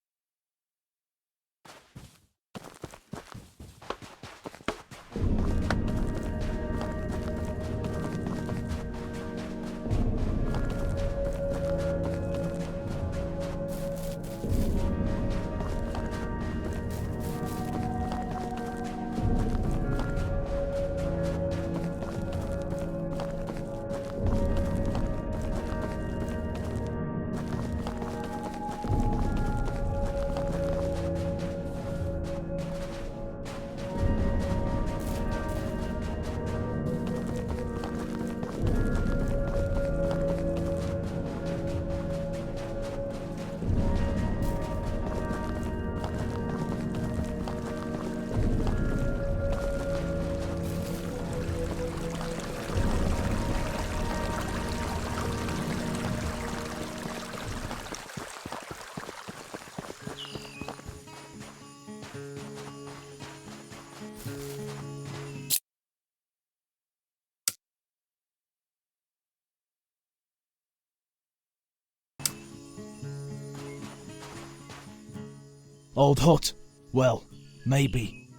Old hut? Well, maybe.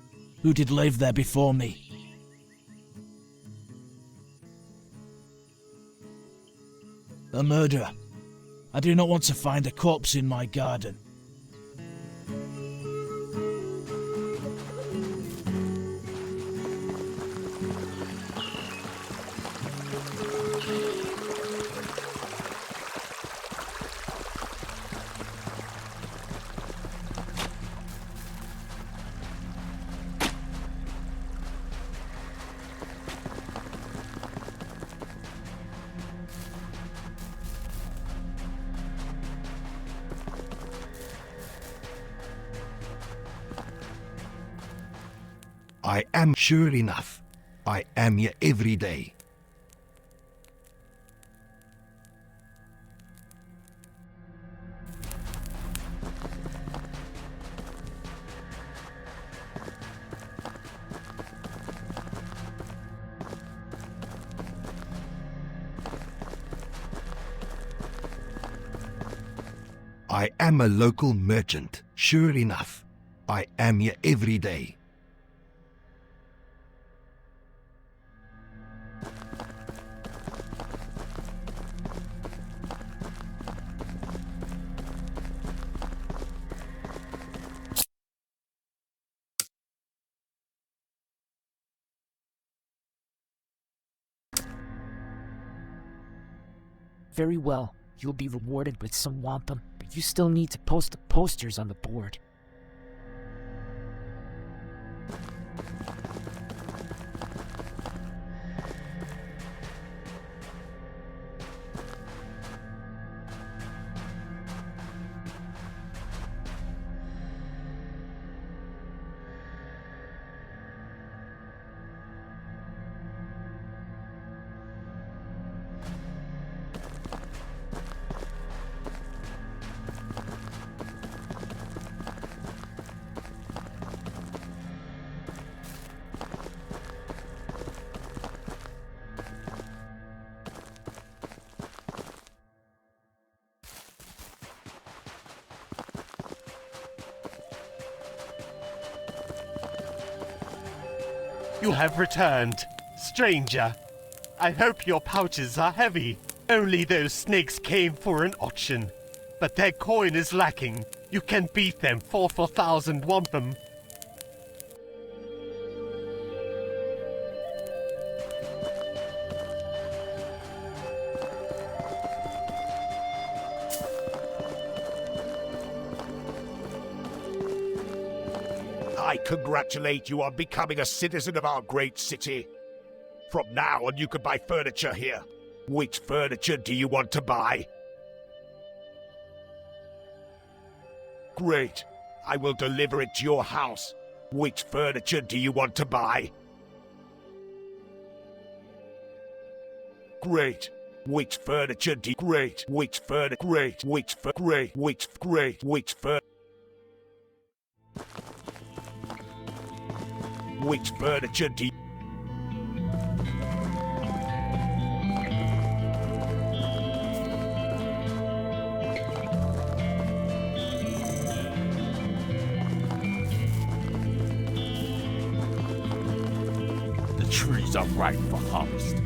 Who did live there before me? A murderer. I do not want to find a corpse in my garden. I am sure enough. I am here every day. I am a local merchant, sure enough. I am here every day. Very well, you'll be rewarded with some wampum, but you still need to post the posters on the board. You have returned, stranger. I hope your pouches are heavy. Only those snakes came for an auction, but their coin is lacking. You can beat them for 4,000 wampum. I congratulate you on becoming a citizen of our great city. From now on, you can buy furniture here. Which furniture do you want to buy? Great. I will deliver it to your house. Which furniture do you want to buy? great. Which furniture great. Which furniture great. Which for great. Which great. Which for which furniture The trees are ripe for harvest.